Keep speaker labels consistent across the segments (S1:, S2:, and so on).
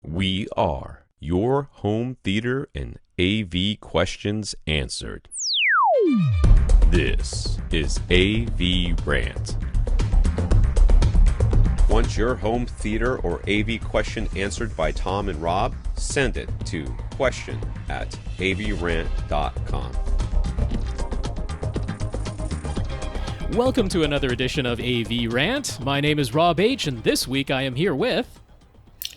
S1: We are your home theater and AV questions answered. This is AVRant. Want your home theater or AV question answered by Tom and Rob? Send it to question@avrant.com.
S2: Welcome to another edition of AV Rant. My name is Rob H, and this week I am here with...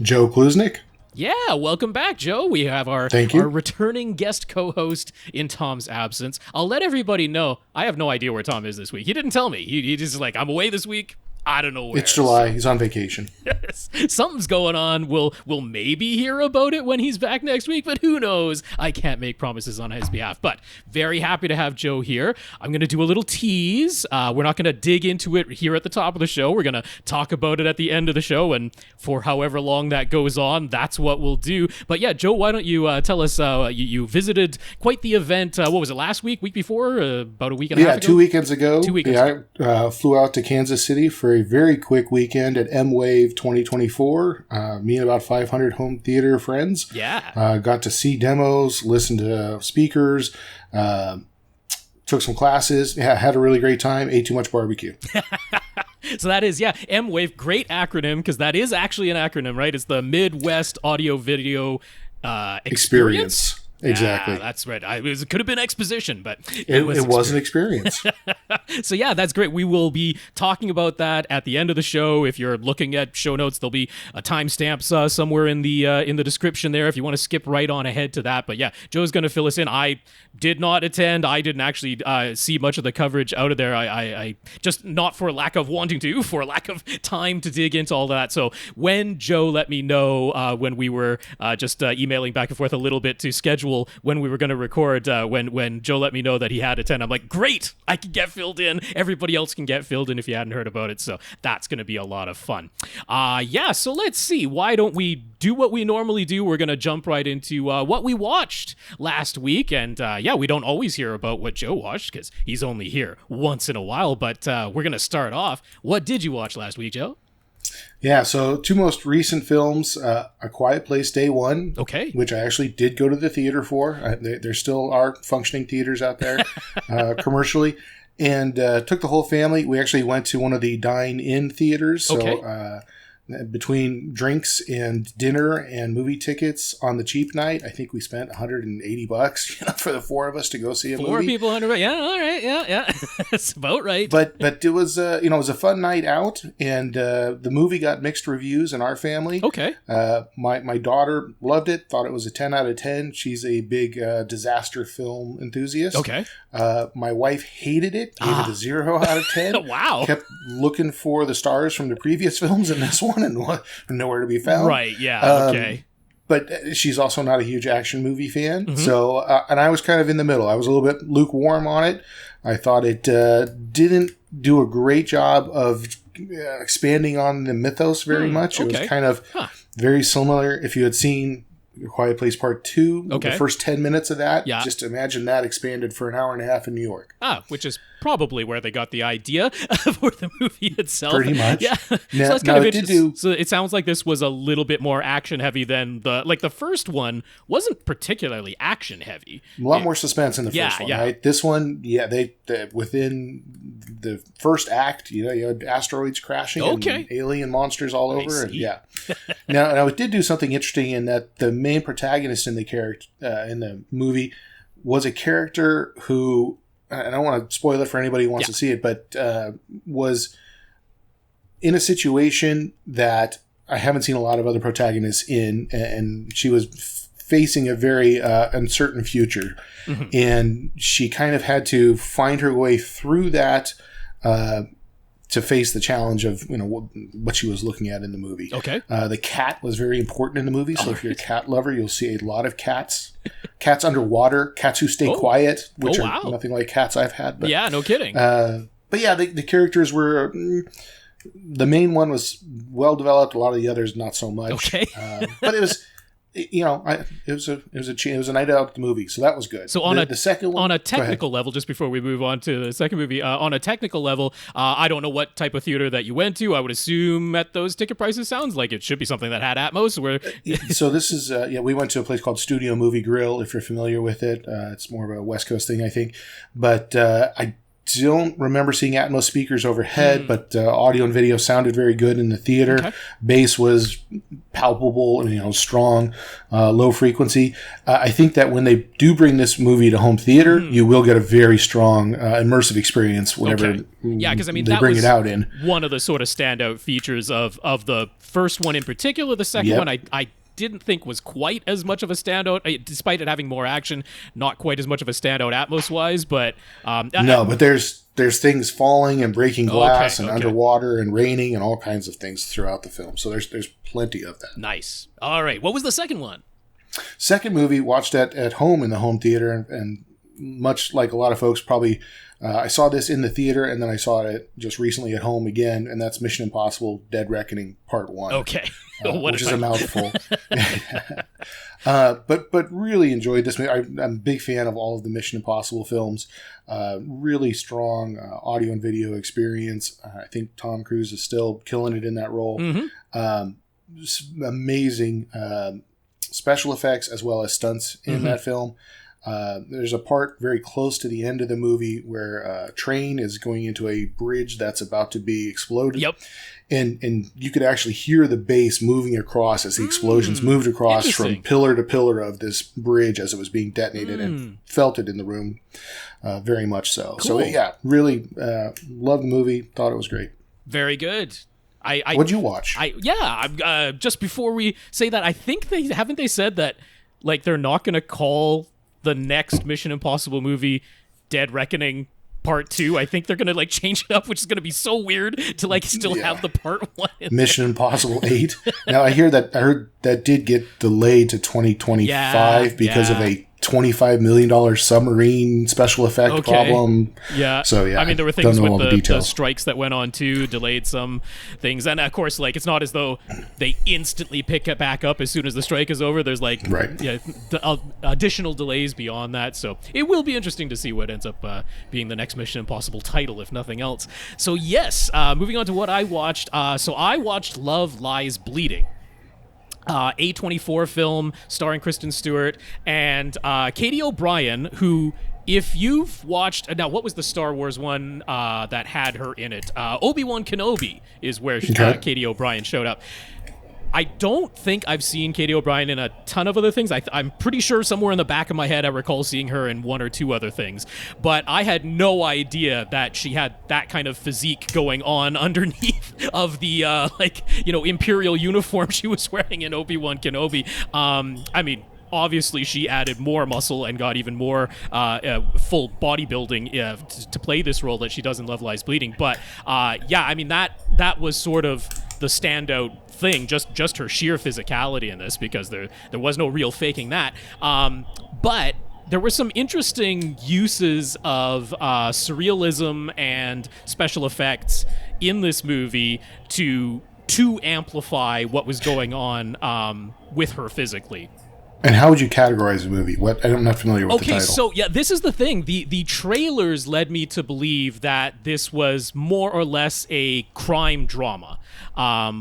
S3: Joe Klusnick.
S2: Yeah, welcome back, Joe. We have our returning guest co-host in Tom's absence. I'll let everybody know, I have no idea where Tom is this week. He didn't tell me. He just like, I'm away this week. I don't know where.
S3: It's July. He's on vacation.
S2: Yes. Something's going on. We'll maybe hear about it when he's back next week, but who knows? I can't make promises on his behalf. But very happy to have Joe here. I'm going to do a little tease. We're not going to dig into it here at the top of the show. We're going to talk about it at the end of the show, and for however long that goes on, that's what we'll do. But yeah, Joe, why don't you tell us, you visited quite the event, what was it, last week before? About a week and a half ago?
S3: 2 weekends ago.
S2: 2 weekends ago.
S3: I flew out to Kansas City for a very quick weekend at MWAVE 2024. Me and about 500 home theater friends.
S2: Yeah.
S3: Got to see demos, listen to speakers, took some classes. Yeah, had a really great time. Ate too much barbecue.
S2: So that is, yeah, MWAVE, great acronym, because that is actually an acronym, right? It's the Midwest Audio Video Experience.
S3: Exactly.
S2: Yeah, that's right. It could have been exposition, but
S3: it was an experience.
S2: So yeah, that's great. We will be talking about that at the end of the show. If you're looking at show notes, there'll be timestamps somewhere in the description there if you want to skip right on ahead to that. But yeah, Joe's going to fill us in. I did not attend. I didn't actually see much of the coverage out of there. I just, not for lack of wanting to, for lack of time to dig into all that. So when Joe let me know when we were just emailing back and forth a little bit to schedule when we were going to record, when Joe let me know that he had attend, I'm like, great, I can get filled in. Everybody else can get filled in if you hadn't heard about it. So that's going to be a lot of fun. Yeah, so let's see. Why don't we do what we normally do? We're going to jump right into what we watched last week. And yeah, we don't always hear about what Joe watched because he's only here once in a while. But we're going to start off. What did you watch last week, Joe?
S3: Yeah, so two most recent films, A Quiet Place Day One,
S2: okay,
S3: which I actually did go to the theater for. There still are functioning theaters out there commercially, and took the whole family. We actually went to one of the dine-in theaters, so
S2: okay.
S3: Between drinks and dinner and movie tickets on the cheap night, I think we spent $180 for the four of us to go see a movie.
S2: Four people, 100. Yeah, all right, yeah, that's about right.
S3: But it was it was a fun night out, and the movie got mixed reviews in our family.
S2: Okay.
S3: My daughter loved it, thought it was a 10 out of 10. She's a big disaster film enthusiast.
S2: Okay.
S3: My wife hated it, gave it a 0 out of 10.
S2: Wow.
S3: Kept looking for the stars from the previous films in this one and nowhere to be found.
S2: Right, yeah, okay.
S3: But she's also not a huge action movie fan. Mm-hmm. So, and I was kind of in the middle. I was a little bit lukewarm on it. I thought it didn't do a great job of expanding on the mythos very much. It was kind of very similar. If you had seen Quiet Place Part 2, the first 10 minutes of that, just imagine that expanded for an hour and a half in New York.
S2: Which is probably where they got the idea for the movie itself.
S3: Pretty much.
S2: Yeah.
S3: Now,
S2: so that's kind of interesting. So it sounds like this was a little bit more action heavy than the first one wasn't particularly action heavy.
S3: A lot more suspense in the first one, right? This one, they within the first act, you had asteroids crashing and alien monsters all over. And, now it did do something interesting in that the main protagonist in the movie was a character who, I don't want to spoil it for anybody who wants to see it, but was in a situation that I haven't seen a lot of other protagonists in, and she was facing a very uncertain future. Mm-hmm. And she kind of had to find her way through that to face the challenge of what she was looking at in the movie.
S2: Okay.
S3: The cat was very important in the movie, so if you're a cat lover, you'll see a lot of cats. Cats underwater, cats who stay quiet, which are nothing like cats I've had. But,
S2: yeah, no kidding.
S3: But yeah, the characters were... the main one was well developed. A lot of the others, not so much.
S2: Okay.
S3: But it was... it was a night out at the movie, so that was good.
S2: So the second one, on a technical level, just before we move on to the second movie, on a technical level, I don't know what type of theater that you went to. I would assume at those ticket prices, sounds like it should be something that had Atmos.
S3: So this is we went to a place called Studio Movie Grill. If you're familiar with it, it's more of a West Coast thing, I think. But I don't remember seeing Atmos speakers overhead, but audio and video sounded very good in the theater. Okay. Bass was palpable and strong, low frequency. I think that when they do bring this movie to home theater, you will get a very strong immersive experience whenever
S2: because
S3: they bring it out in.
S2: One of the sort of standout features of the first one in particular. The second one, I didn't think was quite as much of a standout, despite it having more action. Not quite as much of a standout Atmos-wise, but
S3: but there's things falling and breaking glass and underwater and raining and all kinds of things throughout the film. So there's plenty of that.
S2: Nice. All right. What was the second one?
S3: Second movie watched at home in the home theater, and much like a lot of folks probably. I saw this in the theater, and then I saw it just recently at home again, and that's Mission Impossible: Dead Reckoning Part 1.
S2: Okay.
S3: Which is a mouthful. But really enjoyed this movie. I'm a big fan of all of the Mission Impossible films. Really strong audio and video experience. I think Tom Cruise is still killing it in that role. Amazing special effects as well as stunts in that film. There's a part very close to the end of the movie where a train is going into a bridge that's about to be exploded.
S2: Yep.
S3: And you could actually hear the bass moving across as the explosions moved across from pillar to pillar of this bridge as it was being detonated, and felt it in the room very much so.
S2: Cool.
S3: So, really loved the movie. Thought it was great.
S2: Very good.
S3: What'd you watch?
S2: Just before we say that, I think they said that they're not going to call the next Mission Impossible movie Dead Reckoning Part 2. I think they're going to change it up, which is going to be so weird to still have the Part 1 in
S3: Mission Impossible 8. Now I heard that did get delayed to 2025 because of a $25 million submarine special effect problem.
S2: Yeah.
S3: So,
S2: I mean, there were things with the strikes that went on too, delayed some things. And of course, it's not as though they instantly pick it back up as soon as the strike is over. There's additional delays beyond that. So it will be interesting to see what ends up being the next Mission Impossible title, if nothing else. So yes, moving on to what I watched. So I watched Love Lies Bleeding. A24 film starring Kristen Stewart and Katie O'Brien, who, if you've watched... Now, what was the Star Wars one that had her in it? Obi-Wan Kenobi is where Katie O'Brien showed up. I don't think I've seen Katie O'Brien in a ton of other things. I'm pretty sure somewhere in the back of my head I recall seeing her in one or two other things. But I had no idea that she had that kind of physique going on underneath of the, Imperial uniform she was wearing in Obi-Wan Kenobi. Obviously, she added more muscle and got even more full bodybuilding to play this role that she does in Love Lies Bleeding. But, that was sort of the standout thing, just her sheer physicality in this, because there was no real faking that. But there were some interesting uses of surrealism and special effects in this movie to amplify what was going on with her physically.
S3: And how would you categorize the movie? I'm not familiar with the title.
S2: So this is the thing. The trailers led me to believe that this was more or less a crime drama,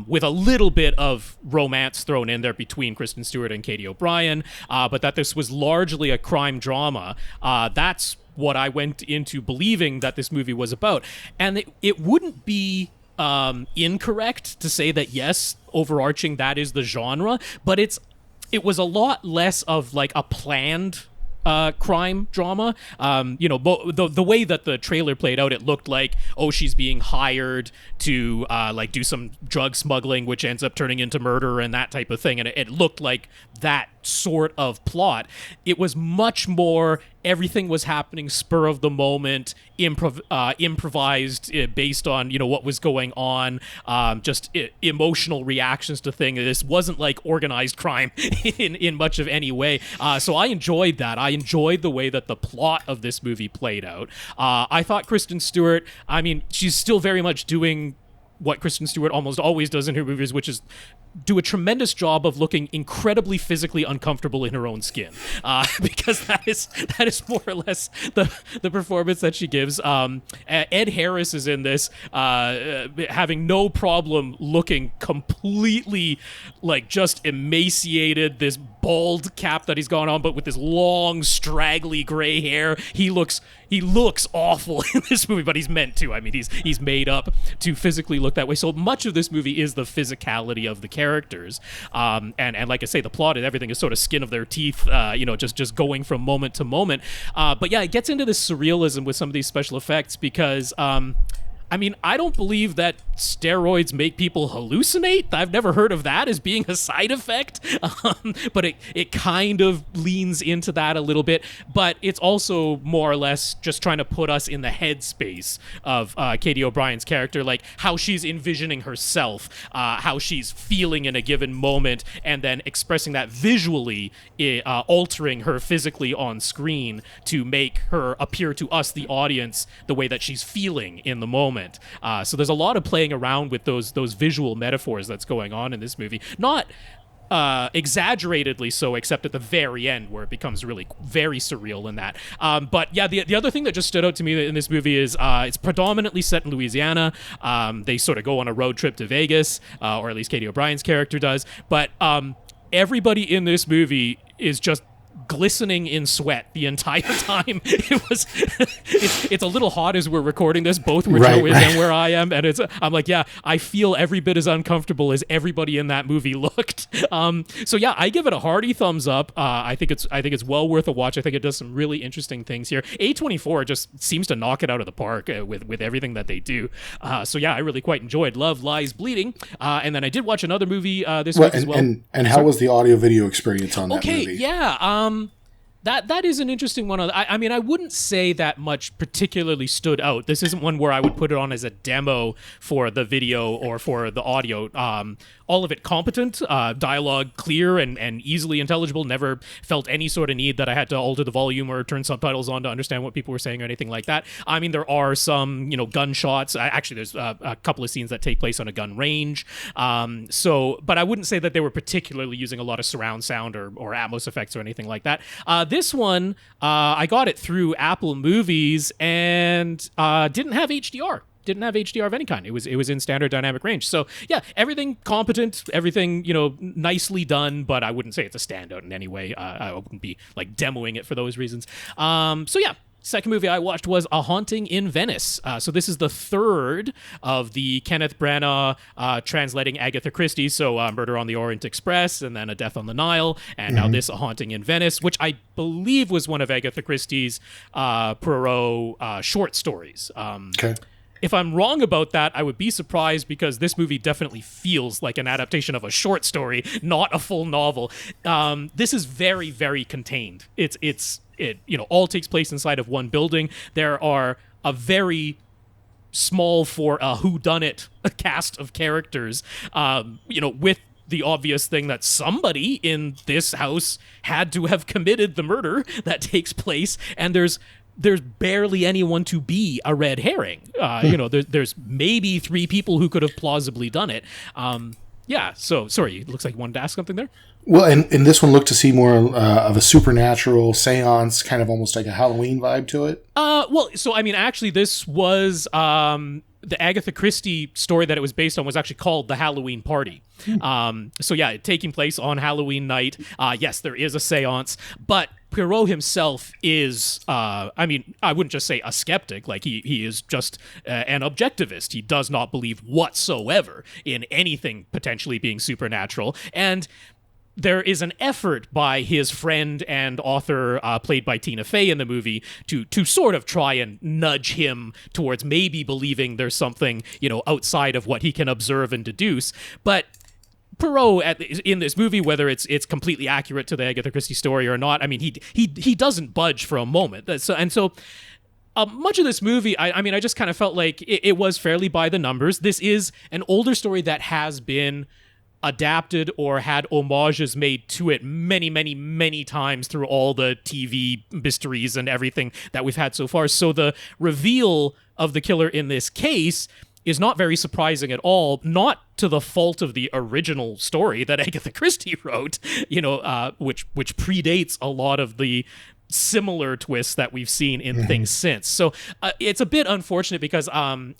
S2: with a little bit of romance thrown in there between Kristen Stewart and Katie O'Brien, but that this was largely a crime drama. That's what I went into believing that this movie was about. And it wouldn't be incorrect to say that, yes, overarching, that is the genre, but it was a lot less of a planned crime drama. The way that the trailer played out, it looked like, she's being hired to do some drug smuggling, which ends up turning into murder and that type of thing. And it looked like that sort of plot. It was much more, everything was happening spur of the moment, improvised based on what was going on, just emotional reactions to things. This wasn't like organized crime in much of any way. So I enjoyed that. I enjoyed the way that the plot of this movie played out. I thought Kristen Stewart, she's still very much doing what Kristen Stewart almost always does in her movies, which is do a tremendous job of looking incredibly physically uncomfortable in her own skin, because that is more or less the performance that she gives. Ed Harris is in this, having no problem looking completely like just emaciated, this bald cap that he's gone on, but with this long, straggly gray hair. He looks awful in this movie, but he's meant to. I mean, he's made up to physically look that way. So much of this movie is the physicality of the characters, and like I say, the plot and everything is sort of skin of their teeth, just going from moment to moment. But yeah, it gets into this surrealism with some of these special effects because I mean, I don't believe that steroids make people hallucinate. I've never heard of that as being a side effect, but it kind of leans into that a little bit. But it's also more or less just trying to put us in the headspace of Katie O'Brien's character, like how she's envisioning herself, how she's feeling in a given moment, and then expressing that visually, altering her physically on screen to make her appear to us, the audience, the way that she's feeling in the moment. So there's a lot of playing around with those visual metaphors that's going on in this movie. Not exaggeratedly so, except at the very end where it becomes really very surreal in that. But yeah, the other thing that just stood out to me in this movie is it's predominantly set in Louisiana. They sort of go on a road trip to Vegas, or at least Katie O'Brien's character does. But everybody in this movie is just glistening in sweat the entire time. It's a little hot as we're recording this, both where Joe is and where I am, and I'm like, yeah, I feel every bit as uncomfortable as everybody in that movie looked. So yeah, I give it a hearty thumbs up. I think it's well worth a watch. I think it does some really interesting things here. A24 just seems to knock it out of the park with everything that they do. So yeah, I really quite enjoyed Love Lies Bleeding, and then I did watch another movie this week as well.
S3: And how was the audio video experience on that movie?
S2: Okay, yeah. That is an interesting one. I mean, I wouldn't say that much particularly stood out. This isn't one where I would put it on as a demo for the video or for the audio. All of it competent, dialogue clear and easily intelligible. Never felt any sort of need that I had to alter the volume or turn subtitles on to understand what people were saying or anything like that. I mean, there are some, gunshots. Actually, there's a couple of scenes that take place on a gun range. But I wouldn't say that they were particularly using a lot of surround sound or Atmos effects or anything like that. This one, I got it through Apple Movies and didn't have HDR. Didn't have HDR of any kind. It was in standard dynamic range. So yeah, everything competent, everything nicely done. But I wouldn't say it's a standout in any way. I wouldn't be like demoing it for those reasons. So yeah. Second movie I watched was A Haunting in Venice. So this is the third of the Kenneth Branagh translating Agatha Christie. So Murder on the Orient Express, and then A Death on the Nile, and now this A Haunting in Venice, which I believe was one of Agatha Christie's Poirot short stories. Okay. If I'm wrong about that, I would be surprised because this movie definitely feels like an adaptation of a short story, not a full novel. This is very, very contained. It all takes place inside of one building. There are a very small for a whodunit cast of characters, with the obvious thing that somebody in this house had to have committed the murder that takes place, and there's barely anyone to be a red herring. There's maybe 3 people who could have plausibly done it. So, sorry, it looks like you wanted to ask something there?
S3: Well, and this one looked to see more of a supernatural seance, kind of almost like a Halloween vibe to it.
S2: Actually, this was the Agatha Christie story that it was based on was actually called The Halloween Party. Taking place on Halloween night. Yes, there is a seance, but Poirot himself is, I wouldn't just say a skeptic, like he is just an objectivist. He does not believe whatsoever in anything potentially being supernatural. And there is an effort by his friend and author, played by Tina Fey in the movie, to sort of try and nudge him towards maybe believing there's something, outside of what he can observe and deduce. But Poirot in this movie, whether it's completely accurate to the Agatha Christie story or not, I mean, he doesn't budge for a moment. So much of this movie, I just kind of felt like it was fairly by the numbers. This is an older story that has been adapted or had homages made to it many, many, many times through all the TV mysteries and everything that we've had so far. So the reveal of the killer in this case is not very surprising at all, not to the fault of the original story that Agatha Christie wrote, which predates a lot of the similar twists that we've seen in things since. So it's a bit unfortunate because,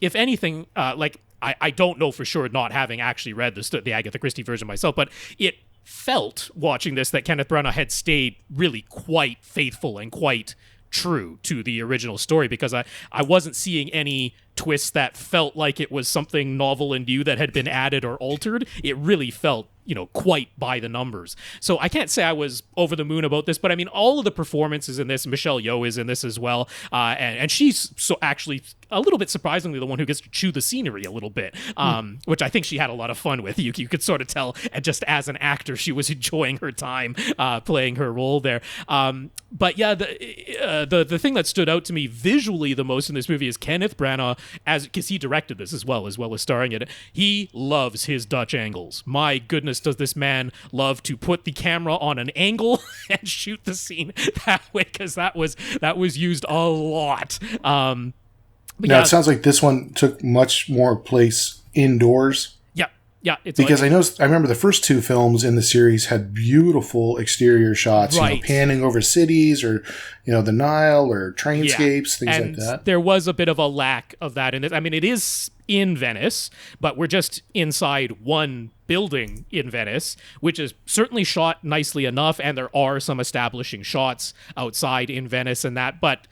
S2: if anything, I don't know for sure, not having actually read the Agatha Christie version myself, but it felt, watching this, that Kenneth Branagh had stayed really quite faithful and quite true to the original story, because I wasn't seeing any twists that felt like it was something novel and new that had been added or altered. It really felt, quite by the numbers. So I can't say I was over the moon about this, but I mean, all of the performances in this, Michelle Yeoh is in this as well, and she's so actually a little bit surprisingly the one who gets to chew the scenery a little bit, which I think she had a lot of fun with. You could sort of tell, just as an actor, she was enjoying her time playing her role there. But yeah, the thing that stood out to me visually the most in this movie is Kenneth Branagh, because he directed this as well as starring in it. He loves his Dutch angles. My goodness, does this man love to put the camera on an angle and shoot the scene that way, because that was used a lot.
S3: It sounds like this one took much more place indoors.
S2: Yeah, it's
S3: because I remember the first two films in the series had beautiful exterior shots,
S2: right,
S3: panning over cities or the Nile or trainscapes, things like that.
S2: There was a bit of a lack of that in this. I mean, it is in Venice, but we're just inside one building in Venice, which is certainly shot nicely enough, and there are some establishing shots outside in Venice and that, but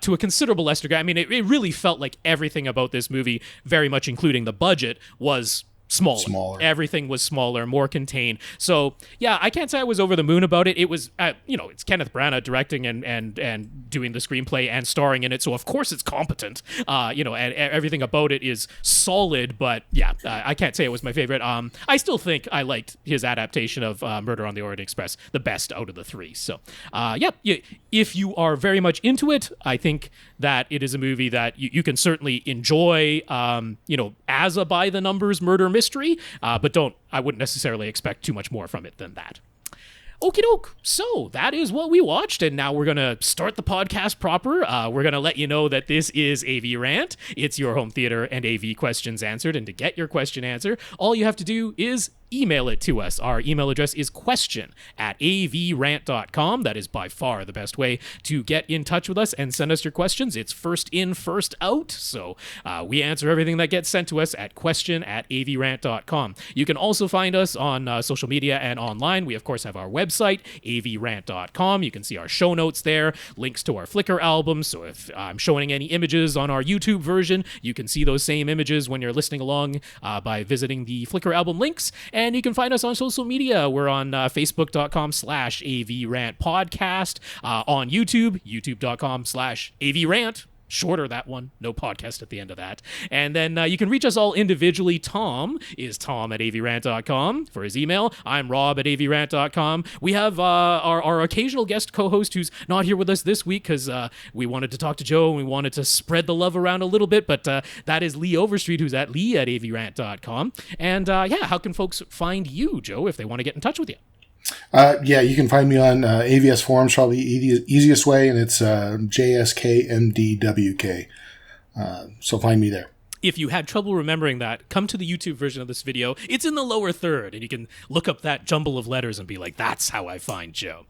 S2: to a considerable less degree. I mean, it really felt like everything about this movie, very much including the budget, was smaller. Everything was smaller, more contained. So yeah, I can't say I was over the moon about it. It was, it's Kenneth Branagh directing and doing the screenplay and starring in it, so of course it's competent. And everything about it is solid. But yeah, I can't say it was my favorite. I still think I liked his adaptation of Murder on the Orient Express the best out of the three. So if you are very much into it, I think that it is a movie that you can certainly enjoy. As a by the numbers murder mystery, but I wouldn't necessarily expect too much more from it than that. Okie doke. So that is what we watched, and now we're going to start the podcast proper. We're going to let you know that this is AVRant. It's your home theater and AV questions answered, and to get your question answered, all you have to do is email it to us. Our email address is question@avrant.com. That is by far the best way to get in touch with us and send us your questions. It's first in, first out. So we answer everything that gets sent to us at question@avrant.com. You can also find us on social media and online. We, of course, have our website, avrant.com. You can see our show notes there, links to our Flickr albums. So if I'm showing any images on our YouTube version, you can see those same images when you're listening along by visiting the Flickr album links. And you can find us on social media. We're on facebook.com/AVRant podcast, on YouTube, youtube.com/AVRant. Shorter, that one. No podcast at the end of that. And then you can reach us all individually. Tom is tom@avrant.com for his email. I'm rob@avrant.com. We have our occasional guest co-host who's not here with us this week because we wanted to talk to Joe and we wanted to spread the love around a little bit, but that is Lee Overstreet, who's at lee@avrant.com. And how can folks find you, Joe, if they want to get in touch with you?
S3: You can find me on AVS forums, probably the easiest way, and it's JSKMDWK. So find me there.
S2: If you had trouble remembering that, come to the YouTube version of this video. It's in the lower third, and you can look up that jumble of letters and be like, that's how I find Joe.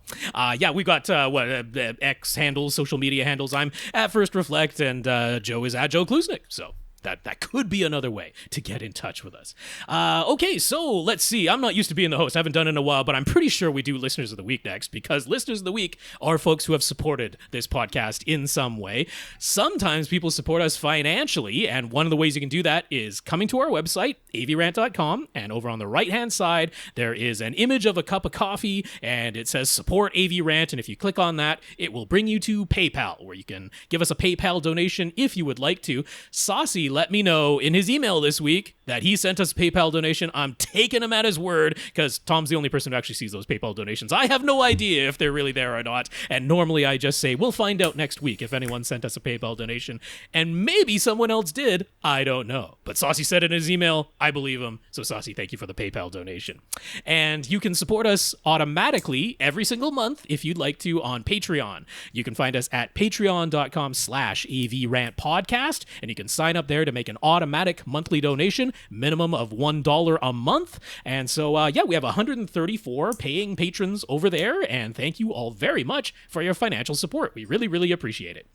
S2: We've got X handles, social media handles. I'm at First Reflect, and Joe is at Joe Klusnick. So that could be another way to get in touch with us. Okay, so let's see. I'm not used to being the host. I haven't done it in a while, but I'm pretty sure we do Listeners of the Week next, because Listeners of the Week are folks who have supported this podcast in some way. Sometimes people support us financially, and one of the ways you can do that is coming to our website, avrant.com, and over on the right-hand side, there is an image of a cup of coffee, and it says Support AVRant, and if you click on that, it will bring you to PayPal, where you can give us a PayPal donation if you would like to. Sasi let me know in his email this week that he sent us a PayPal donation. I'm taking him at his word, because Tom's the only person who actually sees those PayPal donations. I have no idea if they're really there or not, and normally I just say, we'll find out next week if anyone sent us a PayPal donation, and maybe someone else did. I don't know. But Sasi said in his email, I believe him. So Sasi, thank you for the PayPal donation. And you can support us automatically every single month if you'd like to on Patreon. You can find us at patreon.com/AVRantPodcast, and you can sign up there there to make an automatic monthly donation, minimum of $1 a month. And so, we have 134 paying patrons over there, and thank you all very much for your financial support. We really, really appreciate it.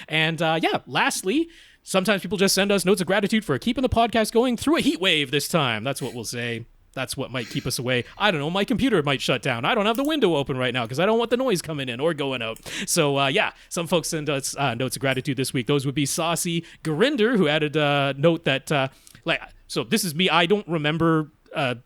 S2: And lastly, sometimes people just send us notes of gratitude for keeping the podcast going through a heat wave this time. That's what we'll say. That's what might keep us away. I don't know. My computer might shut down. I don't have the window open right now because I don't want the noise coming in or going out. So, some folks send us notes of gratitude this week. Those would be Sasi, Gurinder, who added a note that, so this is me. I don't remember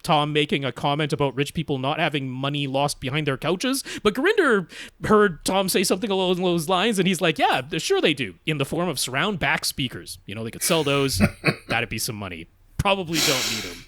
S2: Tom making a comment about rich people not having money lost behind their couches, but Gurinder heard Tom say something along those lines, and he's like, yeah, sure they do, in the form of surround back speakers. They could sell those. That'd be some money. Probably don't need them.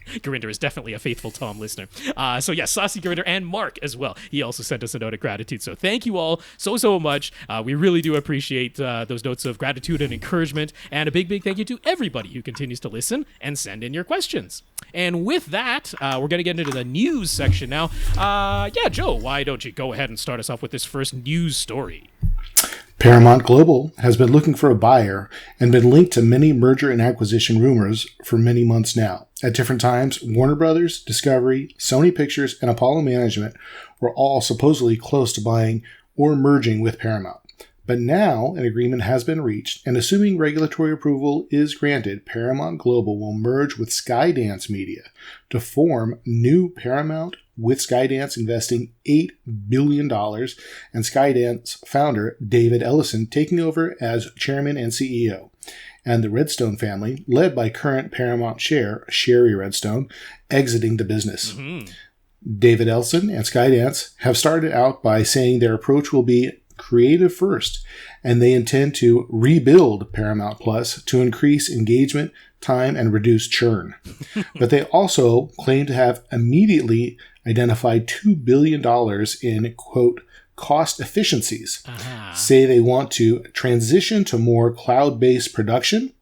S2: Gurinder is definitely a faithful Tom listener. Sasi, Gurinder, and Mark as well. He also sent us a note of gratitude. So thank you all so much. We really do appreciate those notes of gratitude and encouragement. And a big, big thank you to everybody who continues to listen and send in your questions. And with that, we're going to get into the news section now. Joe, why don't you go ahead and start us off with this first news story?
S3: Paramount Global has been looking for a buyer and been linked to many merger and acquisition rumors for many months now. At different times, Warner Brothers, Discovery, Sony Pictures, and Apollo Management were all supposedly close to buying or merging with Paramount. But now an agreement has been reached, and assuming regulatory approval is granted, Paramount Global will merge with Skydance Media to form new Paramount, with Skydance investing $8 billion and Skydance founder David Ellison taking over as chairman and CEO, and the Redstone family, led by current Paramount chair Sherry Redstone, exiting the business. Mm-hmm. David Ellison and Skydance have started out by saying their approach will be creative first, and they intend to rebuild Paramount Plus to increase engagement, time, and reduce churn. But they also claim to have immediately identified $2 billion in, quote, cost efficiencies, say they want to transition to more cloud-based production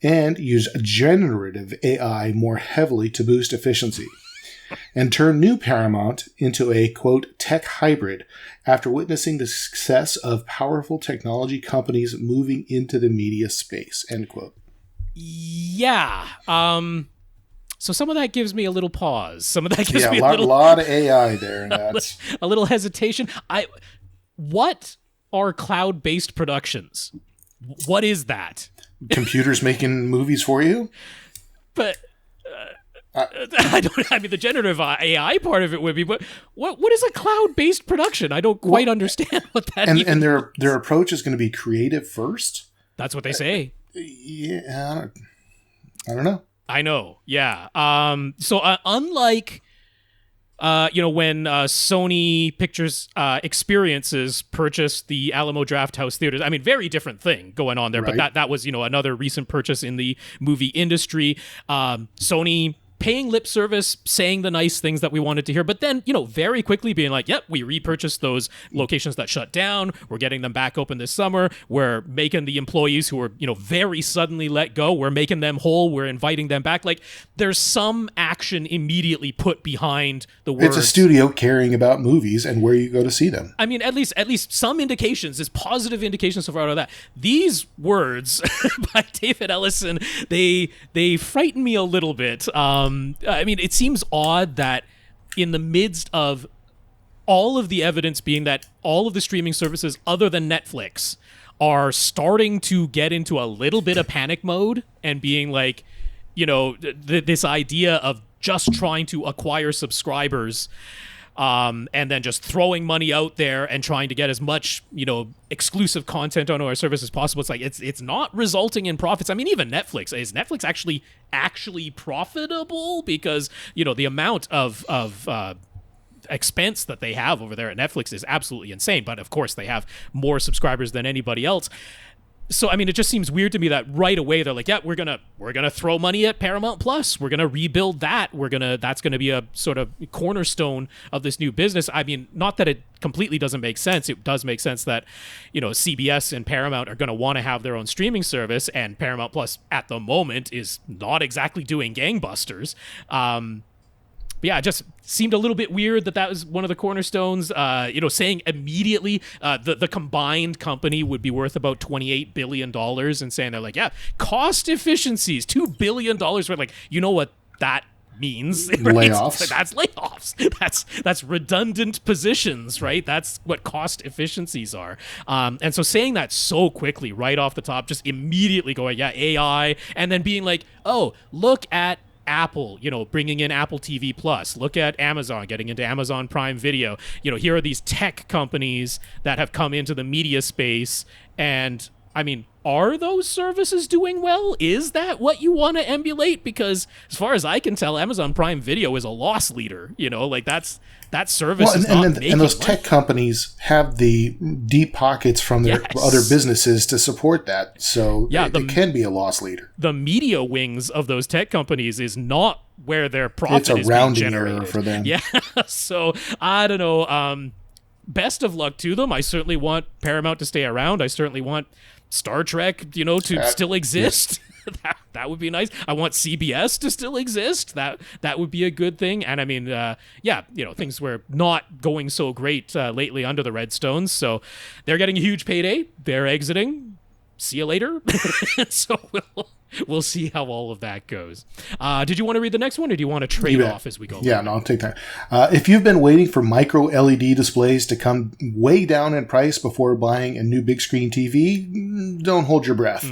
S3: and use generative AI more heavily to boost efficiency, and turn new Paramount into a, quote, tech hybrid after witnessing the success of powerful technology companies moving into the media space, end quote.
S2: Yeah. So some of that gives me a little pause. Some of that gives me
S3: a lot of AI there. And that's
S2: a little hesitation. What are cloud-based productions? What is that?
S3: Computers making movies for you?
S2: But the generative AI part of it would be, but what is a cloud-based production? I don't quite understand what that is.
S3: And their approach is going to be creative first?
S2: That's what they say.
S3: Yeah, I don't know.
S2: I know, yeah. Unlike, when Sony Pictures Experiences purchased the Alamo Drafthouse Theaters, I mean, very different thing going on there, right. But that was, another recent purchase in the movie industry. Sony paying lip service, saying the nice things that we wanted to hear, but then, very quickly being like, yep, we repurchased those locations that shut down. We're getting them back open this summer. We're making the employees who were, very suddenly let go, we're making them whole. We're inviting them back. Like, there's some action immediately put behind the words.
S3: It's a studio caring about movies and where you go to see them.
S2: I mean, at least some indications, there's positive indications so far out of that. These words by David Ellison, they frighten me a little bit. It seems odd that in the midst of all of the evidence being that all of the streaming services other than Netflix are starting to get into a little bit of panic mode and being like, this idea of just trying to acquire subscribers and then just throwing money out there and trying to get as much, exclusive content on our service as possible. It's like, it's not resulting in profits. I mean, even Netflix, is Netflix actually profitable? Because, the amount of expense that they have over there at Netflix is absolutely insane. But of course they have more subscribers than anybody else. So, it just seems weird to me that right away they're like, yeah, we're gonna throw money at Paramount Plus. We're gonna rebuild that. That's gonna be a sort of cornerstone of this new business. Not that it completely doesn't make sense. It does make sense that, CBS and Paramount are gonna want to have their own streaming service, and Paramount Plus at the moment is not exactly doing gangbusters. yeah, it just seemed a little bit weird that was one of the cornerstones. Saying immediately the combined company would be worth about $28 billion, and saying they're like, yeah, cost efficiencies, $2 billion. We're like, you know what that means?
S3: Layoffs.
S2: That's layoffs. That's redundant positions, right? That's what cost efficiencies are. And so saying that so quickly right off the top, just immediately going, yeah, AI, and then being like, oh, look at Apple, bringing in Apple TV Plus. Look at Amazon getting into Amazon Prime Video. Here are these tech companies that have come into the media space. And I mean, are those services doing well? Is that what you want to emulate? Because as far as I can tell, Amazon Prime Video is a loss leader. That service is not making
S3: and those
S2: money.
S3: tech companies have the deep pockets from their other businesses to support that. So it can be a loss leader.
S2: The media wings of those tech companies is not where their profit is being generated.
S3: It's a rounding error for them.
S2: Yeah. So I don't know. Best of luck to them. I certainly want Paramount to stay around. I certainly want Star Trek, to still exist. That would be nice. I want CBS to still exist. That would be a good thing. And I mean, things were not going so great lately under the Redstones. So they're getting a huge payday. They're exiting. See you later. So we'll see how all of that goes. Did you want to read the next one, or do you want to trade off as we go?
S3: Yeah, no, I'll take that. If you've been waiting for micro LED displays to come way down in price before buying a new big screen TV, don't hold your breath.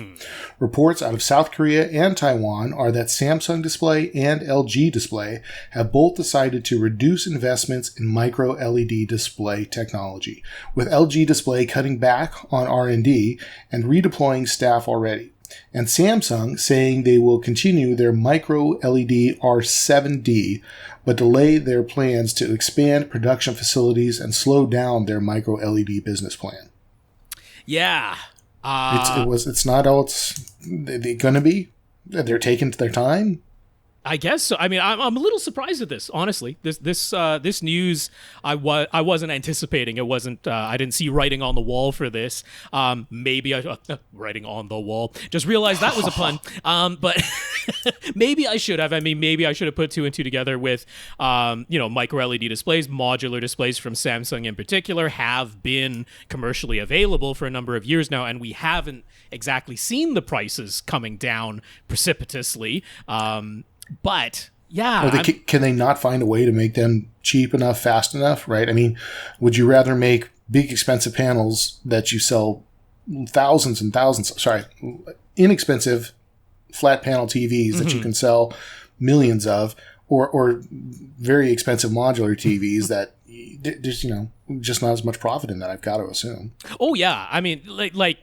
S3: Reports out of South Korea and Taiwan are that Samsung Display and LG Display have both decided to reduce investments in micro LED display technology, with LG Display cutting back on R&D and redeploying staff already, and Samsung saying they will continue their micro LED R7D, but delay their plans to expand production facilities and slow down their micro LED business plan.
S2: Yeah.
S3: It's not all they're going to be. They're taking their time.
S2: I guess so. I mean, I'm a little surprised at this, honestly. This news, I wasn't anticipating. It wasn't. I didn't see writing on the wall for this. Maybe writing on the wall. Just realized that was a pun. But maybe I should have. I mean, maybe I should have put two and two together with, micro LED displays, modular displays from Samsung in particular, have been commercially available for a number of years now, and we haven't exactly seen the prices coming down precipitously. But yeah,
S3: can they not find a way to make them cheap enough, fast enough? Right? I mean, would you rather make big, expensive panels that you sell thousands and thousands? Sorry, inexpensive flat panel TVs that you can sell millions of, or very expensive modular TVs that there's just not as much profit in that, I've got to assume.
S2: Oh yeah, I mean, like.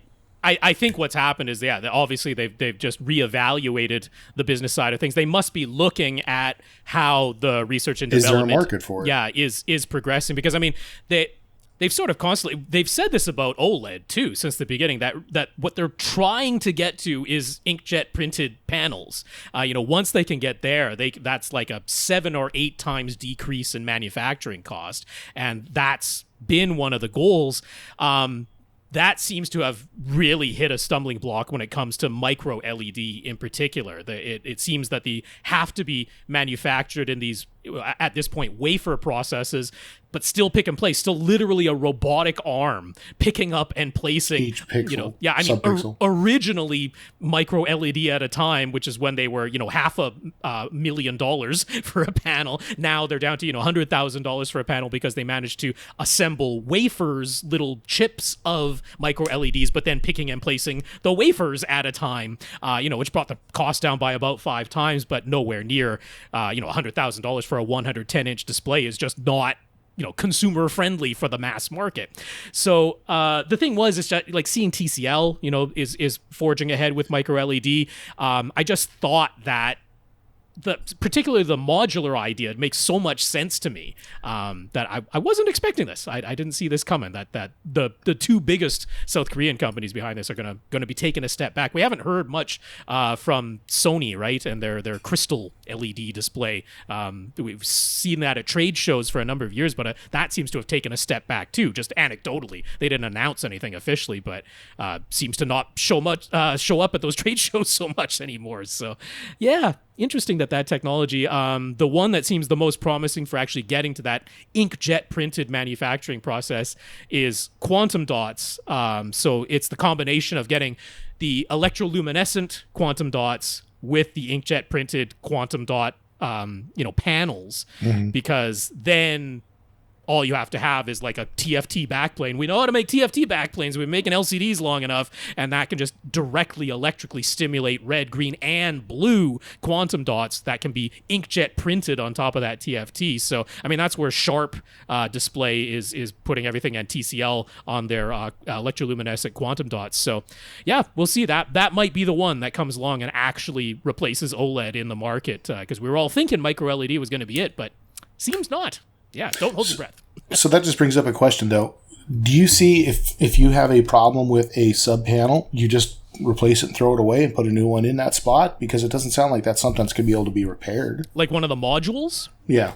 S2: I think what's happened is, obviously they've just reevaluated the business side of things. They must be looking at how the research and development,
S3: is there a market for it?
S2: Yeah, is progressing, because I mean they've sort of constantly, they've said this about OLED too since the beginning, that what they're trying to get to is inkjet printed panels. Once they can get there, that's like a 7 or 8 times decrease in manufacturing cost, and that's been one of the goals. That seems to have really hit a stumbling block when it comes to micro LED in particular. It seems that they have to be manufactured in these, at this point, wafer processes, but still pick and place, still literally a robotic arm picking up and placing
S3: each pixel.
S2: Originally micro LED at a time, which is when they were, $500,000 for a panel. Now they're down to, $100,000 for a panel because they managed to assemble wafers, little chips of micro LEDs, but then picking and placing the wafers at a time, which brought the cost down by about 5 times, but nowhere near, $100,000 for a 110-inch display is just not, consumer friendly for the mass market. So the thing was, is that, like, seeing TCL, is forging ahead with micro LED. I just thought that particularly the modular idea makes so much sense to me that I wasn't expecting this. I didn't see this coming. That the two biggest South Korean companies behind this are gonna be taking a step back. We haven't heard much from Sony, right, and their crystal LED display. We've seen that at trade shows for a number of years, but that seems to have taken a step back too, just anecdotally. They didn't announce anything officially, but seems to not show up at those trade shows so much anymore. So yeah. interesting that technology, the one that seems the most promising for actually getting to that inkjet printed manufacturing process is quantum dots. So it's the combination of getting the electroluminescent quantum dots with the inkjet printed quantum dot, panels, because then all you have to have is like a TFT backplane. We know how to make TFT backplanes. We've been making LCDs long enough, and that can just directly electrically stimulate red, green, and blue quantum dots that can be inkjet printed on top of that TFT. So, I mean, that's where Sharp Display is putting everything, and TCL on their electroluminescent quantum dots. So, yeah, we'll see. That might be the one that comes along and actually replaces OLED in the market, because we were all thinking microLED was going to be it, but seems not. Yeah, don't hold your breath.
S3: So that just brings up a question, though. Do you see if you have a problem with a sub panel, you just replace it and throw it away and put a new one in that spot? Because it doesn't sound like that sometimes could be able to be repaired.
S2: Like one of the modules?
S3: Yeah.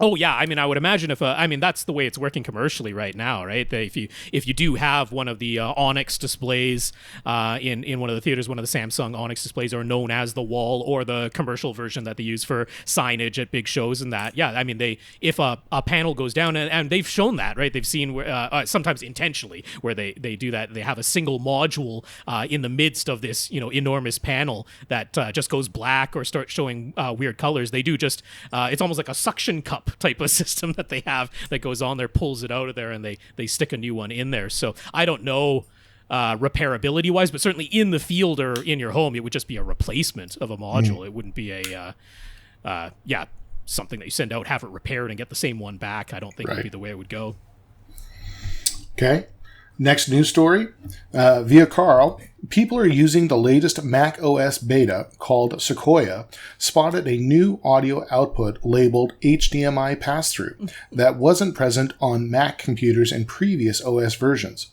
S2: Oh yeah, I mean, I would imagine that's the way it's working commercially right now, right? If you do have one of the Onyx displays in one of the theaters, one of the Samsung Onyx displays are known as the wall, or the commercial version that they use for signage at big shows and that. Yeah, I mean, if a panel goes down, and they've shown that, right? They've seen sometimes intentionally where they do that. They have a single module in the midst of this enormous panel that just goes black or starts showing weird colors. They do just it's almost like a suction cup type of system that they have that goes on there, pulls it out of there, and they stick a new one in there. So I don't know repairability wise, but certainly in the field or in your home, it would just be a replacement of a module. It wouldn't be a something that you send out, have it repaired, and get the same one back. I don't think would be the way it would go.
S3: Okay. Next news story. Via Carl, people are using the latest macOS beta called Sequoia, spotted a new audio output labeled HDMI Passthrough that wasn't present on Mac computers in previous OS versions.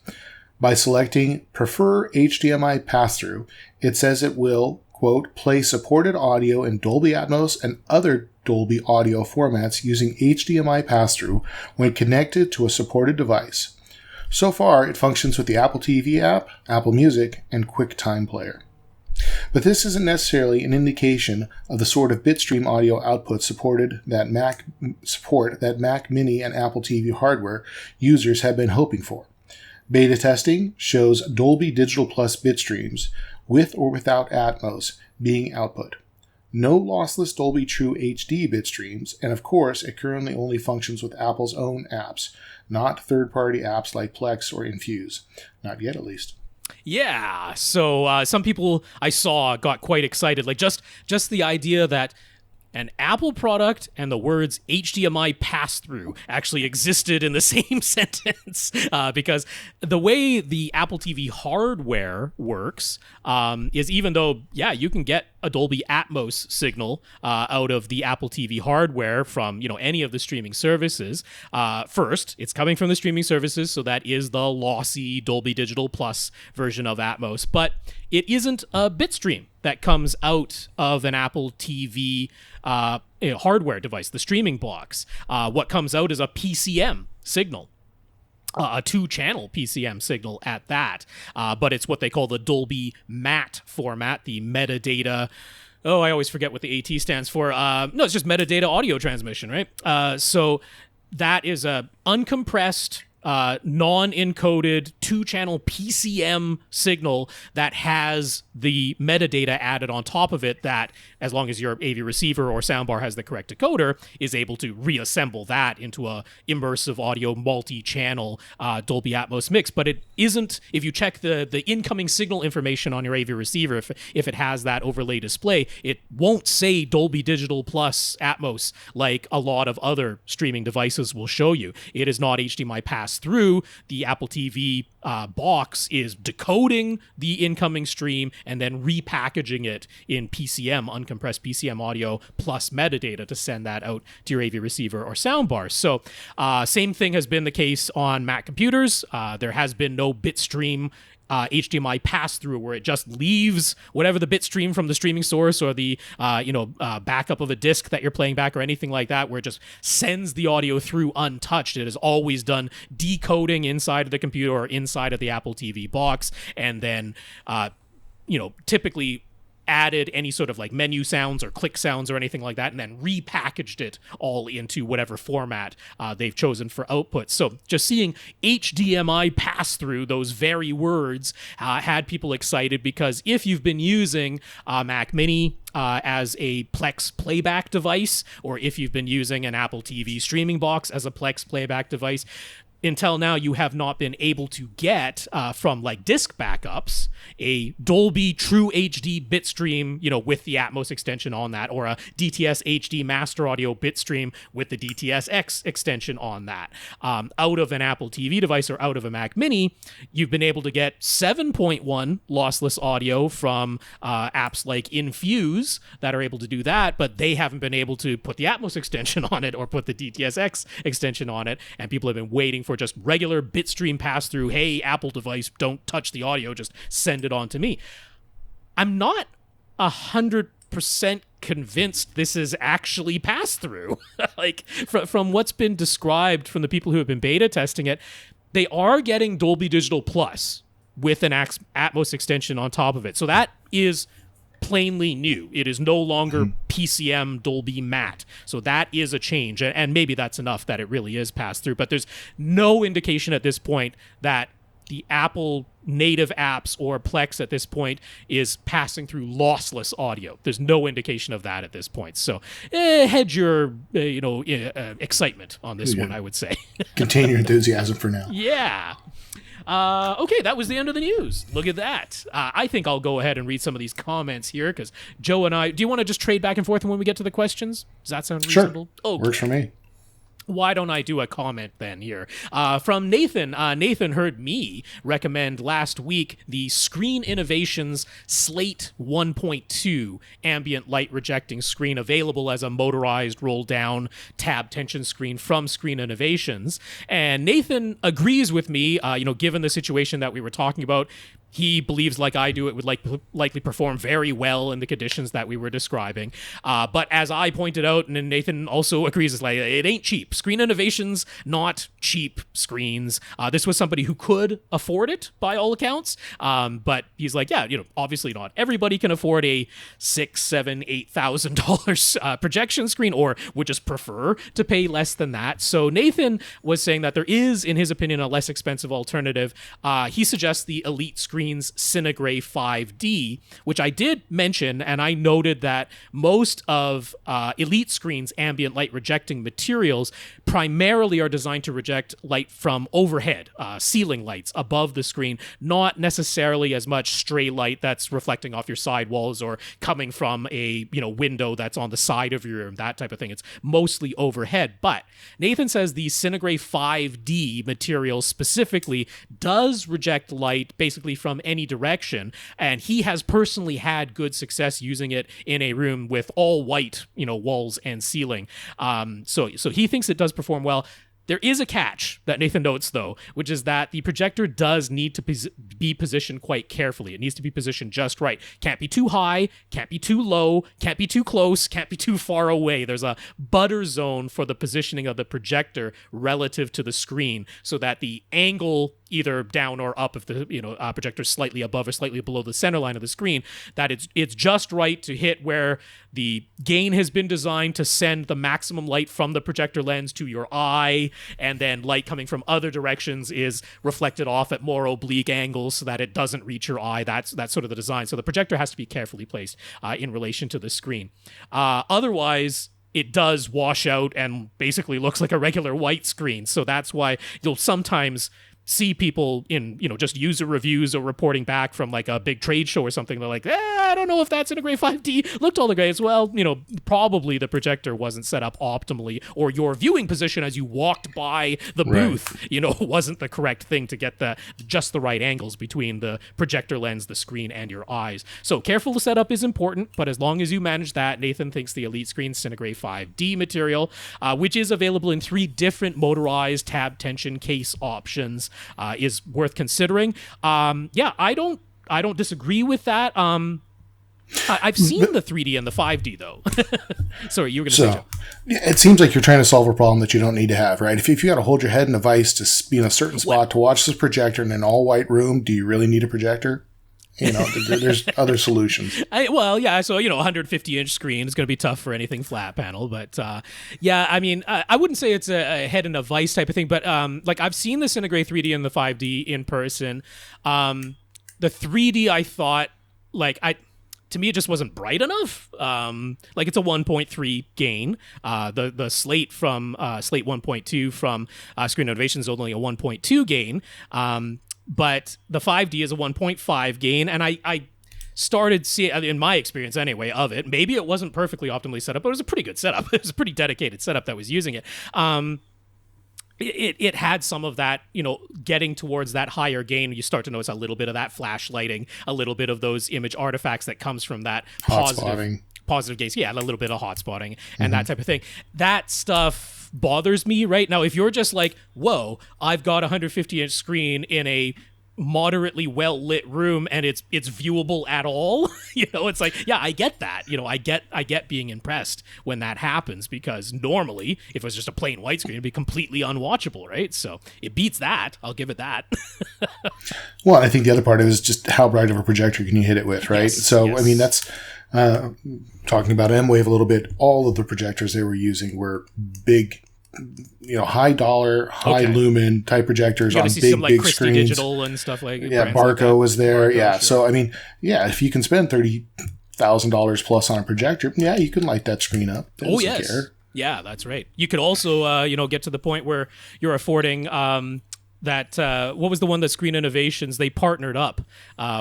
S3: By selecting Prefer HDMI Passthrough, it says it will, quote, play supported audio in Dolby Atmos and other Dolby audio formats using HDMI Passthrough when connected to a supported device. So far, it functions with the Apple TV app, Apple Music, and QuickTime Player. But this isn't necessarily an indication of the sort of bitstream audio output support that Mac Mini and Apple TV hardware users have been hoping for. Beta testing shows Dolby Digital Plus bitstreams, with or without Atmos, being output. No lossless Dolby True HD bitstreams, and of course, it currently only functions with Apple's own apps, not third-party apps like Plex or Infuse. Not yet, at least.
S2: Yeah, so some people I saw got quite excited. Like just the idea that an Apple product and the words HDMI pass-through actually existed in the same sentence, because the way the Apple TV hardware works is, even though, yeah, you can get a Dolby Atmos signal out of the Apple TV hardware from any of the streaming services. First, it's coming from the streaming services, so that is the lossy Dolby Digital Plus version of Atmos, but it isn't a bitstream that comes out of an Apple TV hardware device, the streaming box. What comes out is a PCM signal. A 2-channel PCM signal at that, but it's what they call the Dolby MAT format, the metadata. Oh, I always forget what the AT stands for. No, it's just metadata audio transmission, right? So that is a uncompressed, non-encoded 2-channel PCM signal that has the metadata added on top of it that, as long as your AV receiver or soundbar has the correct decoder, is able to reassemble that into a immersive audio multi-channel Dolby Atmos mix. But it isn't, if you check the incoming signal information on your AV receiver, if it has that overlay display, it won't say Dolby Digital Plus Atmos like a lot of other streaming devices will show you. It is not HDMI pass-through. The Apple TV box is decoding the incoming stream and then repackaging it in PCM, uncompressed PCM audio plus metadata to send that out to your AV receiver or soundbar. So same thing has been the case on Mac computers. There has been no bitstream HDMI pass-through where it just leaves whatever the bit stream from the streaming source or the backup of a disc that you're playing back or anything like that, where it just sends the audio through untouched. It is always done decoding inside of the computer or inside of the Apple TV box, and then typically added any sort of like menu sounds or click sounds or anything like that, and then repackaged it all into whatever format they've chosen for output. So just seeing HDMI pass-through, those very words, had people excited, because if you've been using Mac Mini as a Plex playback device, or if you've been using an Apple TV streaming box as a Plex playback device, until now you have not been able to get from like disc backups a Dolby True HD bitstream, with the Atmos extension on that, or a DTS HD Master Audio bitstream with the DTS-X extension on that. Out of an Apple TV device or out of a Mac Mini, you've been able to get 7.1 lossless audio from apps like Infuse that are able to do that, but they haven't been able to put the Atmos extension on it or put the DTS-X extension on it, and people have been waiting for just regular bitstream pass-through. Hey, Apple device, don't touch the audio, just send it on to me. I'm not 100% convinced this is actually pass-through. Like, from what's been described from the people who have been beta testing it, they are getting Dolby Digital Plus with an Atmos extension on top of it. So that is plainly new. It is no longer PCM Dolby Matte. So that is a change. And maybe that's enough that it really is passed through. But there's no indication at this point that the Apple native apps or Plex at this point is passing through lossless audio. There's no indication of that at this point. So hedge your excitement on this one, I would say.
S3: Contain your enthusiasm for now.
S2: Yeah. Okay, that was the end of the news. Look at that. I think I'll go ahead and read some of these comments here, because Joe and I... Do you want to just trade back and forth when we get to the questions? Does that sound reasonable?
S3: Sure. Okay. Works for me.
S2: Why don't I do a comment then here? From Nathan. Nathan heard me recommend last week the Screen Innovations Slate 1.2 ambient light rejecting screen, available as a motorized roll-down tab tension screen from Screen Innovations. And Nathan agrees with me, given the situation that we were talking about. He believes, like I do, it would likely perform very well in the conditions that we were describing. But as I pointed out, and Nathan also agrees, it's like, it ain't cheap. Screen Innovations, not cheap screens. This was somebody who could afford it, by all accounts. But he's like, obviously not everybody can afford a $6,000, $7,000, $8,000 projection screen, or would just prefer to pay less than that. So Nathan was saying that there is, in his opinion, a less expensive alternative. He suggests the Elite Screen's Cinegrey 5D, which I did mention, and I noted that most of Elite Screen's ambient light rejecting materials primarily are designed to reject light from overhead, ceiling lights above the screen, not necessarily as much stray light that's reflecting off your side walls or coming from a window that's on the side of your room, that type of thing. It's mostly overhead. But Nathan says the Cinegrey 5D material specifically does reject light basically from any direction, and he has personally had good success using it in a room with all white, walls and ceiling. So he thinks it does perform well. There is a catch that Nathan notes, though, which is that the projector does need to be positioned quite carefully. It needs to be positioned just right. Can't be too high, can't be too low, can't be too close, can't be too far away. There's a butter zone for the positioning of the projector relative to the screen, so that the angle, either down or up, if the projector is slightly above or slightly below the center line of the screen, that it's just right to hit where the gain has been designed to send the maximum light from the projector lens to your eye, and then light coming from other directions is reflected off at more oblique angles so that it doesn't reach your eye. That's sort of the design. So the projector has to be carefully placed in relation to the screen. Otherwise, it does wash out and basically looks like a regular white screen. So that's why you'll sometimes see people in, just user reviews or reporting back from like a big trade show or something. They're like, I don't know if that's Cinegrey 5D looked all the great. Well, probably the projector wasn't set up optimally, or your viewing position as you walked by the booth, wasn't the correct thing to get just the right angles between the projector lens, the screen, and your eyes. So careful setup is important, but as long as you manage that, Nathan thinks the Elite Screen Cinegrey 5D material, which is available in 3 different motorized tab tension case options, is worth considering. I don't disagree with that. I've seen the 3D and the 5D though. Sorry, you were going to say, Joe.
S3: It seems like you're trying to solve a problem that you don't need to have, right? If you got to hold your head in a vice to be in a certain spot to watch this projector in an all white room, do you really need a projector? There's other solutions.
S2: So 150-inch screen is going to be tough for anything flat panel, but I wouldn't say it's a head in a vice type of thing, but I've seen the Cinegrey 3D and the 5D in person. The 3D, I thought, to me, it just wasn't bright enough. It's a 1.3 gain. The slate from slate 1.2 from Screen Innovations is only a 1.2 gain. But the 5D is a 1.5 gain, and I started seeing, in my experience anyway, of it. Maybe it wasn't perfectly optimally set up, but it was a pretty good setup. It was a pretty dedicated setup that was using it. It had some of that, getting towards that higher gain. You start to notice a little bit of that flash lighting, a little bit of those image artifacts that comes from that positive gaze. Yeah, a little bit of hot spotting and that type of thing. That stuff bothers me right now. If you're just like, whoa, I've got a 150-inch screen in a moderately well-lit room and it's viewable at all, it's like, yeah, I get that. I get being impressed when that happens, because normally if it was just a plain white screen, it'd be completely unwatchable, right? So it beats that. I'll give it that.
S3: Well, I think the other part is just how bright of a projector can you hit it with, right?
S2: Yes,
S3: so,
S2: yes.
S3: I mean, that's talking about MWAVE a little bit. All of the projectors they were using were big, high dollar, high lumen type projectors on big
S2: Christie
S3: screens.
S2: Digital and stuff like that.
S3: Yeah, Barco was there.
S2: Barco, sure.
S3: So, I mean, if you can spend $30,000 plus on a projector, you can light that screen up. That doesn't care.
S2: Yeah, that's right. You could also, get to the point where you're affording that. What was the one that Screen Innovations, they partnered up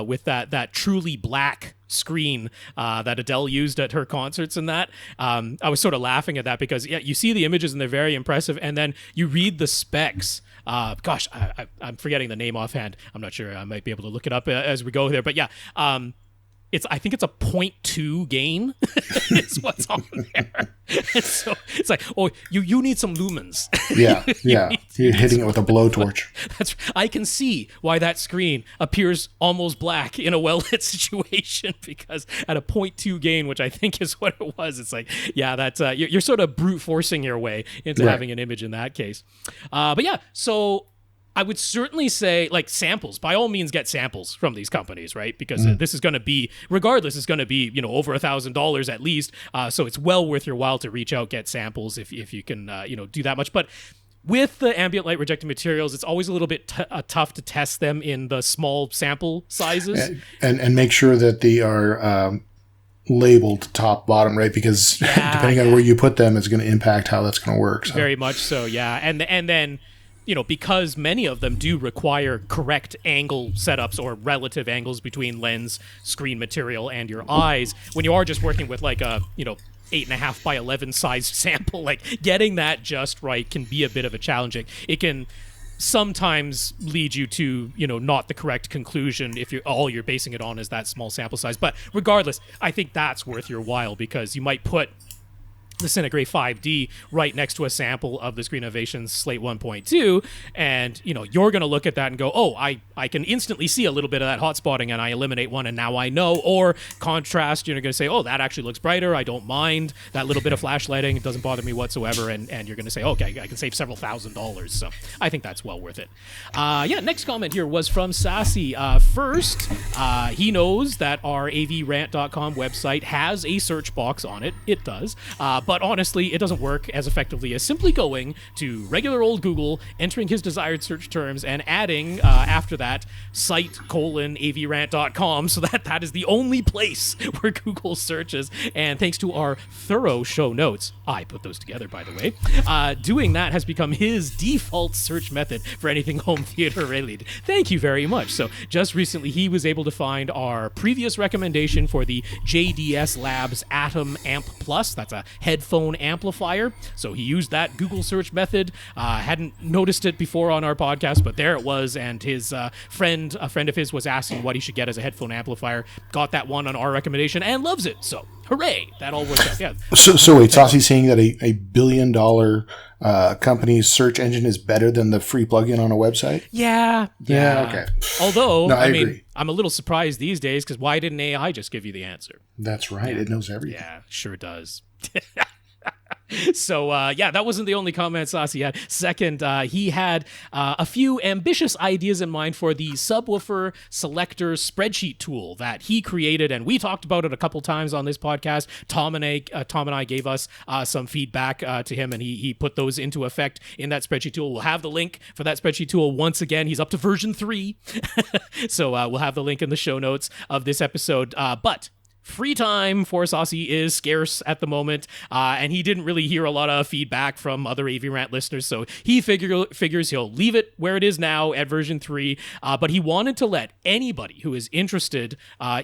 S2: with that truly black screen that Adele used at her concerts and that. I was sort of laughing at that because, you see the images and they're very impressive, and then you read the specs. I'm forgetting the name offhand. I'm not sure. I might be able to look it up as we go there. But I think it's a 0.2 gain is what's on there. And so it's like, you need some lumens.
S3: You're hitting it with a blowtorch.
S2: I can see why that screen appears almost black in a well-lit situation, because at a 0.2 gain, which I think is what it was, it's like, that's you're sort of brute forcing your way into having an image in that case. So I would certainly say, samples. By all means, get samples from these companies, right? Because this is going to be, regardless, it's going to be, over $1,000 at least. So it's well worth your while to reach out, get samples if you can, do that much. But with the ambient light rejecting materials, it's always a little bit tough to test them in the small sample sizes.
S3: And make sure that they are labeled top, bottom, right? Because depending on where you put them is going to impact how that's going to work. So.
S2: Very much so, yeah. And then, because many of them do require correct angle setups or relative angles between lens, screen material, and your eyes, when you are just working with a 8.5 by 11 sized sample, getting that just right can be a bit of a challenging. It can sometimes lead you to, not the correct conclusion if all you're basing it on is that small sample size. But regardless, I think that's worth your while, because you might put the Cinegrey 5D right next to a sample of the Screen Innovations Slate 1.2, and you're going to look at that and go, I can instantly see a little bit of that hot spotting, and I eliminate one, and now I know. Or contrast, you're going to say, that actually looks brighter, I don't mind that little bit of flash lighting, it doesn't bother me whatsoever, and you're going to say, okay, I can save several $1,000s. So I think that's well worth it. Next comment here was from Sasi. First, he knows that our AVRant.com website has a search box on it. It does. But honestly, it doesn't work as effectively as simply going to regular old Google, entering his desired search terms, and adding, after that, site:/avrant.com, so that is the only place where Google searches. And thanks to our thorough show notes, I put those together, by the way, doing that has become his default search method for anything home theater related. Thank you very much. So just recently, he was able to find our previous recommendation for the JDS Labs Atom Amp Plus. That's a headphone amplifier. So he used that Google search method. Hadn't noticed it before on our podcast, but there it was. And his a friend of his was asking what he should get as a headphone amplifier. Got that one on our recommendation and loves it. So hooray! That all worked out. Yeah.
S3: So wait, Sasi's saying that a $1 billion company's search engine is better than the free plugin on a website?
S2: Yeah.
S3: Okay.
S2: Although,
S3: no,
S2: I mean, I'm a little surprised these days, because why didn't AI just give you the answer?
S3: That's right. It knows everything.
S2: Yeah, sure does. So, that wasn't the only comment Sasi had. Second, he had a few ambitious ideas in mind for the subwoofer selector spreadsheet tool that he created, and we talked about it a couple times on this podcast. Tom and I gave us some feedback to him, and he put those into effect in that spreadsheet tool. We'll have the link for that spreadsheet tool once again. He's up to version 3, so we'll have the link in the show notes of this episode. But free time for Sasi is scarce at the moment, and he didn't really hear a lot of feedback from other AVRant listeners, so he figures he'll leave it where it is now at version 3, but he wanted to let anybody who is interested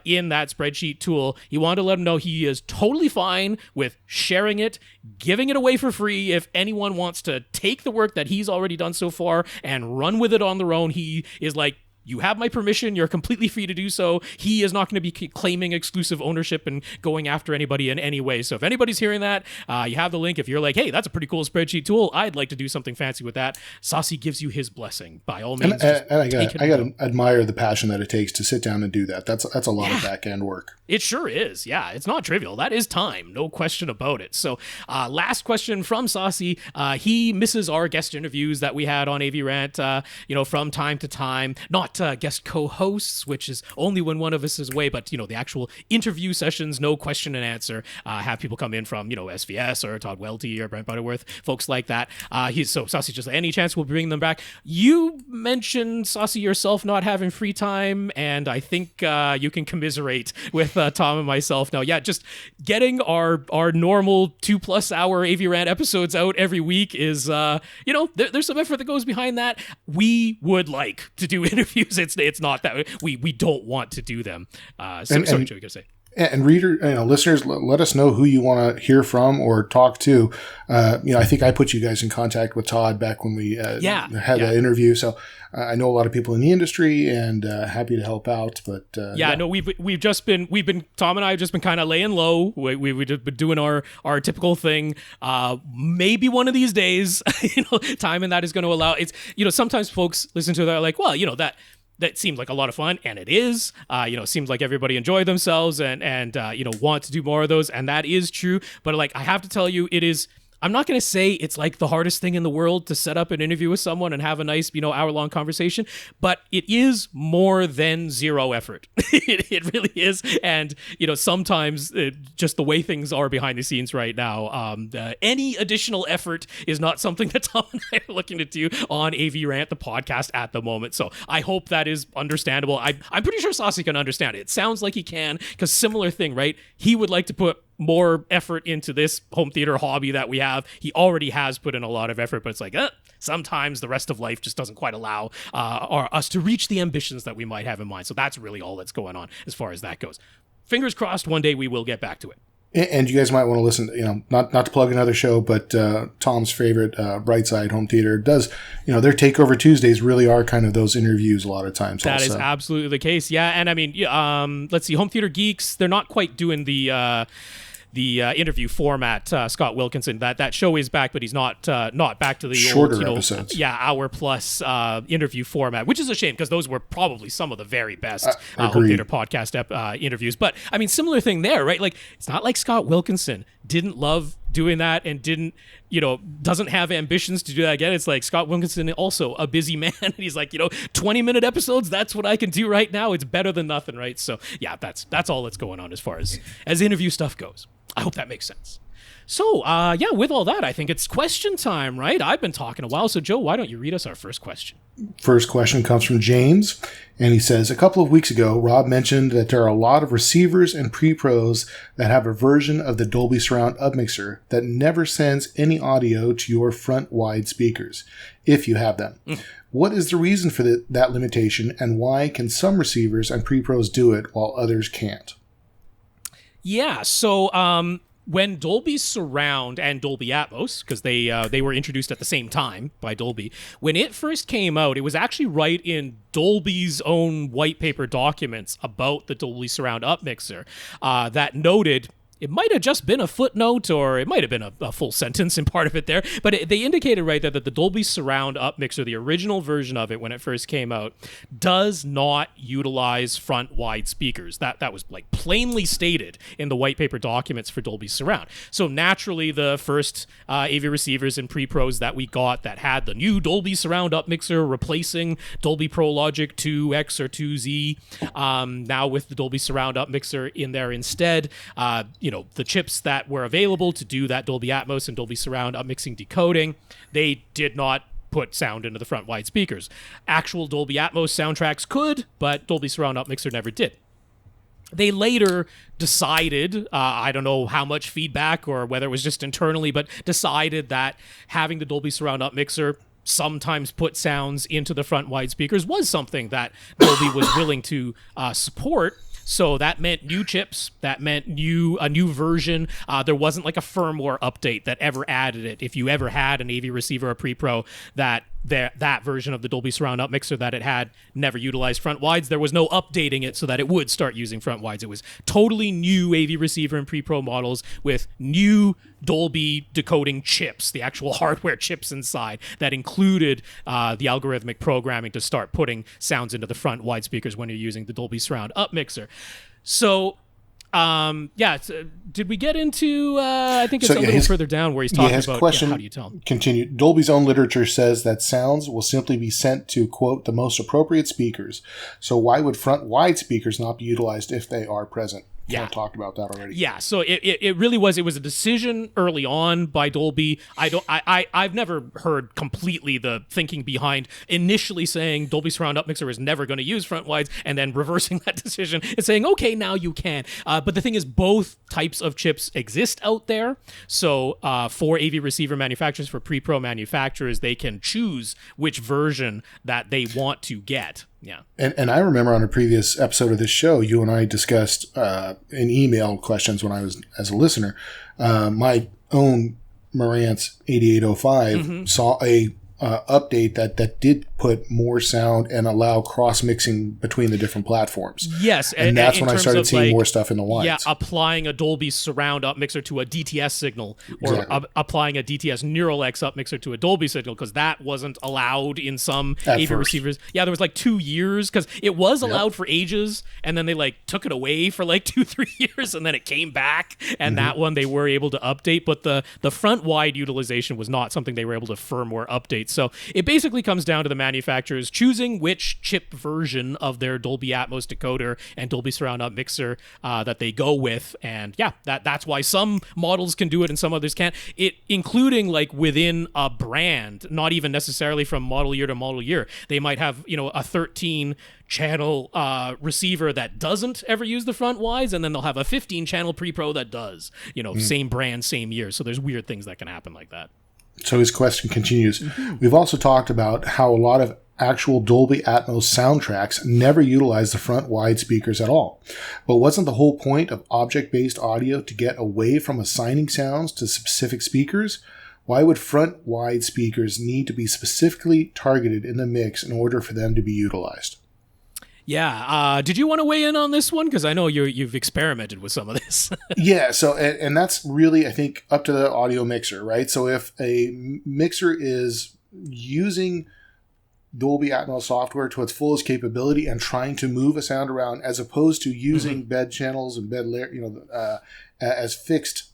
S2: in that spreadsheet tool, he wanted to let them know he is totally fine with sharing it, giving it away for free. If anyone wants to take the work that he's already done so far and run with it on their own, he is like, you have my permission. You're completely free to do so. He is not going to be claiming exclusive ownership and going after anybody in any way. So if anybody's hearing that, you have the link. If you're like, hey, that's a pretty cool spreadsheet tool, I'd like to do something fancy with that, Sasi gives you his blessing. By all means.
S3: And I got to admire the passion that it takes to sit down and do that. That's a lot of back end work.
S2: It sure is. Yeah, it's not trivial. That is time. No question about it. So last question from Sasi. He misses our guest interviews that we had on AVRant, from time to time. Not guest co-hosts, which is only when one of us is away, but the actual interview sessions, no question and answer, have people come in from SVS or Todd Welty or Brent Butterworth, folks like that. Sasi just any chance we'll bring them back. You mentioned, Sasi, yourself not having free time, and I think you can commiserate with Tom and myself now. Yeah, just getting our normal 2+ hour AVRant episodes out every week is there's some effort that goes behind that. We would like to do interviews. It's not that we don't want to do them. Sorry, Joe, you gonna say?
S3: And listeners, let us know who you want to hear from or talk to. I think I put you guys in contact with Todd back when we had that interview. So I know a lot of people in the industry and happy to help out. But
S2: we've been Tom and I have just been kind of laying low. We've just been doing our typical thing. Maybe one of these days, time and that is going to allow. It's sometimes folks listen to that like, well, that seems like a lot of fun, and it is. Seems like everybody enjoyed themselves and want to do more of those, and that is true. But I have to tell you, it is. I'm not going to say it's like the hardest thing in the world to set up an interview with someone and have a nice, hour-long conversation, but it is more than zero effort. It really is. And, sometimes just the way things are behind the scenes right now, any additional effort is not something that Tom and I are looking to do on AVRant, the podcast, at the moment. So I hope that is understandable. I'm pretty sure Sasi can understand it. It sounds like he can, because similar thing, right? He would like to put more effort into this home theater hobby that we have. He already has put in a lot of effort, but it's like sometimes the rest of life just doesn't quite allow us to reach the ambitions that we might have in mind. So that's really all that's going on as far as that goes. Fingers crossed, one day we will get back to it.
S3: And you guys might want to listen, not to plug another show, but Tom's favorite, Brightside Home Theater, does, their Takeover Tuesdays really are kind of those interviews a lot of times.
S2: That is absolutely the case. Yeah. And I mean, let's see, Home Theater Geeks, they're not quite doing the interview format. Scott Wilkinson, that show is back, but he's not back to the
S3: shorter old, episodes.
S2: Hour plus interview format, which is a shame because those were probably some of the very best home theater podcast interviews. But I mean, similar thing there, right? Like, it's not like Scott Wilkinson didn't love doing that and doesn't have ambitions to do that again. It's like Scott Wilkinson, also a busy man. And he's like, 20-minute episodes, that's what I can do right now. It's better than nothing, right? So yeah, that's all that's going on as far as interview stuff goes. I hope that makes sense. So, with all that, I think it's question time, right? I've been talking a while. So, Joe, why don't you read us our first question?
S3: First question comes from James, and he says, a couple of weeks ago, Rob mentioned that there are a lot of receivers and pre-pros that have a version of the Dolby Surround upmixer that never sends any audio to your front wide speakers, if you have them. What is the reason for that limitation, and why can some receivers and pre-pros do it while others can't?
S2: Yeah, so when Dolby Surround and Dolby Atmos, because they were introduced at the same time by Dolby, when it first came out, it was actually right in Dolby's own white paper documents about the Dolby Surround upmixer that noted it might have just been a footnote, or it might have been a full sentence in part of it there, but they indicated right there that the Dolby Surround Up Mixer, the original version of it when it first came out, does not utilize front wide speakers. That was like plainly stated in the white paper documents for Dolby Surround. So naturally, the first AV receivers and pre-pros that we got that had the new Dolby Surround Up Mixer replacing Dolby Pro Logic 2X or 2Z, now with the Dolby Surround Up Mixer in there instead, the chips that were available to do that Dolby Atmos and Dolby Surround Up Mixing decoding, they did not put sound into the front wide speakers. Actual Dolby Atmos soundtracks could, but Dolby Surround Up Mixer never did. They later decided, I don't know how much feedback or whether it was just internally, but decided that having the Dolby Surround Up Mixer sometimes put sounds into the front wide speakers was something that Dolby was willing to support. So that meant new chips, that meant a new version. There wasn't like a firmware update that ever added it. If you ever had an AV receiver or pre-pro that version of the Dolby Surround Up Mixer that it had never utilized front wides, there was no updating it so that it would start using front wides. It was totally new AV receiver and pre-pro models with new Dolby decoding chips, the actual hardware chips inside that included the algorithmic programming to start putting sounds into the front wide speakers when you're using the Dolby Surround Up Mixer. So did we get into, I think it's a little further down where he's talking about
S3: question
S2: how do you tell?
S3: Continued. Dolby's own literature says that sounds will simply be sent to, quote, the most appropriate speakers. So why would front wide speakers not be utilized if they are present?
S2: Yeah,
S3: talked about that already.
S2: Yeah, so it really was. It was a decision early on by Dolby. I've never heard completely the thinking behind initially saying Dolby Surround Up Mixer is never going to use front wides, and then reversing that decision and saying, okay, now you can. But the thing is, both types of chips exist out there. So for AV receiver manufacturers, for pre-pro manufacturers, they can choose which version that they want to get. Yeah.
S3: And I remember on a previous episode of this show, you and I discussed in email questions when I was as a listener. My own Marantz 8805 saw a update that did put more sound and allow cross mixing between the different platforms.
S2: Yes,
S3: and that's when I started seeing more stuff in the wides.
S2: Yeah, applying a Dolby Surround Up Mixer to a DTS signal, or applying a DTS Neural X Up Mixer to a Dolby signal, because that wasn't allowed in some AV receivers. Yeah, there was like 2 years, because it was allowed for ages, and then they like took it away for like 2-3 years, and then it came back, and that one they were able to update, but the front wide utilization was not something they were able to firmware update. So it basically comes down to the manufacturers choosing which chip version of their Dolby Atmos decoder and Dolby Surround Up Mixer that they go with. And yeah, that's why some models can do it and some others can't. It including like within a brand, not even necessarily from model year to model year. They might have, a 13 channel receiver that doesn't ever use the front wides, and then they'll have a 15 channel pre-pro that does, same brand, same year. So there's weird things that can happen like that.
S3: So his question continues. We've also talked about how a lot of actual Dolby Atmos soundtracks never utilize the front wide speakers at all. But wasn't the whole point of object-based audio to get away from assigning sounds to specific speakers? Why would front wide speakers need to be specifically targeted in the mix in order for them to be utilized?
S2: Yeah. Did you want to weigh in on this one? Because I know you've experimented with some of this.
S3: Yeah. So, and that's really, I think, up to the audio mixer, right? So if a mixer is using Dolby Atmos software to its fullest capability and trying to move a sound around, as opposed to using bed channels and bed layer, as fixed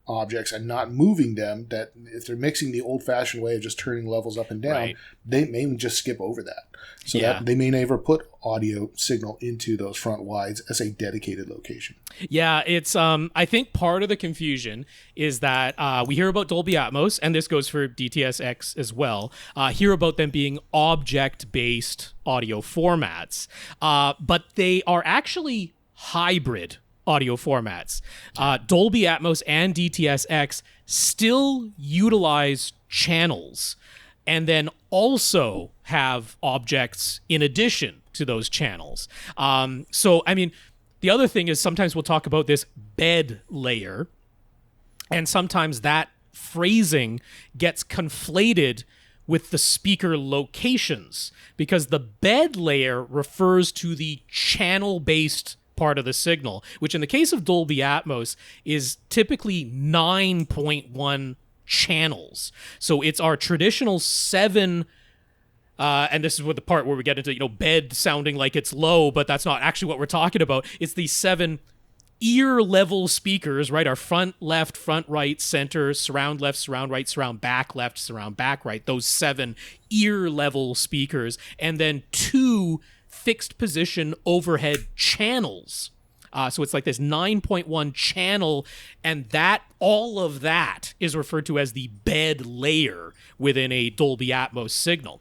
S3: objects and not moving them, that if they're mixing the old-fashioned way of just turning levels up and down, they may just skip over that. So that they may never put audio signal into those front wides as a dedicated location.
S2: Yeah, it's I think part of the confusion is that we hear about Dolby Atmos, and this goes for DTS-X as well, hear about them being object-based audio formats, but they are actually hybrid audio formats. Dolby Atmos and DTS-X still utilize channels and then also have objects in addition to those channels. So, I mean, the other thing is sometimes we'll talk about this bed layer, and sometimes that phrasing gets conflated with the speaker locations, because the bed layer refers to the channel-based part of the signal, which in the case of Dolby Atmos is typically 9.1 channels. So it's our traditional 7 and this is what the part where we get into, bed sounding like it's low, but that's not actually what we're talking about. It's these 7 ear level speakers, right? Our front left, front right, center, surround left, surround right, surround back left, surround back right. Those 7 ear level speakers, and then 2 fixed position overhead channels. So it's like this 9.1 channel, and all of that is referred to as the bed layer within a Dolby Atmos signal.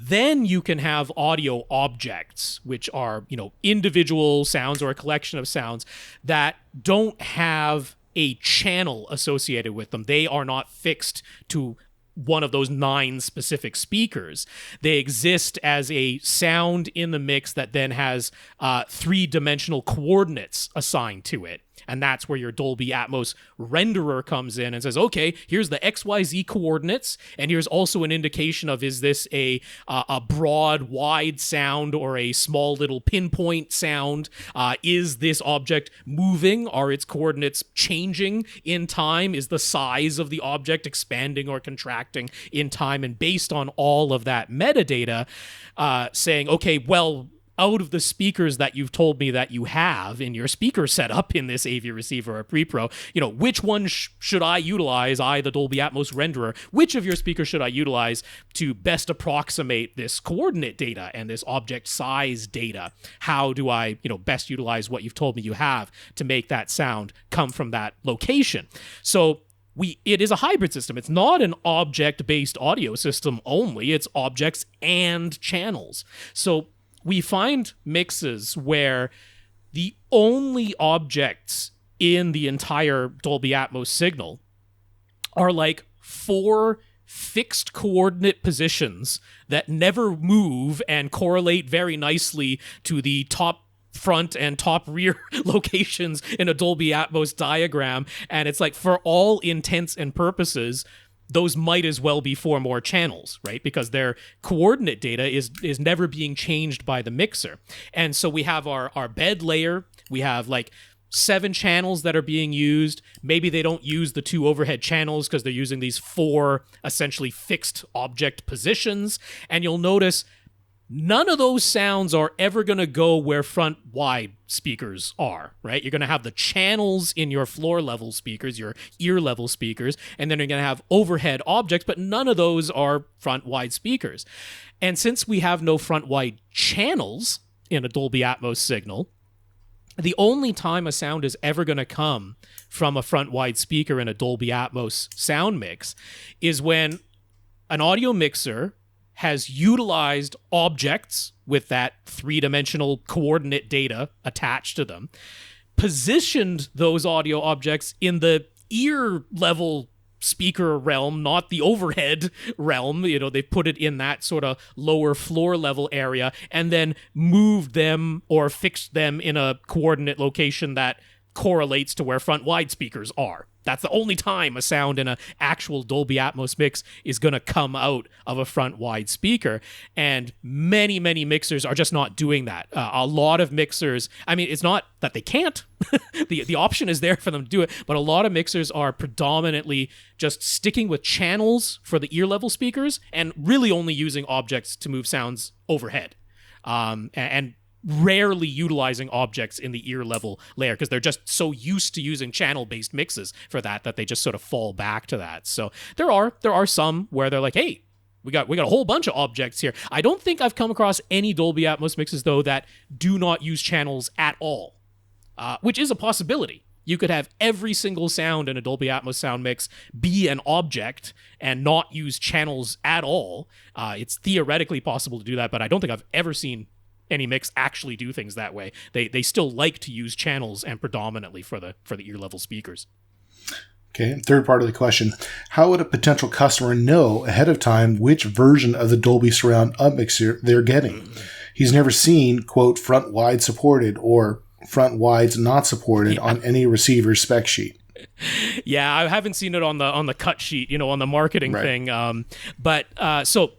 S2: Then you can have audio objects, which are, individual sounds or a collection of sounds that don't have a channel associated with them. They are not fixed to one of those 9 specific speakers. They exist as a sound in the mix that then has 3-dimensional coordinates assigned to it. And that's where your Dolby Atmos renderer comes in and says, okay, here's the XYZ coordinates, and here's also an indication of, is this a broad, wide sound or a small little pinpoint sound? Is this object moving? Are its coordinates changing in time? Is the size of the object expanding or contracting in time? And based on all of that metadata, saying, okay, well, out of the speakers that you've told me that you have in your speaker setup in this AV receiver or pre-pro, which one should I utilize, the Dolby Atmos renderer, which of your speakers should I utilize to best approximate this coordinate data and this object size data? How do I, best utilize what you've told me you have to make that sound come from that location? So it is a hybrid system. It's not an object-based audio system only. It's objects and channels. So we find mixes where the only objects in the entire Dolby Atmos signal are like 4 fixed coordinate positions that never move and correlate very nicely to the top front and top rear locations in a Dolby Atmos diagram. And it's like, for all intents and purposes, those might as well be 4 more channels, right? Because their coordinate data is never being changed by the mixer. And so we have our bed layer. We have like 7 channels that are being used. Maybe they don't use the 2 overhead channels because they're using these 4 essentially fixed object positions. And you'll notice none of those sounds are ever going to go where front wide speakers are, right? You're going to have the channels in your floor level speakers, your ear level speakers, and then you're going to have overhead objects, but none of those are front wide speakers. And since we have no front wide channels in a Dolby Atmos signal, the only time a sound is ever going to come from a front wide speaker in a Dolby Atmos sound mix is when an audio mixer has utilized objects with that 3-dimensional coordinate data attached to them, positioned those audio objects in the ear level speaker realm, not the overhead realm. They put it in that sort of lower floor level area, and then moved them or fixed them in a coordinate location that correlates to where front wide speakers are. That's the only time a sound in an actual Dolby Atmos mix is going to come out of a front wide speaker. And many, many mixers are just not doing that. A lot of mixers, it's not that they can't. the option is there for them to do it, but a lot of mixers are predominantly just sticking with channels for the ear level speakers and really only using objects to move sounds overhead. And rarely utilizing objects in the ear level layer because they're just so used to using channel-based mixes for that they just sort of fall back to that. So there are some where they're like, hey, we got a whole bunch of objects here. I don't think I've come across any Dolby Atmos mixes though that do not use channels at all, which is a possibility. You could have every single sound in a Dolby Atmos sound mix be an object and not use channels at all. It's theoretically possible to do that, but I don't think I've ever seen any mix actually do things that way. They still like to use channels and predominantly for the ear level speakers.
S3: Okay, third part of the question. How would a potential customer know ahead of time which version of the Dolby Surround upmixer they're getting? He's never seen, quote, front wide supported or front wides not supported on any receiver spec sheet.
S2: Yeah, I haven't seen it on the cut sheet, on the marketing thing. So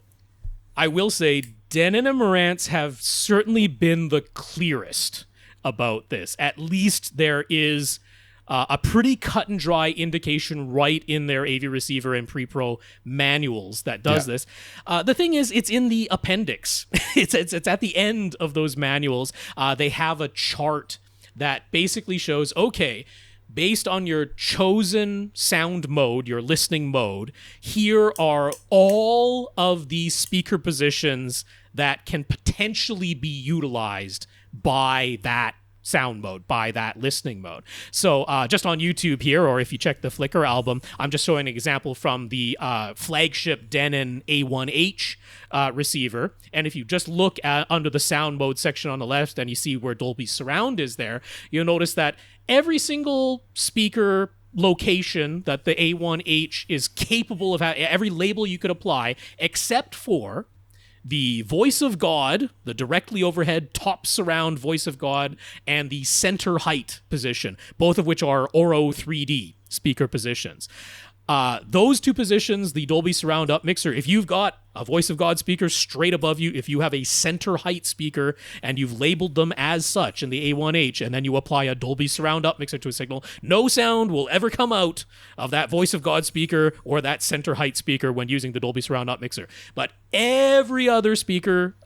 S2: I will say Denon and Marantz have certainly been the clearest about this. At least there is a pretty cut and dry indication right in their AV receiver and pre-pro manuals that does this. The thing is, it's in the appendix. it's at the end of those manuals. They have a chart that basically shows, okay, based on your chosen sound mode, your listening mode, here are all of the speaker positions that can potentially be utilized by that sound mode, by that listening mode. So just on YouTube here, or if you check the Flickr album, I'm just showing an example from the flagship Denon A1H receiver. And if you just look at under the sound mode section on the left and you see where Dolby Surround is there, you'll notice that every single speaker location that the A1H is capable of having, every label you could apply, except for the voice of God, the directly overhead top surround voice of God, and the center height position, both of which are Oro 3D speaker positions. Those two positions, the Dolby Surround Up Mixer, if you've got a voice of God speaker straight above you, if you have a center height speaker and you've labeled them as such in the A1H, and then you apply a Dolby Surround Up Mixer to a signal, no sound will ever come out of that voice of God speaker or that center height speaker when using the Dolby Surround Up Mixer. But every other speaker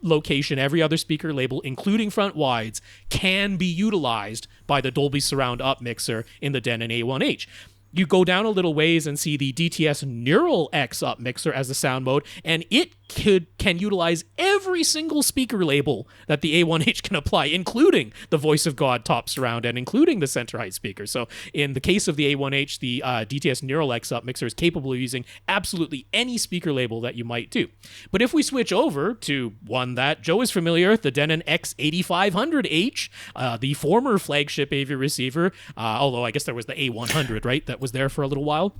S2: location, every other speaker label, including front wides, can be utilized by the Dolby Surround Up Mixer in the Denon A1H. You go down a little ways and see the DTS Neural X Up Mixer as the sound mode, and it can utilize every single speaker label that the A1H can apply, including the Voice of God top surround and including the center height speaker. So in the case of the A1H, the DTS Neural X Up Mixer is capable of using absolutely any speaker label that you might do. But if we switch over to one that Joe is familiar with, the Denon X8500H, the former flagship AV receiver, although I guess there was the A100, right? That was there for a little while.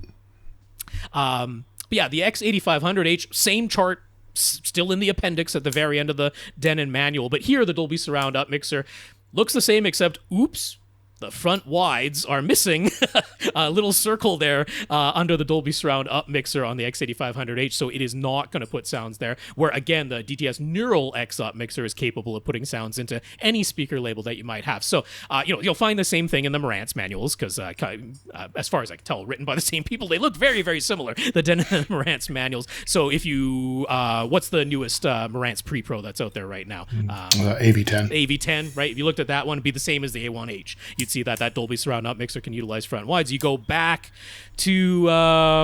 S2: But yeah, the X8500H, same chart, still in the appendix at the very end of the Denon manual. But here, the Dolby Surround Up Mixer looks the same, except, oops, the front wides are missing a little circle there under the Dolby Surround Up Mixer on the X8500H, so it is not going to put sounds there, where, again, the DTS Neural X Up Mixer is capable of putting sounds into any speaker label that you might have. So, you'll find the same thing in the Marantz manuals, because as far as I can tell, written by the same people, they look very, very similar, the Denon and Marantz manuals. So if you, what's the newest Marantz Pre-Pro that's out there right now?
S3: AV10.
S2: AV10, right? If you looked at that one, it'd be the same as the A1H. You'd see that Dolby Surround Up Mixer can utilize front wides. You go back to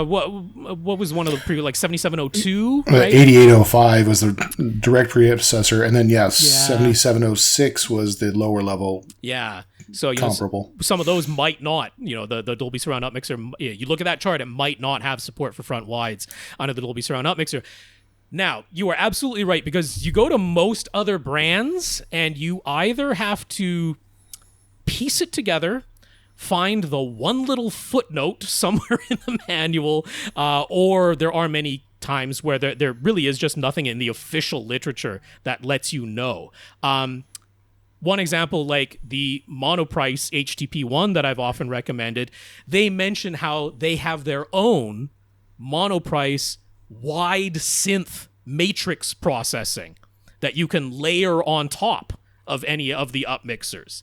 S2: what was one of the previous, like 7702, right?
S3: 8805 was the direct predecessor, and then 7706 was the lower level.
S2: Yeah. So
S3: comparable.
S2: Some of those might not, the Dolby Surround Up Mixer. You look at that chart, it might not have support for front wides under the Dolby Surround Up Mixer. Now, you are absolutely right, because you go to most other brands and you either have to piece it together, find the one little footnote somewhere in the manual, or there are many times where there really is just nothing in the official literature that lets you know. One example, like the Monoprice HTP1 that I've often recommended, they mention how they have their own Monoprice wide synth matrix processing that you can layer on top of any of the up mixers.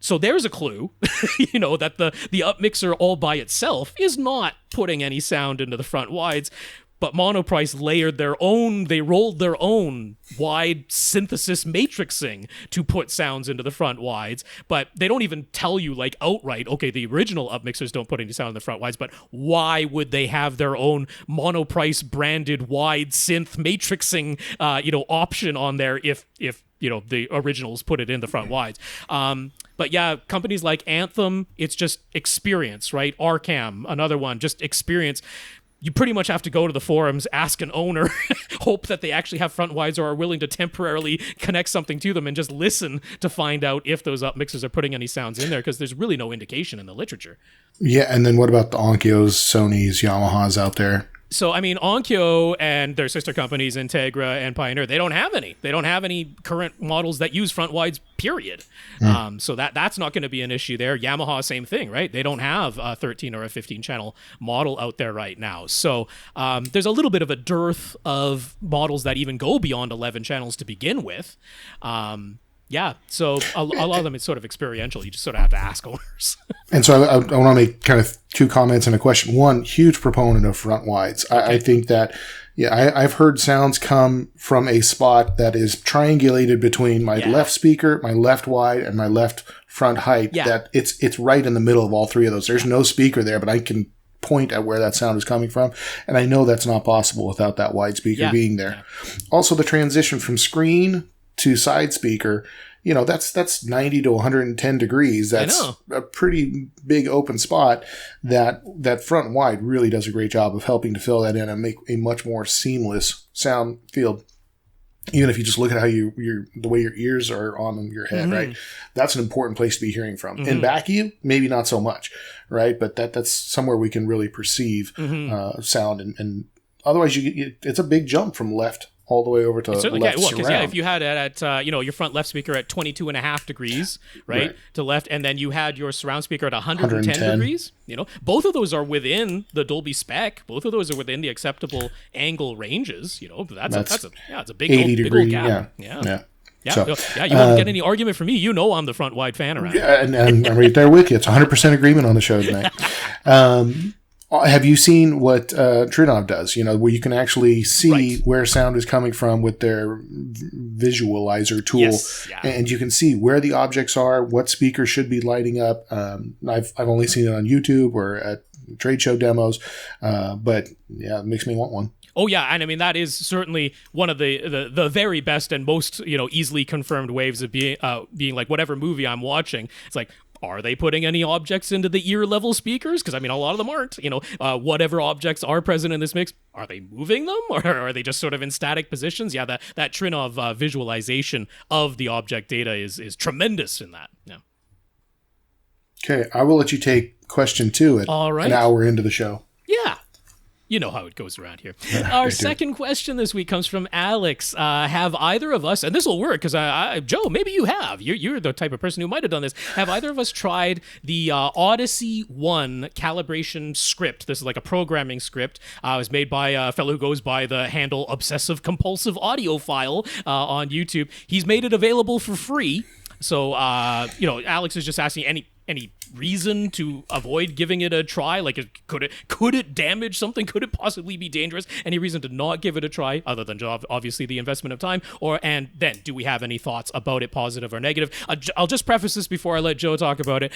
S2: So there's a clue, that the up mixer all by itself is not putting any sound into the front wides, but Monoprice they rolled their own wide synthesis matrixing to put sounds into the front wides, but they don't even tell you outright, okay, the original up mixers don't put any sound in the front wides, but why would they have their own Monoprice branded wide synth matrixing, option on there if the originals put it in the front wides? But yeah, companies like Anthem, it's just experience, right? Arcam, another one, just experience. You pretty much have to go to the forums, ask an owner, hope that they actually have front wides or are willing to temporarily connect something to them, and just listen to find out if those up mixers are putting any sounds in there, because there's really no indication in the literature. Yeah,
S3: and then what about the Onkyos, Sonys, Yamahas out there?
S2: So, I mean, Onkyo and their sister companies, Integra and Pioneer, they don't have any. They don't have any current models that use front wides, period. So that's not going to be an issue there. Yamaha, same thing, right? They don't have a 13 or a 15 channel model out there right now. So there's a little bit of a dearth of models that even go beyond 11 channels to begin with. Yeah, so a lot of them is sort of experiential. You just sort of have to ask owners.
S3: And so I want to make kind of two comments and a question. One, huge proponent of front wides. I think that, I've heard sounds come from a spot that is triangulated between my left speaker, my left wide, and my left front height. Yeah. That it's right in the middle of all three of those. There's no speaker there, but I can point at where that sound is coming from. And I know that's not possible without that wide speaker being there. Yeah. Also, the transition from screen to side speaker, that's 90 to 110 degrees. That's a pretty big open spot that front wide really does a great job of helping to fill that in and make a much more seamless sound field. Even if you just look at how the way your ears are on your head, right? That's an important place to be hearing from. In back of you, maybe not so much, right? But that's somewhere we can really perceive sound. And otherwise, it's a big jump from left all the way over to left surround.
S2: Because if you had it at your front left speaker at 22.5 degrees, right, to left, and then you had your surround speaker at 110 degrees, both of those are within the Dolby spec. Both of those are within the acceptable angle ranges. It's a big
S3: 80
S2: big old gap. Yeah. So, you won't get any argument from me. I'm the front wide fan around.
S3: Yeah, and I'm right there with you. It's 100% agreement on the show tonight. Have you seen what Trinov does? Where you can actually see where sound is coming from with their visualizer tool, and you can see where the objects are, what speakers should be lighting up. I've only seen it on YouTube or at trade show demos, but it makes me want one.
S2: Oh yeah, and I mean that is certainly one of the very best and most easily confirmed ways of being like whatever movie I'm watching. It's like, are they putting any objects into the ear level speakers? Because I mean, a lot of them aren't. Whatever objects are present in this mix, are they moving them, or are they just sort of in static positions? Yeah, that Trinov visualization of the object data is tremendous in that. Yeah.
S3: Okay, I will let you take question 2 at an hour into the show.
S2: Yeah. You know how it goes around here. Our second question this week comes from Alex. Have either of us, and this will work because Joe, maybe you have. You're the type of person who might have done this. Have either of us tried the Audyssey 1 calibration script? This is like a programming script. It was made by a fellow who goes by the handle Obsessive Compulsive Audiophile on YouTube. He's made it available for free. So, Alex is just asking any reason to avoid giving it a try? Like, could it damage something? Could it possibly be dangerous? Any reason to not give it a try, other than obviously the investment of time? And then, do we have any thoughts about it, positive or negative? I'll just preface this before I let Joe talk about it.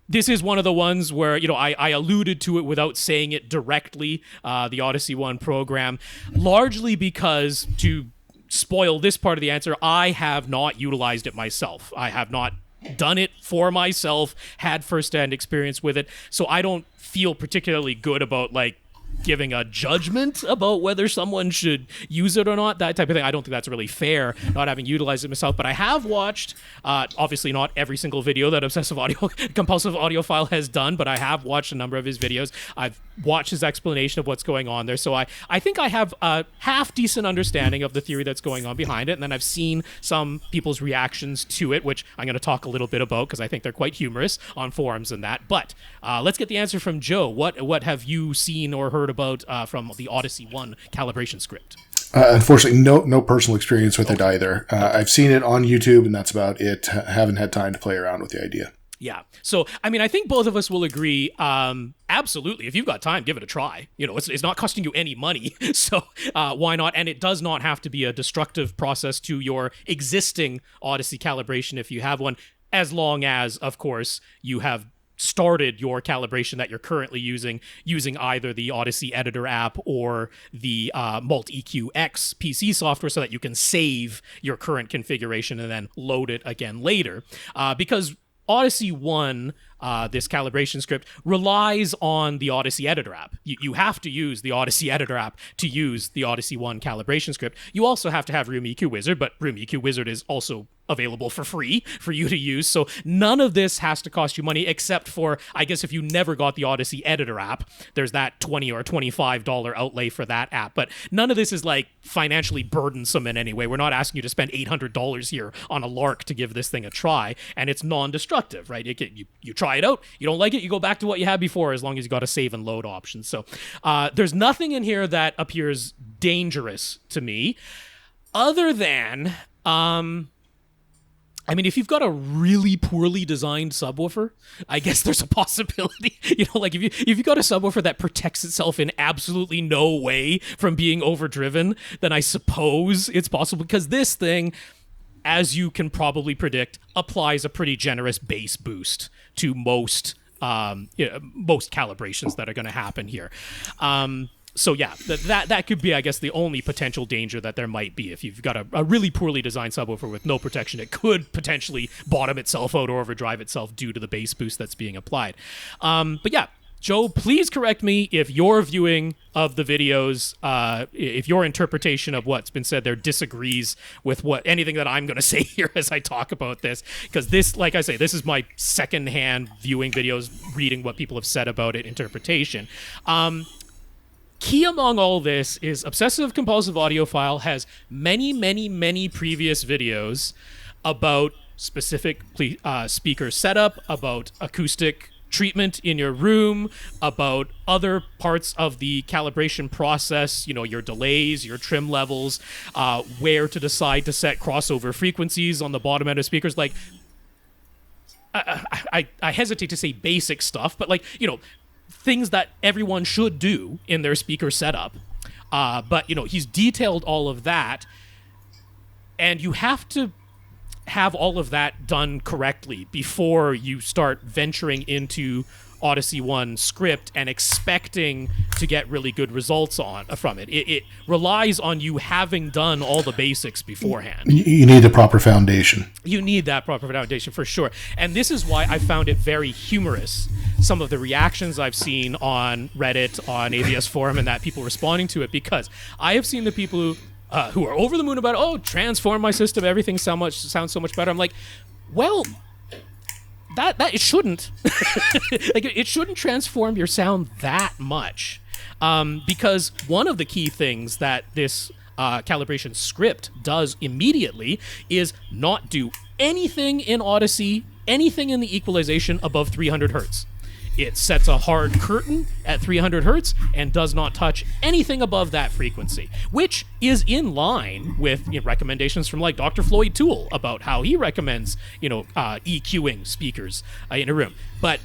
S2: This is one of the ones where, I alluded to it without saying it directly, the Audyssey 1 program, largely because, to spoil this part of the answer, I have not utilized it myself. I have not done it for myself, had first-hand experience with it, so I don't feel particularly good about giving a judgment about whether someone should use it or not, that type of thing. I don't think that's really fair, not having utilized it myself, but I have watched, obviously not every single video that Compulsive Audiophile has done, but I have watched a number of his videos. I've watched his explanation of what's going on there, so I think I have a half-decent understanding of the theory that's going on behind it, and then I've seen some people's reactions to it, which I'm going to talk a little bit about, because I think they're quite humorous on forums and that, but let's get the answer from Joe. What have you seen or heard about from the Audyssey 1 calibration script?
S3: Unfortunately, no personal experience with it either. I've seen it on YouTube, and that's about it. Haven't had time to play around with the idea.
S2: Yeah. So, I mean, I think both of us will agree, absolutely, if you've got time, give it a try. It's not costing you any money, so why not? And it does not have to be a destructive process to your existing Audyssey calibration if you have one, as long as, of course, you have started your calibration that you're currently using either the Audyssey editor app or the Mult-EQ-X PC software, so that you can save your current configuration and then load it again later. Because Audyssey 1, this calibration script, relies on the Audyssey editor app. You have to use the Audyssey editor app to use the Audyssey 1 calibration script. You also have to have Room EQ Wizard, but Room EQ Wizard is also available for free for you to use. So none of this has to cost you money, except for, I guess, if you never got the Audyssey editor app, there's that $20 or $25 outlay for that app. But none of this is financially burdensome in any way. We're not asking you to spend $800 here on a lark to give this thing a try, and it's non-destructive, right? You try it out, you don't like it, you go back to what you had before, as long as you got a save and load option. So there's nothing in here that appears dangerous to me, other than I mean, if you've got a really poorly designed subwoofer, I guess there's a possibility. Like if you've got a subwoofer that protects itself in absolutely no way from being overdriven, then I suppose it's possible, because this thing, as you can probably predict, applies a pretty generous bass boost to most calibrations that are going to happen here. So yeah, that could be, I guess, the only potential danger that there might be. If you've got a really poorly designed subwoofer with no protection, it could potentially bottom itself out or overdrive itself due to the bass boost that's being applied. But yeah, Joe, please correct me if your viewing of the videos, if your interpretation of what's been said there disagrees with anything that I'm going to say here as I talk about this. Because this, like I say, this is my secondhand viewing videos, reading what people have said about it, interpretation. Key among all this is Obsessive Compulsive Audiophile has many, many, many previous videos about specific speaker setup, about acoustic treatment in your room, about other parts of the calibration process, your delays, your trim levels, where to decide to set crossover frequencies on the bottom end of speakers. Like, I hesitate to say basic stuff, but things that everyone should do in their speaker setup. But he's detailed all of that, and you have to have all of that done correctly before you start venturing into Audyssey One script and expecting to get really good results from it. It relies on you having done all the basics beforehand.
S3: You need the proper foundation.
S2: You need that proper foundation for sure. And this is why I found it very humorous, some of the reactions I've seen on Reddit, on AVS Forum, and that people responding to it, because I have seen the people who are over the moon about, transform my system, everything sounds so much better. I'm like, well, that it shouldn't. It shouldn't transform your sound that much, because one of the key things that this calibration script does immediately is not do anything in Audyssey, anything in the equalization above 300 hertz. It sets a hard curtain at 300 hertz and does not touch anything above that frequency, which is in line with recommendations from like Dr. Floyd Toole about how he recommends, EQing speakers in a room. But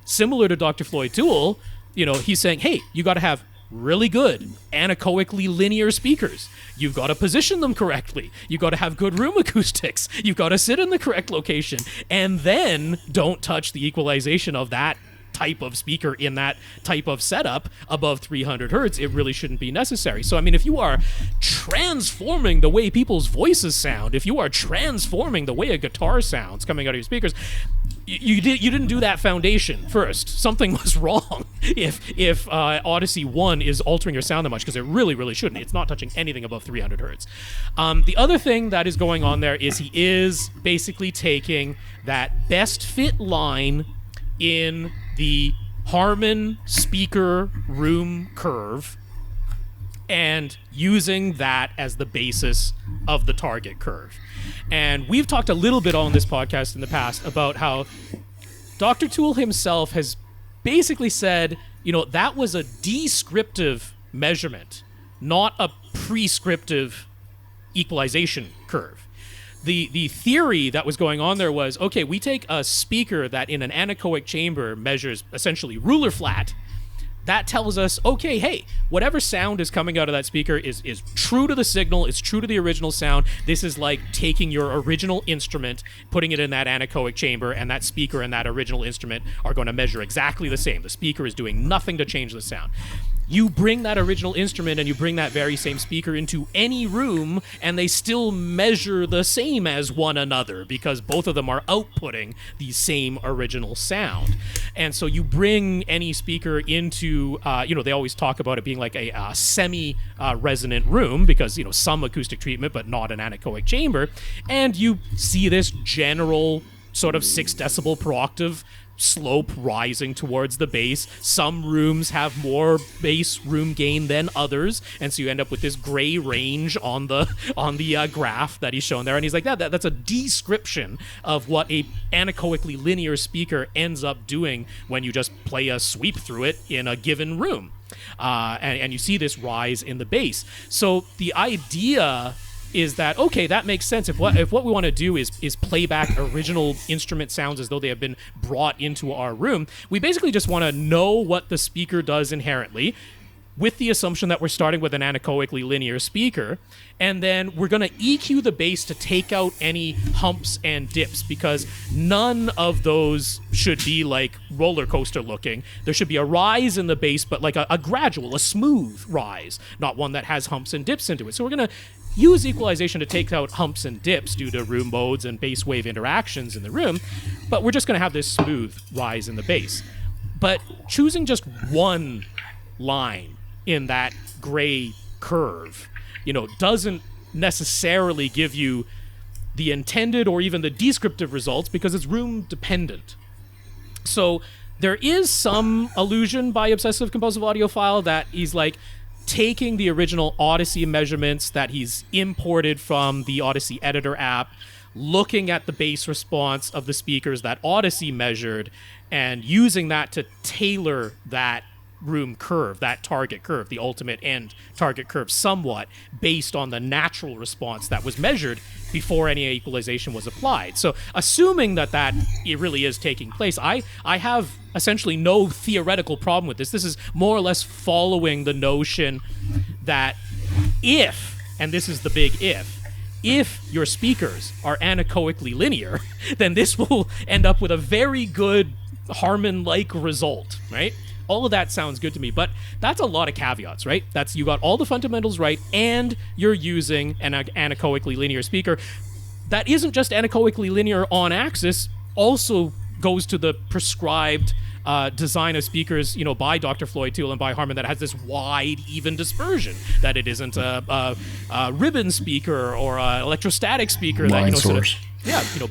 S2: similar to Dr. Floyd Toole, he's saying, hey, you got to have really good anechoically linear speakers. You've got to position them correctly. You've got to have good room acoustics. You've got to sit in the correct location, and then don't touch the equalization of that type of speaker in that type of setup above 300 hertz. It really shouldn't be necessary. So, I mean, if you are transforming the way people's voices sound, if you are transforming the way a guitar sounds coming out of your speakers, you didn't do that foundation first. Something was wrong if Audyssey One is altering your sound that much, because it really, really shouldn't. It's not touching anything above 300 hertz. The other thing that is going on there is he is basically taking that best fit line in the Harman speaker room curve and using that as the basis of the target curve. And we've talked a little bit on this podcast in the past about how Dr. Toole himself has basically said, that was a descriptive measurement, not a prescriptive equalization curve. The theory that was going on there was, okay, we take a speaker that in an anechoic chamber measures essentially ruler flat. That tells us, okay, hey, whatever sound is coming out of that speaker is true to the signal, it's true to the original sound. This is like taking your original instrument, putting it in that anechoic chamber, and that speaker and that original instrument are going to measure exactly the same. The speaker is doing nothing to change the sound. You bring that original instrument and you bring that very same speaker into any room, and they still measure the same as one another because both of them are outputting the same original sound. And so you bring any speaker into, they always talk about it being like a semi-resonant room because, some acoustic treatment, but not an anechoic chamber. And you see this general sort of 6 decibel per octave slope rising towards the bass. Some rooms have more bass room gain than others, and so you end up with this gray range on the graph that he's shown there. And he's like, that's a description of what a anechoically linear speaker ends up doing when you just play a sweep through it in a given room. And you see this rise in the bass. So the idea is that, okay, that makes sense. If what we want to do is play back original instrument sounds as though they have been brought into our room, we basically just want to know what the speaker does inherently, with the assumption that we're starting with an anechoically linear speaker, and then we're going to EQ the bass to take out any humps and dips, because none of those should be like roller coaster looking. There should be a rise in the bass, but like a gradual, a smooth rise, not one that has humps and dips into it. So we're going to use equalization to take out humps and dips due to room modes and bass wave interactions in the room, but we're just going to have this smooth rise in the bass. But choosing just one line in that gray curve, doesn't necessarily give you the intended or even the descriptive results, because it's room dependent. So there is some illusion by Obsessive Compulsive Audiophile that he's like taking the original Audyssey measurements that he's imported from the Audyssey editor app, looking at the bass response of the speakers that Audyssey measured, and using that to tailor that room curve, that target curve, the ultimate end target curve, somewhat based on the natural response that was measured before any equalization was applied. So assuming that it really is taking place, I have essentially no theoretical problem with this. This is more or less following the notion that if, and this is the big if your speakers are anechoically linear, then this will end up with a very good Harman-like result, right? All of that sounds good to me, but that's a lot of caveats, right? You got all the fundamentals right, and you're using an anechoically linear speaker. That isn't just anechoically linear on axis, also goes to the prescribed design of speakers, by Dr. Floyd Toole and by Harman, that has this wide, even dispersion, that it isn't a ribbon speaker or an electrostatic speaker
S3: line
S2: that,
S3: source.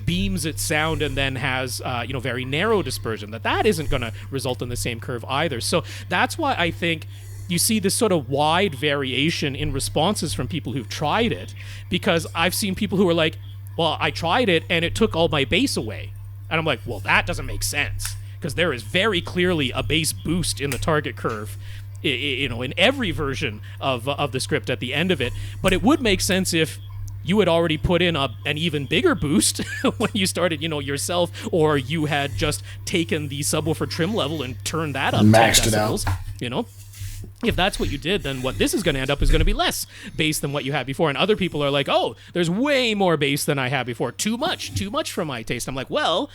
S2: Beams its sound and then has, very narrow dispersion, that isn't going to result in the same curve either. So that's why I think you see this sort of wide variation in responses from people who've tried it, because I've seen people who are like, well, I tried it and it took all my bass away. And I'm like, well, that doesn't make sense, because there is very clearly a bass boost in the target curve, in every version of the script at the end of it. But it would make sense if you had already put in an even bigger boost when you started, yourself, or you had just taken the subwoofer trim level and turned that up,
S3: maxed
S2: 10 decibels, it out. If that's what you did, then what this is going to end up is going to be less bass than what you had before. And other people are like, oh, there's way more bass than I had before. Too much for my taste. I'm like, well,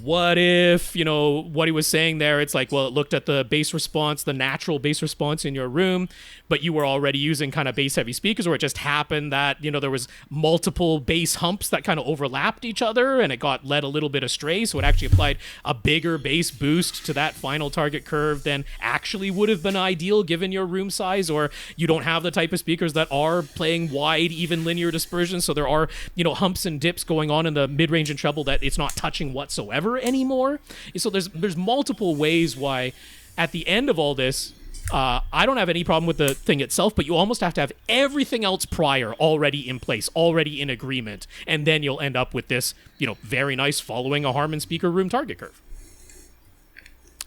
S2: what if, what he was saying there, it's like, well, it looked at the bass response, the natural bass response in your room, but you were already using kind of bass heavy speakers, or it just happened that, there was multiple bass humps that kind of overlapped each other and it got led a little bit astray. So it actually applied a bigger bass boost to that final target curve than actually would have been ideal given your room size, or you don't have the type of speakers that are playing wide, even linear dispersion. So there are, humps and dips going on in the mid-range and treble that it's not touching whatsoever anymore. So there's multiple ways why at the end of all this, I don't have any problem with the thing itself, but you almost have to have everything else prior already in place, already in agreement, and then you'll end up with this, very nice following a Harman speaker room target curve.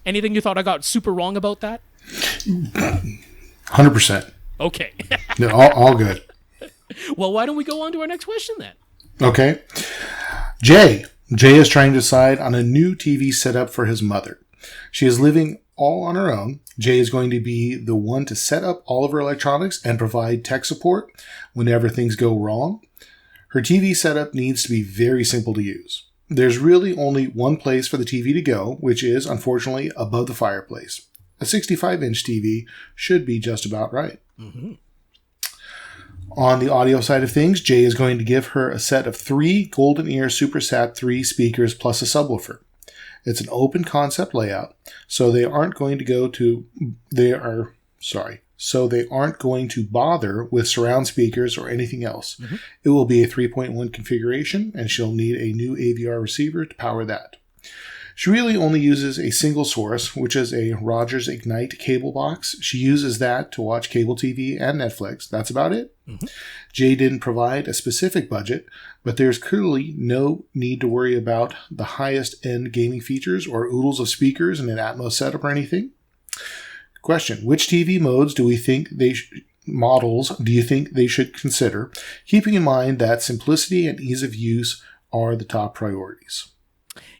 S2: Anything you thought I got super wrong about that?
S3: 100%.
S2: Okay.
S3: No, all good.
S2: Well, why don't we go on to our next question then?
S3: Okay. Jay is trying to decide on a new TV setup for his mother. She is living all on her own. Jay is going to be the one to set up all of her electronics and provide tech support whenever things go wrong. Her TV setup needs to be very simple to use. There's really only one place for the TV to go, which is, unfortunately, above the fireplace. A 65-inch TV should be just about right. Mm-hmm. On the audio side of things, Jay is going to give her a set of 3 Golden Ear SuperSat 3 speakers plus a subwoofer. It's an open concept layout, so they aren't going to bother with surround speakers or anything else. Mm-hmm. It will be a 3.1 configuration, and she'll need a new AVR receiver to power that. She really only uses a single source, which is a Rogers Ignite cable box. She uses that to watch cable TV and Netflix. That's about it. Mm-hmm. Jay didn't provide a specific budget, but there's clearly no need to worry about the highest end gaming features or oodles of speakers in an Atmos setup or anything. Question: which TV modes do we think models do you think they should consider, keeping in mind that simplicity and ease of use are the top priorities?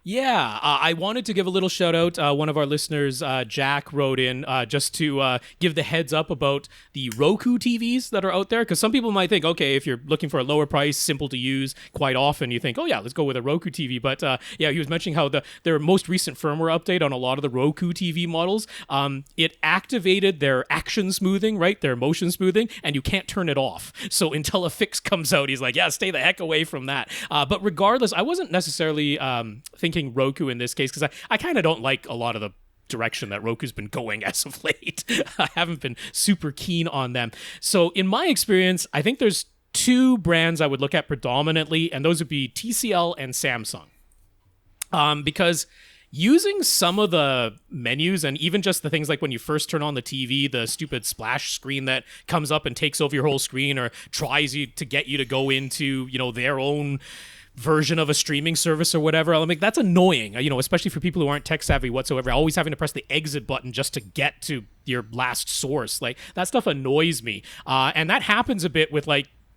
S2: Yeah, I wanted to give a little shout out. One of our listeners, Jack, wrote in just to give the heads up about the Roku TVs that are out there. Because some people might think, okay, if you're looking for a lower price, simple to use, quite often you think, oh yeah, let's go with a Roku TV. But yeah, he was mentioning how their most recent firmware update on a lot of the Roku TV models, it activated their action smoothing, right? Their motion smoothing, and you can't turn it off. So until a fix comes out, he's like, yeah, stay the heck away from that. But regardless, I wasn't necessarily thinking Roku in this case, because I kind of don't like a lot of the direction that Roku's been going as of late. I haven't been super keen on them. So in my experience, I think there's two brands I would look at predominantly, and those would be TCL and Samsung. Because using some of the menus and even just the things like when you first turn on the TV, the stupid splash screen that comes up and takes over your whole screen or tries to get you to go into, their own version of a streaming service or whatever. I mean, that's annoying, especially for people who aren't tech savvy whatsoever. Always having to press the exit button just to get to your last source. Like, that stuff annoys me. And that happens a bit with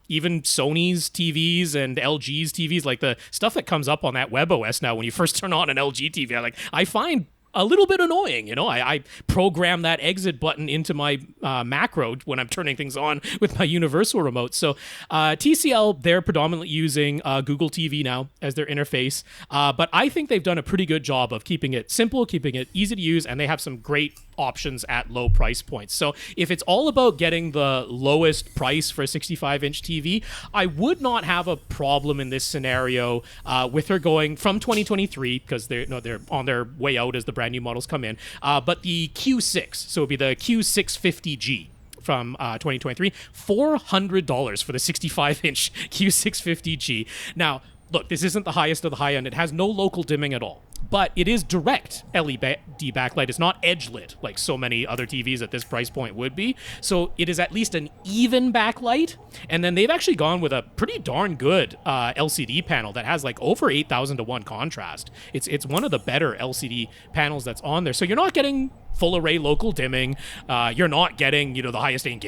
S2: even Sony's TVs and LG's TVs, like the stuff that comes up on that WebOS now when you first turn on an LG TV. I find a little bit annoying. I program that exit button into my macro when I'm turning things on with my universal remote. So TCL, they're predominantly using Google TV now as their interface. But I think they've done a pretty good job of keeping it simple, keeping it easy to use, and they have some great options at low price points. So if it's all about getting the lowest price for a 65-inch TV, I would not have a problem in this scenario with her going from 2023, because they're on their way out as the brand new models come in, but the Q6, so it would be the Q650G from 2023, $400 for the 65-inch Q650G. Now, look, this isn't the highest of the high end. It has no local dimming at all. But it is direct LED backlight. It's not edge lit like so many other TVs at this price point would be. So it is at least an even backlight. And then they've actually gone with a pretty darn good LCD panel that has over 8,000 to 1 contrast. It's one of the better LCD panels that's on there. So you're not getting full array local dimming. You're not getting, the highest end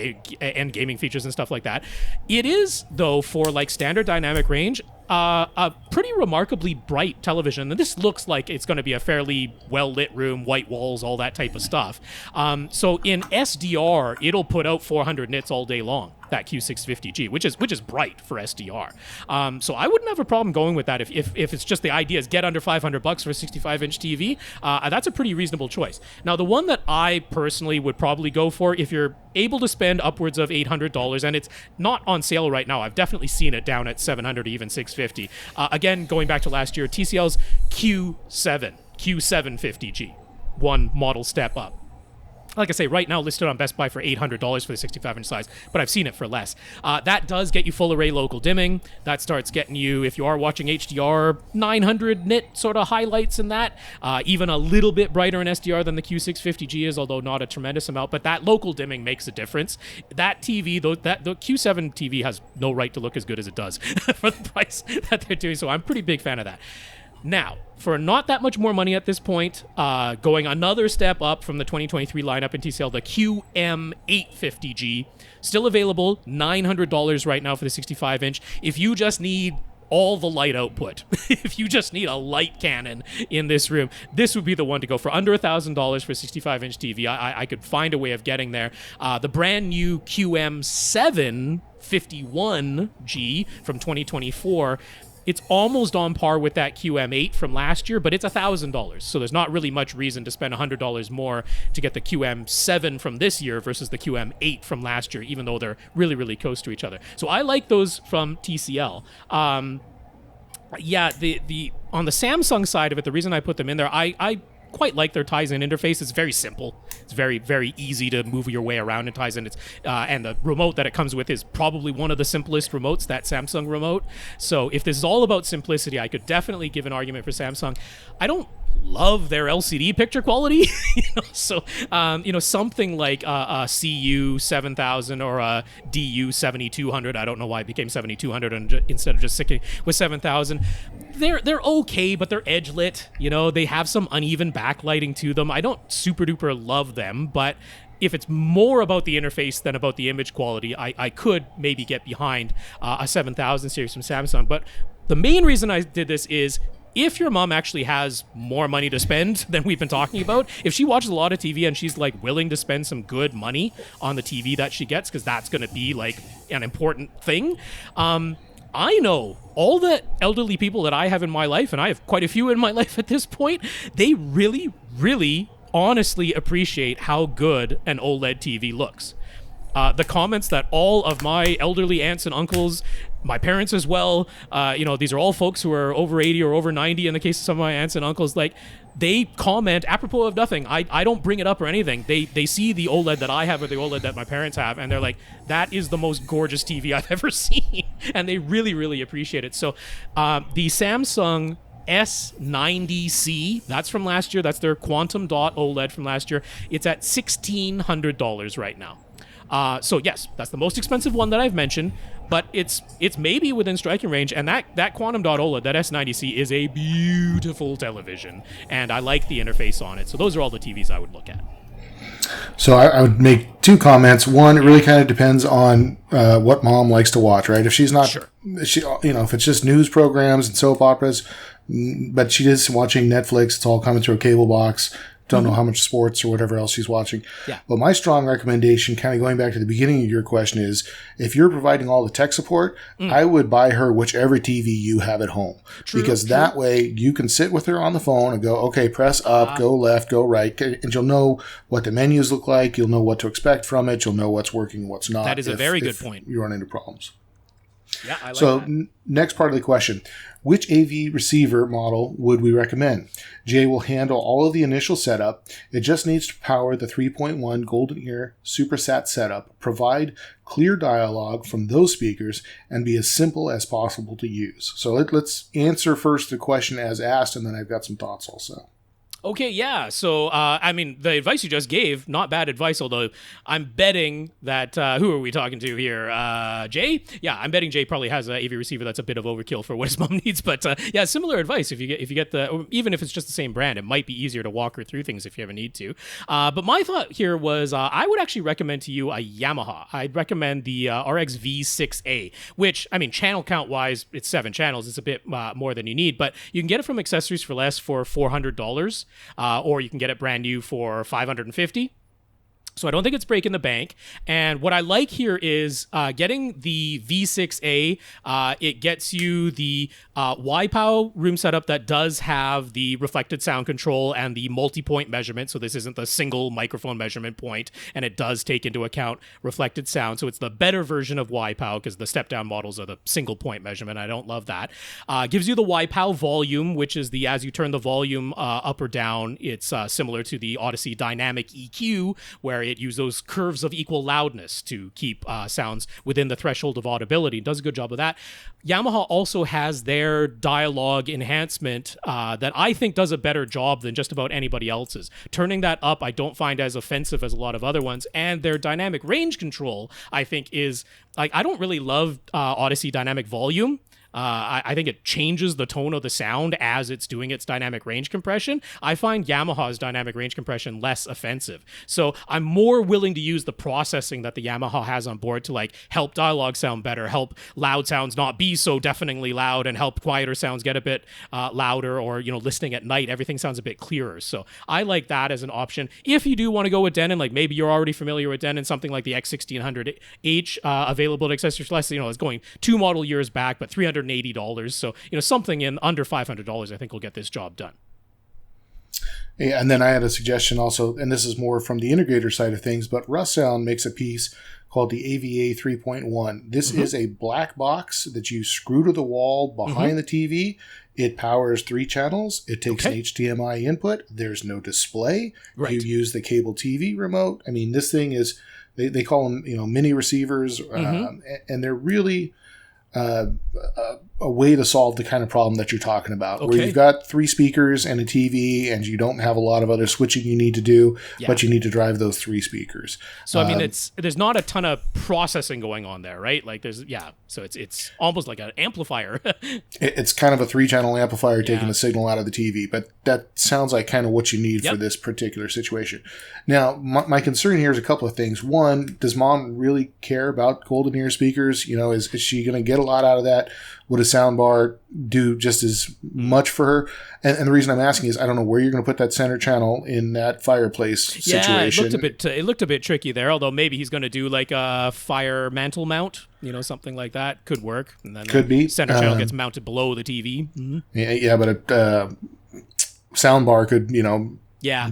S2: gaming features and stuff like that. It is, though, for standard dynamic range, a pretty remarkably bright television. And this looks like it's going to be a fairly well-lit room, white walls, all that type of stuff. So in SDR, it'll put out 400 nits all day long, that Q650G, which is bright for SDR. So I wouldn't have a problem going with that if it's just the idea is get under $500 for a 65-inch TV. That's a pretty reasonable choice. Now, the one that I personally would probably go for, if you're able to spend upwards of $800, and it's not on sale right now, I've definitely seen it down at $700, even $650. Again, going back to last year, TCL's Q750G, one model step up. Like I say, right now listed on Best Buy for $800 for the 65-inch size, but I've seen it for less. That does get you full array local dimming. That starts getting you, if you are watching HDR, 900 nit sort of highlights in that. Even a little bit brighter in SDR than the Q650G is, although not a tremendous amount. But that local dimming makes a difference. That TV, the Q7 TV has no right to look as good as it does for the price that they're doing. So I'm a pretty big fan of that. Now, for not that much more money at this point, going another step up from the 2023 lineup in TCL, the QM850G, still available, $900 right now for the 65-inch. If you just need all the light output, if you just need a light cannon in this room, this would be the one to go for. Under $1,000 for a 65-inch TV. I could find a way of getting there. The brand new QM751G from 2024, it's almost on par with that QM8 from last year, but it's $1,000. So there's not really much reason to spend $100 more to get the QM7 from this year versus the QM8 from last year, even though they're really, really close to each other. So I like those from TCL. Yeah, the on the Samsung side of it, the reason I put them in there, I quite like their Tizen interface. It's very simple. It's very, very easy to move your way around in Tizen. It's and the remote that it comes with is probably one of the simplest remotes, that Samsung remote. So if this is all about simplicity, I could definitely give an argument for Samsung. I don't love their LCD picture quality, so something like a CU 7000 or a DU 7200. I don't know why it became 7200 instead of just sticking with 7000. They're okay, but they're edge lit. They have some uneven backlighting to them. I don't super duper love them, but if it's more about the interface than about the image quality, I could maybe get behind a 7000 series from Samsung. But the main reason I did this is, if your mom actually has more money to spend than we've been talking about, if she watches a lot of TV and she's like willing to spend some good money on the TV that she gets, because that's going to be like an important thing, I know all the elderly people that I have in my life, and I have quite a few in my life at this point, they really, really honestly appreciate how good an OLED TV looks. The comments that all of my elderly aunts and uncles, my parents as well, these are all folks who are over 80 or over 90 in the case of some of my aunts and uncles, like, they comment apropos of nothing. I don't bring it up or anything. They see the OLED that I have or the OLED that my parents have, and they're like, that is the most gorgeous TV I've ever seen. And they really, really appreciate it. So the Samsung S90C, that's from last year. That's their Quantum Dot OLED from last year. It's at $1,600 right now. So yes, that's the most expensive one that I've mentioned, but it's maybe within striking range. And that Quantum Dot OLED, that S90C, is a beautiful television, and I like the interface on it. So those are all the TVs I would look at.
S3: So I would make two comments. One, it really kind of depends on what mom likes to watch, right? If she's not,
S2: sure.
S3: If it's just news programs and soap operas, but she is watching Netflix, it's all coming through a cable box. Don't know how much sports or whatever else she's watching.
S2: Yeah.
S3: But my strong recommendation, kind of going back to the beginning of your question, is if you're providing all the tech support, I would buy her whichever TV you have at home. Because that way you can sit with her on the phone and go, okay, press up, go left, go right. And you'll know what the menus look like. You'll know what to expect from it. You'll know what's working and what's not.
S2: That is a very good point.
S3: You run into problems.
S2: Yeah, I like
S3: so
S2: that.
S3: Next part of the question, which AV receiver model would we recommend? Jay will handle all of the initial setup. It just needs to power the 3.1 Golden Ear SuperSat setup, provide clear dialogue from those speakers, and be as simple as possible to use. So let's answer first the question as asked, and then I've got some thoughts also.
S2: Okay, yeah. So, the advice you just gave, not bad advice, although I'm betting that, who are we talking to here? Jay? Yeah, I'm betting Jay probably has an AV receiver that's a bit of overkill for what his mom needs. But, yeah, similar advice. If you get the, even if it's just the same brand, it might be easier to walk her through things if you ever need to. But my thought here was, I would actually recommend to you a Yamaha. I'd recommend the RX V6A, which, channel count-wise, it's 7 channels. It's a bit more than you need. But you can get it from Accessories for Less for $400. Or you can get it brand new for $550. So I don't think it's breaking the bank. And what I like here is getting the V6A. It gets you the YPOW room setup that does have the reflected sound control and the multi-point measurement. So this isn't the single microphone measurement point, and it does take into account reflected sound. So it's the better version of YPOW, because the step-down models are the single point measurement. I don't love that. Gives you the YPOW volume, which is the, as you turn the volume up or down, it's similar to the Audyssey dynamic EQ, where it uses those curves of equal loudness to keep sounds within the threshold of audibility. It does a good job of that. Yamaha also has their dialogue enhancement that I think does a better job than just about anybody else's. Turning that up, I don't find as offensive as a lot of other ones. And their dynamic range control, I think, is like, I don't really love Audyssey dynamic volume. I think it changes the tone of the sound as it's doing its dynamic range compression. I find Yamaha's dynamic range compression less offensive. So I'm more willing to use the processing that the Yamaha has on board to like help dialogue sound better, help loud sounds not be so deafeningly loud, and help quieter sounds get a bit louder, or, listening at night, everything sounds a bit clearer. So I like that as an option. If you do want to go with Denon, like maybe you're already familiar with Denon, something like the X1600H available at Accessories for Less, it's going 2 model years back, but $380. So, something in under $500, I think will get this job done.
S3: Yeah, and then I had a suggestion also, and this is more from the integrator side of things, but Russ Sound makes a piece called the AVA 3.1. This is a black box that you screw to the wall behind the TV. It powers 3 channels. It takes an HDMI input. There's no display. Right. You use the cable TV remote. This thing is, they call them, mini receivers, and they're really... a way to solve the kind of problem that you're talking about, where you've got 3 speakers and a TV, and you don't have a lot of other switching you need to do, but you need to drive those 3 speakers.
S2: So I mean, there's not a ton of processing going on there, right? Like so it's almost like an amplifier.
S3: It's kind of a 3-channel amplifier taking the signal out of the TV, but that sounds like kind of what you need for this particular situation. Now, my concern here is a couple of things. One, does mom really care about golden ear speakers? You know, is she going to get a lot out of that? Would a soundbar do just as much for her? And the reason I'm asking is I don't know where you're going to put that center channel in that fireplace situation.
S2: Yeah, it looked a bit tricky there, although maybe he's going to do like a fire mantle mount, something like that. Could work. And then
S3: could be.
S2: Center channel gets mounted below the TV. Mm-hmm.
S3: Yeah, but a soundbar could,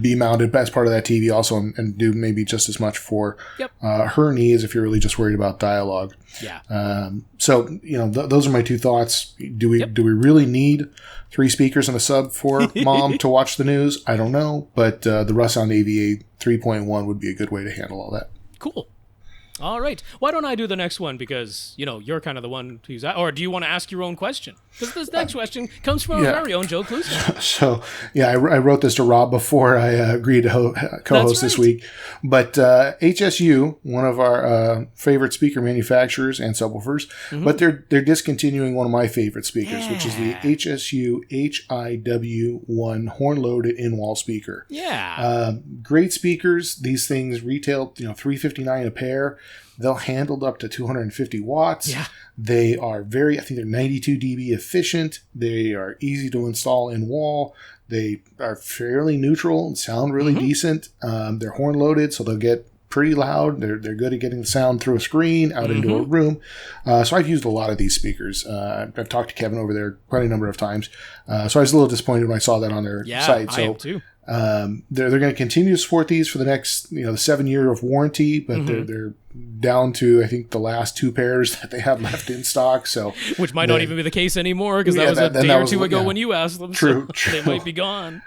S3: be mounted as part of that TV also and do maybe just as much for her needs if you're really just worried about dialogue.
S2: Yeah.
S3: So, those are my 2 thoughts. Do we really need 3 speakers and a sub for mom to watch the news? I don't know, but the Russound AVA 3.1 would be a good way to handle all that.
S2: Cool. All right. Why don't I do the next one? Because, you're kind of the one who's... Or do you want to ask your own question? Because this next question comes from our very own Joe Klusnick.
S3: So, I wrote this to Rob before I agreed to co-host this week. But HSU, one of our favorite speaker manufacturers and subwoofers, but they're discontinuing one of my favorite speakers, which is the HSU HIW1 horn-loaded in-wall speaker.
S2: Yeah.
S3: Great speakers. These things retail, $359 a pair. They'll handle up to 250 watts.
S2: Yeah.
S3: They are I think they're 92 dB efficient. They are easy to install in wall. They are fairly neutral and sound really decent. They're horn loaded, so they'll get pretty loud. They're good at getting the sound through a screen out into a room. So I've used a lot of these speakers. I've talked to Kevin over there quite a number of times. So I was a little disappointed when I saw that on their site. So
S2: I am too.
S3: They're going to continue to support these for the next the 7-year of warranty, but they're down to I think the last 2 pairs that they have left in stock. So
S2: which might not even be the case anymore because that was a day or 2 ago when you asked them.
S3: True.
S2: They might be gone.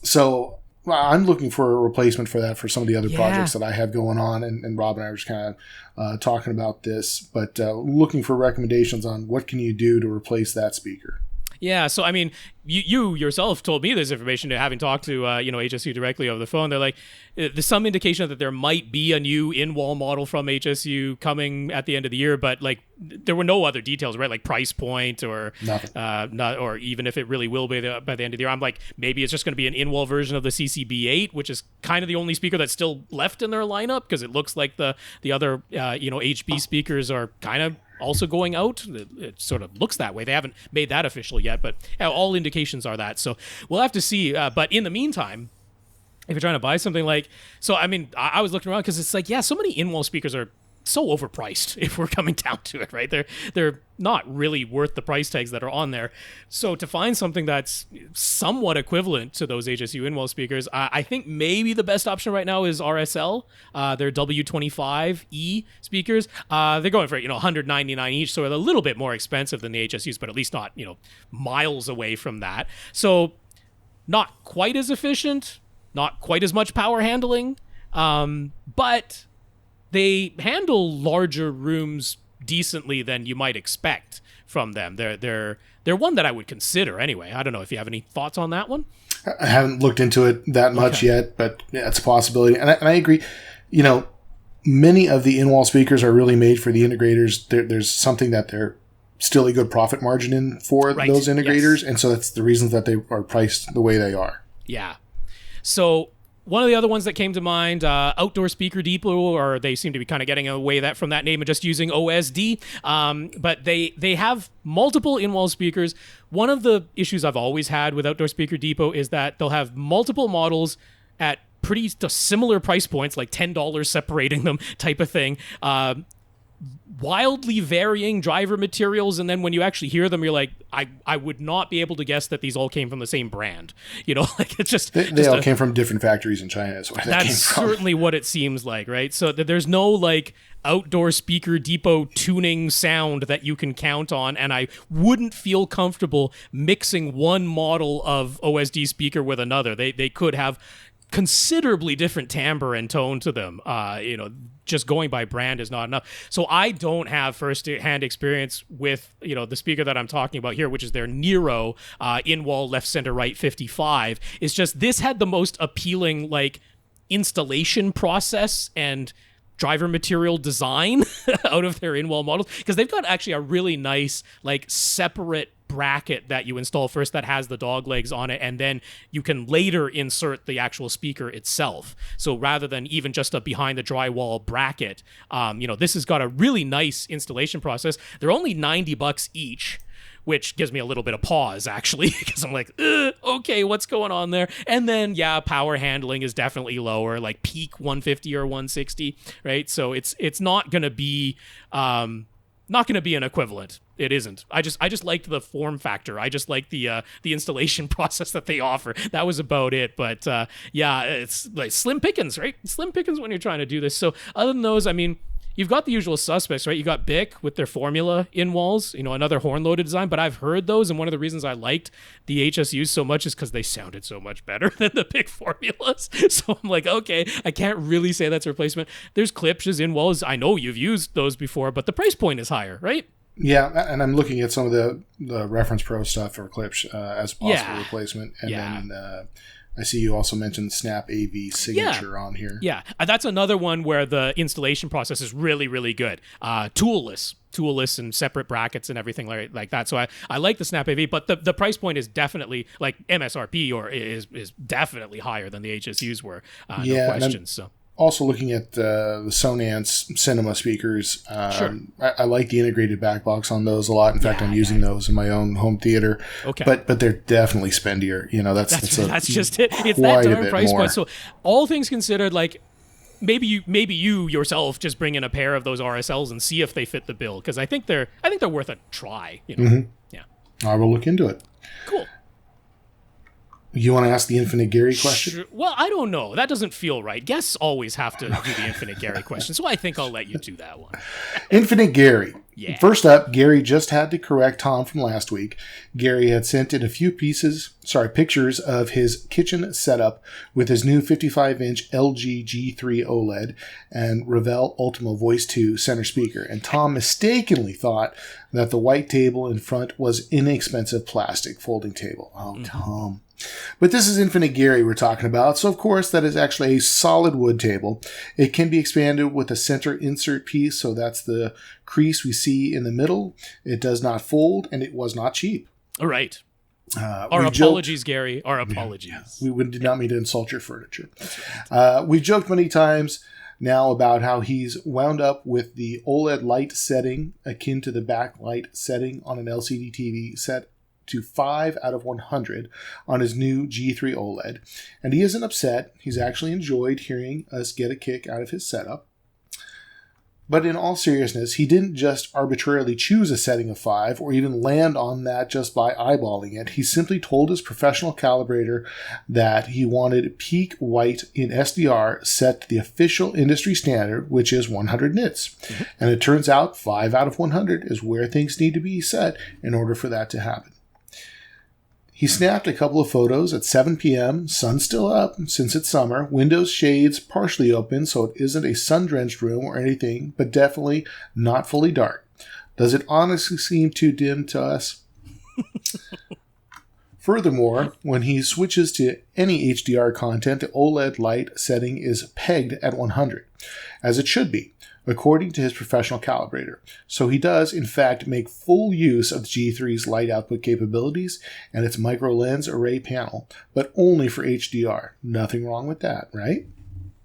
S3: So I'm looking for a replacement for that for some of the other projects that I have going on, and Rob and I were just kind of talking about this, but looking for recommendations on what can you do to replace that speaker.
S2: Yeah, so I mean, you yourself told me this information, having talked to HSU directly over the phone. They're like, there's some indication that there might be a new in-wall model from HSU coming at the end of the year, but like there were no other details, right? Like price point or or even if it really will be by the end of the year. I'm like, maybe it's just going to be an in-wall version of the CCB8, which is kind of the only speaker that's still left in their lineup because it looks like the other HB speakers are kind of also going out. It sort of looks that way. They haven't made that official yet, but all indications are that. So we'll have to see. But in the meantime, if you're trying to buy something I was looking around because it's like, so many in-wall speakers are so overpriced if we're coming down to it, right? They're not really worth the price tags that are on there. So to find something that's somewhat equivalent to those HSU in-wall speakers, I think maybe the best option right now is RSL. Their W25E speakers. They're going for $199 each, so they're a little bit more expensive than the HSUs, but at least not miles away from that. So not quite as efficient, not quite as much power handling, but they handle larger rooms decently than you might expect from them. They're one that I would consider anyway. I don't know if you have any thoughts on that one.
S3: I haven't looked into it that much yet, but it's a possibility. And I agree. Many of the in-wall speakers are really made for the integrators. There's something that they're still a good profit margin in for those integrators. Yes. And so that's the reasons that they are priced the way they are.
S2: Yeah. So one of the other ones that came to mind, Outdoor Speaker Depot, or they seem to be kind of getting away from that name and just using OSD. But they have multiple in-wall speakers. One of the issues I've always had with Outdoor Speaker Depot is that they'll have multiple models at pretty similar price points, like $10 separating them type of thing. Wildly varying driver materials, and then when you actually hear them, you're like, I would not be able to guess that these all came from the same brand. Like it's just
S3: they all came from different factories in China. Is where that came from.
S2: Certainly what it seems like, right? So there's no like Outdoor Speaker Depot tuning sound that you can count on, and I wouldn't feel comfortable mixing one model of OSD speaker with another. They could have considerably different timbre and tone to them. Just going by brand is not enough. So I don't have first-hand experience with, the speaker that I'm talking about here, which is their Nero in-wall left, center, right 55. It's just this had the most appealing installation process and driver material design out of their in-wall models, because they've got actually a really nice separate bracket that you install first that has the dog legs on it, and then you can later insert the actual speaker itself. So rather than even just a behind the drywall bracket, this has got a really nice installation process. They're only $90 each, which gives me a little bit of pause, actually, because I'm like, okay, what's going on there? And then, power handling is definitely lower, like peak 150 or 160, right? So it's not going to be an equivalent. It isn't. I just liked the form factor. I just liked the installation process that they offer. That was about it. But it's like slim pickings, right? Slim pickings when you're trying to do this. So other than those, I mean, you've got the usual suspects, right? You got Bic with their Formula in-walls, another horn-loaded design, but I've heard those, and one of the reasons I liked the HSUs so much is because they sounded so much better than the Bic Formulas. So I'm like, okay, I can't really say that's a replacement. There's Klipsch's in-walls. I know you've used those before, but the price point is higher, right?
S3: Yeah, and I'm looking at some of the Reference Pro stuff for Klipsch as a possible replacement. And then I see you also mentioned Snap AV Signature on here. Yeah,
S2: that's another one where the installation process is really, really good. Toolless and separate brackets and everything like that. So I like the Snap AV, but the price point is definitely like MSRP or is definitely higher than the HSUs were. No question. So.
S3: Also looking at the Sonance Cinema speakers,
S2: sure.
S3: I like the integrated back box on those a lot. In fact, I'm using those in my own home theater.
S2: Okay,
S3: but they're definitely spendier. That's
S2: just it. It's that darn price point. So all things considered, maybe you yourself just bring in a pair of those RSLs and see if they fit the bill, because I think they're worth a try.
S3: Mm-hmm. Yeah, I will look into it.
S2: Cool.
S3: You want to ask the Infinite Gary question?
S2: Sure. Well, I don't know. That doesn't feel right. Guests always have to do the Infinite Gary question, so I think I'll let you do that one.
S3: Infinite Gary.
S2: Yeah.
S3: First up, Gary just had to correct Tom from last week. Gary had sent in a few pictures of his kitchen setup with his new 55-inch LG G3 OLED and Revell Ultima Voice 2 center speaker, and Tom mistakenly thought that the white table in front was inexpensive plastic folding table. Oh, Tom. But this is Infinite Gary we're talking about, so of course that is actually a solid wood table. It can be expanded with a center insert piece, so that's the crease we see in the middle. It does not fold, and it was not cheap.
S2: All right. Our apologies, Gary. Our apologies.
S3: Yeah, we did not mean to insult your furniture. Right. We've joked many times now about how he's wound up with the OLED light setting akin to the backlight setting on an LCD TV set to 5 out of 100 on his new G3 OLED. And he isn't upset. He's actually enjoyed hearing us get a kick out of his setup. But in all seriousness, he didn't just arbitrarily choose a setting of 5 or even land on that just by eyeballing it. He simply told his professional calibrator that he wanted peak white in SDR set to the official industry standard, which is 100 nits. Mm-hmm. And it turns out 5 out of 100 is where things need to be set in order for that to happen. He snapped a couple of photos at 7 p.m., sun still up since it's summer, windows shades partially open so it isn't a sun-drenched room or anything, but definitely not fully dark. Does it honestly seem too dim to us? Furthermore, when he switches to any HDR content, the OLED light setting is pegged at 100, as it should be, according to his professional calibrator. So he does, in fact, make full use of the G3's light output capabilities and its micro-lens array panel, but only for HDR. Nothing wrong with that, right?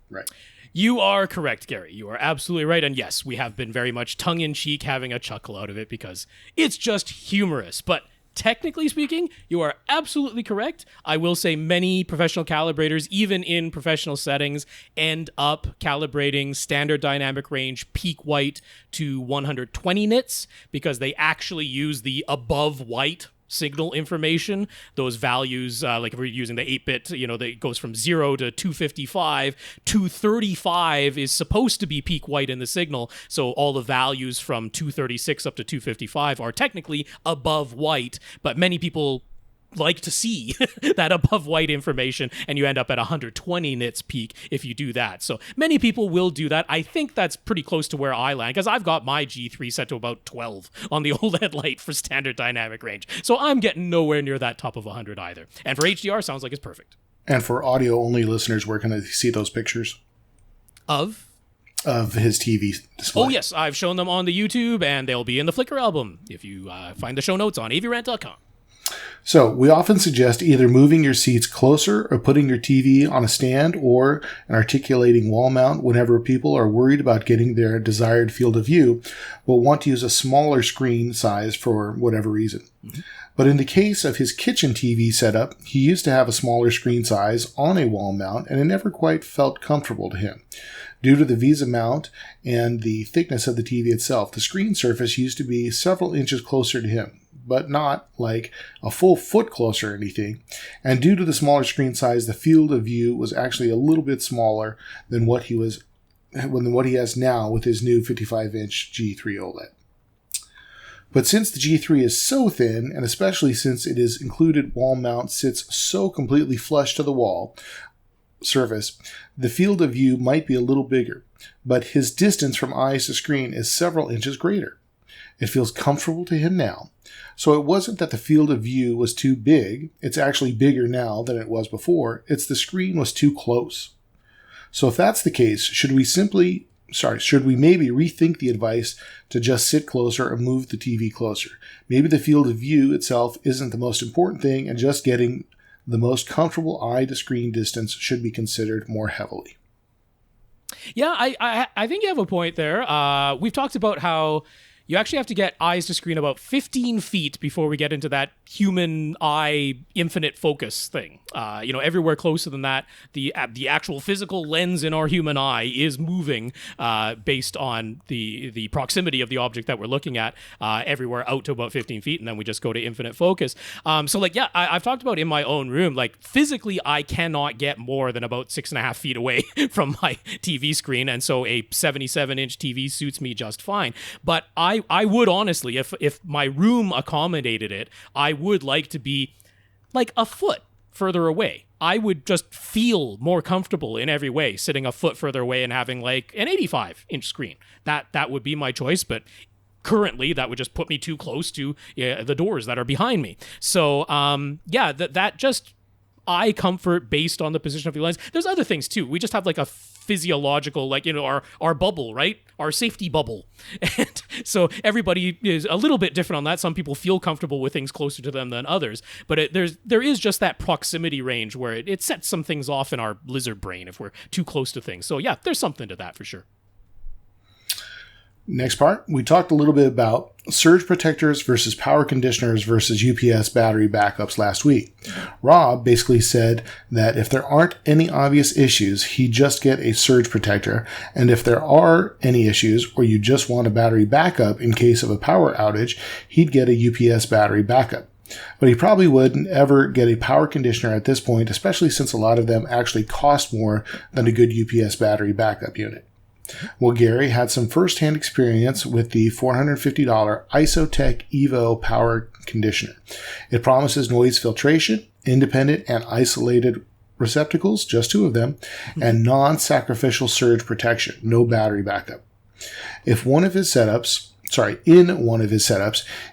S3: Right.
S2: You are correct, Gary. You are absolutely right. And yes, we have been very much tongue-in-cheek having a chuckle out of it because it's just humorous. But technically speaking, you are absolutely correct. I will say many professional calibrators, even in professional settings, end up calibrating standard dynamic range peak white to 120 nits because they actually use the above white signal information. Those values, like if we're using the 8-bit, that goes from 0 to 255. 235 is supposed to be peak white in the signal, so all the values from 236 up to 255 are technically above white, but many people like to see that above white information, and you end up at 120 nits peak if you do that. So many people will do that. I think that's pretty close to where I land, because I've got my G3 set to about 12 on the OLED light for standard dynamic range. So I'm getting nowhere near that top of 100 either. And for HDR, sounds like it's perfect.
S3: And for audio-only listeners, where can I see those pictures? Of his TV display.
S2: Oh, yes. I've shown them on the YouTube, and they'll be in the Flickr album if you find the show notes on avrant.com.
S3: So we often suggest either moving your seats closer or putting your TV on a stand or an articulating wall mount whenever people are worried about getting their desired field of view, but want to use a smaller screen size for whatever reason. Mm-hmm. But in the case of his kitchen TV setup, he used to have a smaller screen size on a wall mount, and it never quite felt comfortable to him. Due to the VESA mount and the thickness of the TV itself, the screen surface used to be several inches closer to him, but not like a full foot closer or anything. And due to the smaller screen size, the field of view was actually a little bit smaller than what he has now with his new 55-inch G3 OLED. But since the G3 is so thin, and especially since it is included wall mount sits so completely flush to the wall surface, the field of view might be a little bigger, but his distance from eyes to screen is several inches greater. It feels comfortable to him now. So it wasn't that the field of view was too big. It's actually bigger now than it was before. It's the screen was too close. So if that's the case, should we maybe rethink the advice to just sit closer or move the TV closer? Maybe the field of view itself isn't the most important thing, and just getting the most comfortable eye to screen distance should be considered more heavily.
S2: Yeah, I think you have a point there. We've talked about how you actually have to get eyes to screen about 15 feet before we get into that human eye infinite focus thing. Everywhere closer than that, the actual physical lens in our human eye is moving based on the proximity of the object that we're looking at everywhere out to about 15 feet, and then we just go to infinite focus. I've talked about in my own room, like physically I cannot get more than about 6.5 feet away from my TV screen, and so a 77-inch TV suits me just fine. But I would honestly, if my room accommodated it, I would like to be like a foot further away. I would just feel more comfortable in every way sitting a foot further away and having like an 85-inch screen. That would be my choice, but currently that would just put me too close to the doors that are behind me. So that just eye comfort based on the position of your lens. There's other things too. We just have like a physiological, our bubble, right? Our safety bubble. And so everybody is a little bit different on that. Some people feel comfortable with things closer to them than others, but there is just that proximity range where it sets some things off in our lizard brain if we're too close to things. So yeah, there's something to that for sure.
S3: Next part, we talked a little bit about surge protectors versus power conditioners versus UPS battery backups last week. Rob basically said that if there aren't any obvious issues, he'd just get a surge protector, and if there are any issues or you just want a battery backup in case of a power outage, he'd get a UPS battery backup. But he probably wouldn't ever get a power conditioner at this point, especially since a lot of them actually cost more than a good UPS battery backup unit. Well, Gary had some first-hand experience with the $450 IsoTech Evo power conditioner. It promises noise filtration, independent and isolated receptacles, just 2 of them, and non-sacrificial surge protection, no battery backup. In one of his setups,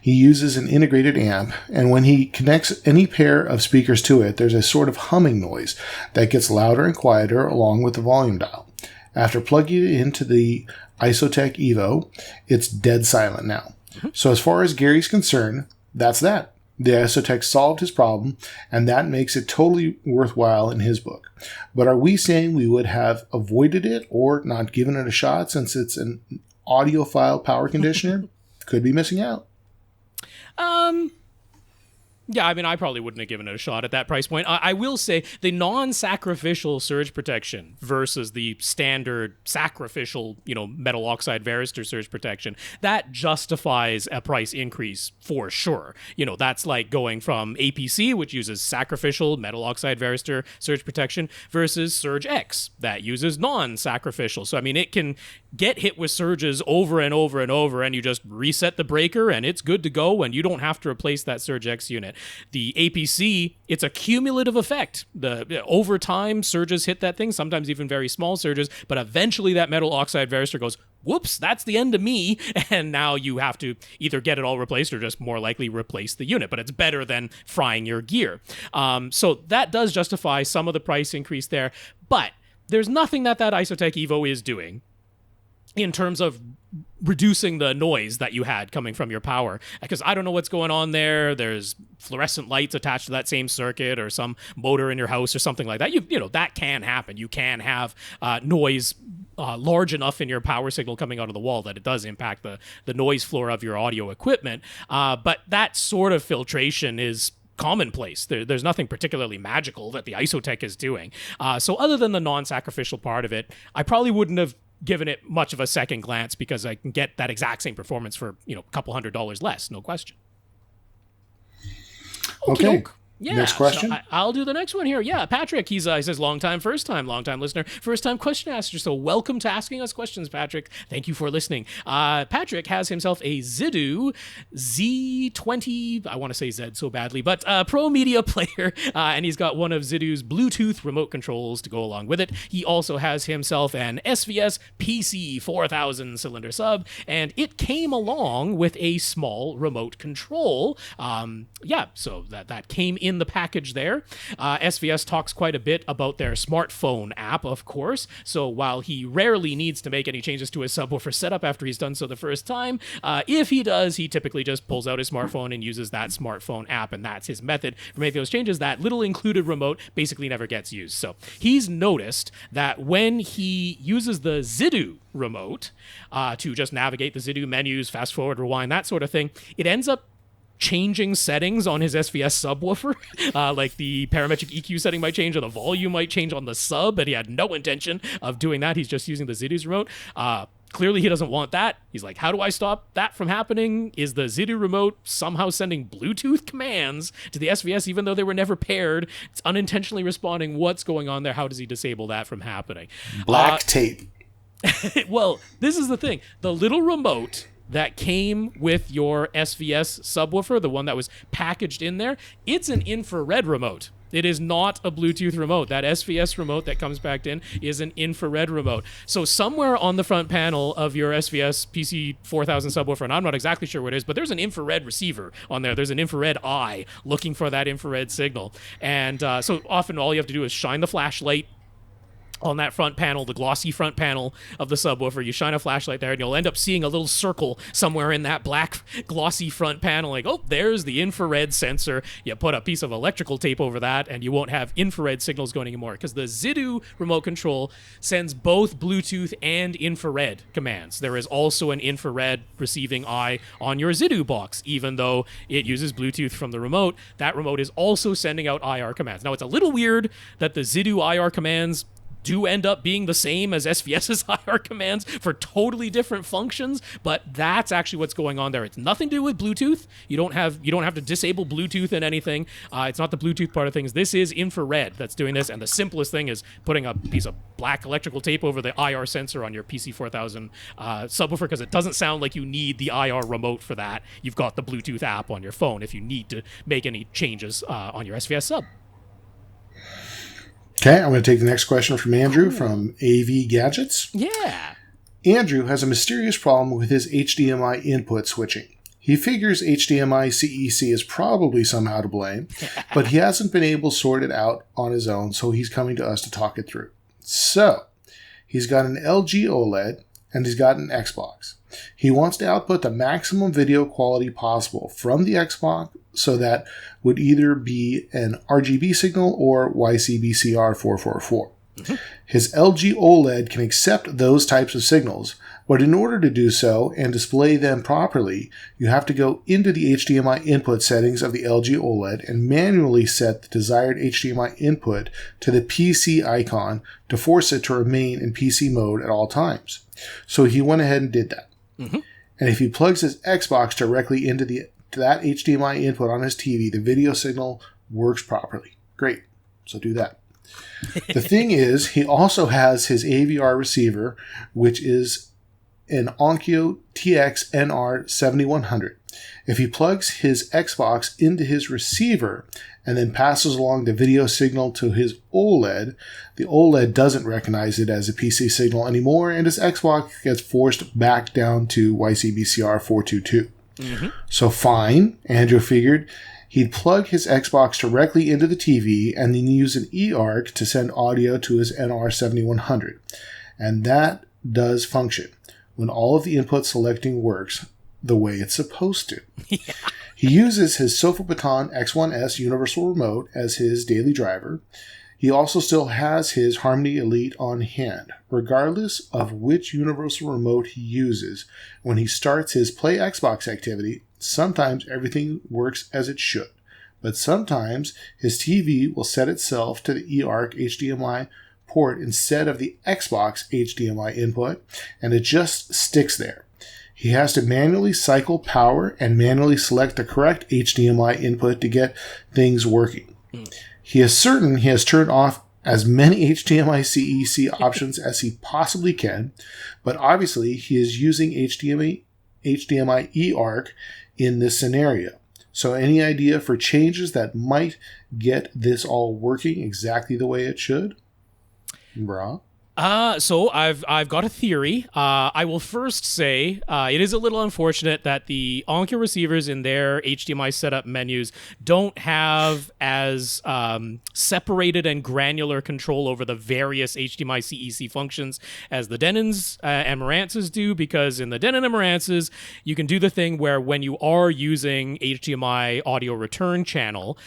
S3: he uses an integrated amp, and when he connects any pair of speakers to it, there's a sort of humming noise that gets louder and quieter along with the volume dial. After plugging it into the IsoTech Evo, it's dead silent now. So as far as Gary's concerned, that's that. The IsoTech solved his problem, and that makes it totally worthwhile in his book. But are we saying we would have avoided it or not given it a shot since it's an audiophile power conditioner? Could be missing out.
S2: Yeah, I mean, I probably wouldn't have given it a shot at that price point. I will say the non-sacrificial surge protection versus the standard sacrificial, metal oxide varistor surge protection, that justifies a price increase for sure. That's like going from APC, which uses sacrificial metal oxide varistor surge protection, versus Surge X, that uses non-sacrificial. So, I mean, it can get hit with surges over and over and over, and you just reset the breaker, and it's good to go, and you don't have to replace that Surge X unit. The APC, it's a cumulative effect. Over time, surges hit that thing, sometimes even very small surges, but eventually that metal oxide varistor goes, whoops, that's the end of me, and now you have to either get it all replaced or just more likely replace the unit, but it's better than frying your gear. So that does justify some of the price increase there, but there's nothing that Isotech Evo is doing in terms of reducing the noise that you had coming from your power. Because I don't know what's going on there. There's fluorescent lights attached to that same circuit or some motor in your house or something like that. You know, that can happen. You can have noise large enough in your power signal coming out of the wall that it does impact the noise floor of your audio equipment. But that sort of filtration is commonplace. There's nothing particularly magical that the Isotech is doing. So other than the non-sacrificial part of it, I probably wouldn't have given it much of a second glance because I can get that exact same performance for, you know, a couple $100 less, no question.
S3: Okay.
S2: Yeah,
S3: next question.
S2: So I'll do the next one here. Yeah, Patrick, he says long time listener, first time question asker. So welcome to asking us questions, Patrick. Thank you for listening. Patrick has himself a Zidu Z20, I want to say Z so badly, but Pro Media player, and he's got one of Zidu's Bluetooth remote controls to go along with it. He also has himself an SVS PC 4000 cylinder sub, and it came along with a small remote control. So that came in the package there. SVS talks quite a bit about their smartphone app, of course. So while he rarely needs to make any changes to his subwoofer setup after he's done so the first time, if he does, he typically just pulls out his smartphone and uses that smartphone app, and that's his method for making those changes. That little included remote basically never gets used. So he's noticed that when he uses the Zidu remote to just navigate the Zidu menus, fast forward, rewind, that sort of thing, it ends up changing settings on his SVS subwoofer. Like the parametric EQ setting might change or the volume might change on the sub, but he had no intention of doing that. He's just using the Zidu's remote. Clearly he doesn't want that. He's like, how do I stop that from happening? Is the Zidu remote somehow sending Bluetooth commands to the SVS even though they were never paired? It's unintentionally responding. What's going on there? How does he disable that from happening?
S3: Black tape.
S2: Well, this is the thing. The little remote that came with your SVS subwoofer, the one that was packaged in there, it's an infrared remote. It is not a Bluetooth remote. That SVS remote that comes packed in is an infrared remote. So somewhere on the front panel of your SVS PC 4000 subwoofer, and I'm not exactly sure what it is, but there's an infrared receiver on there. There's an infrared eye looking for that infrared signal. And so often all you have to do is shine the flashlight on that front panel, the glossy front panel of the subwoofer. You shine a flashlight there and you'll end up seeing a little circle somewhere in that black glossy front panel, like, oh, there's the infrared sensor. You put a piece of electrical tape over that and you won't have infrared signals going anymore, because the Zidu remote control sends both Bluetooth and infrared commands. There is also an infrared receiving eye on your Zidu box. Even though it uses Bluetooth from the remote, that remote is also sending out IR commands. Now, it's a little weird that the Zidu IR commands do end up being the same as SVS's IR commands for totally different functions, but that's actually what's going on there. It's nothing to do with Bluetooth. You don't have to disable Bluetooth in anything. It's not the Bluetooth part of things. This is infrared that's doing this, and the simplest thing is putting a piece of black electrical tape over the IR sensor on your PC 4000 subwoofer, because it doesn't sound like you need the IR remote for that. You've got the Bluetooth app on your phone if you need to make any changes on your SVS sub.
S3: Okay, I'm going to take the next question from Andrew from AV Gadgets.
S2: Yeah.
S3: Andrew has a mysterious problem with his HDMI input switching. He figures HDMI-CEC is probably somehow to blame, but he hasn't been able to sort it out on his own, so he's coming to us to talk it through. So, he's got an LG OLED, and he's got an Xbox. He wants to output the maximum video quality possible from the Xbox, so that would either be an RGB signal or YCBCR 444. Mm-hmm. His LG OLED can accept those types of signals, but in order to do so and display them properly, you have to go into the HDMI input settings of the LG OLED and manually set the desired HDMI input to the PC icon to force it to remain in PC mode at all times. So he went ahead and did that. Mm-hmm. And if he plugs his Xbox directly into that HDMI input on his TV, the video signal works properly. Great. So do that. The thing is, he also has his AVR receiver, which is an Onkyo TX-NR 7100. If he plugs his Xbox into his receiver and then passes along the video signal to his OLED, the OLED doesn't recognize it as a PC signal anymore, and his Xbox gets forced back down to YCBCR 422. Mm-hmm. So fine, Andrew figured. He'd plug his Xbox directly into the TV and then use an eARC to send audio to his NR7100. And that does function when all of the input selecting works the way it's supposed to. Yeah. He uses his Sofa Baton X1S universal remote as his daily driver. He also still has his Harmony Elite on hand. Regardless of which universal remote he uses, when he starts his Play Xbox activity, sometimes everything works as it should. But sometimes his TV will set itself to the eARC HDMI port instead of the Xbox HDMI input, and it just sticks there. He has to manually cycle power and manually select the correct HDMI input to get things working. He is certain he has turned off as many HDMI-CEC options as he possibly can, but obviously he is using HDMI eARC in this scenario. So any idea for changes that might get this all working exactly the way it should? Brah?
S2: So I've got a theory. I will first say it is a little unfortunate that the Onkyo receivers in their HDMI setup menus don't have as separated and granular control over the various HDMI-CEC functions as the Denons and Marantzes do, because in the Denon and Marantzes, you can do the thing where when you are using HDMI audio return channel,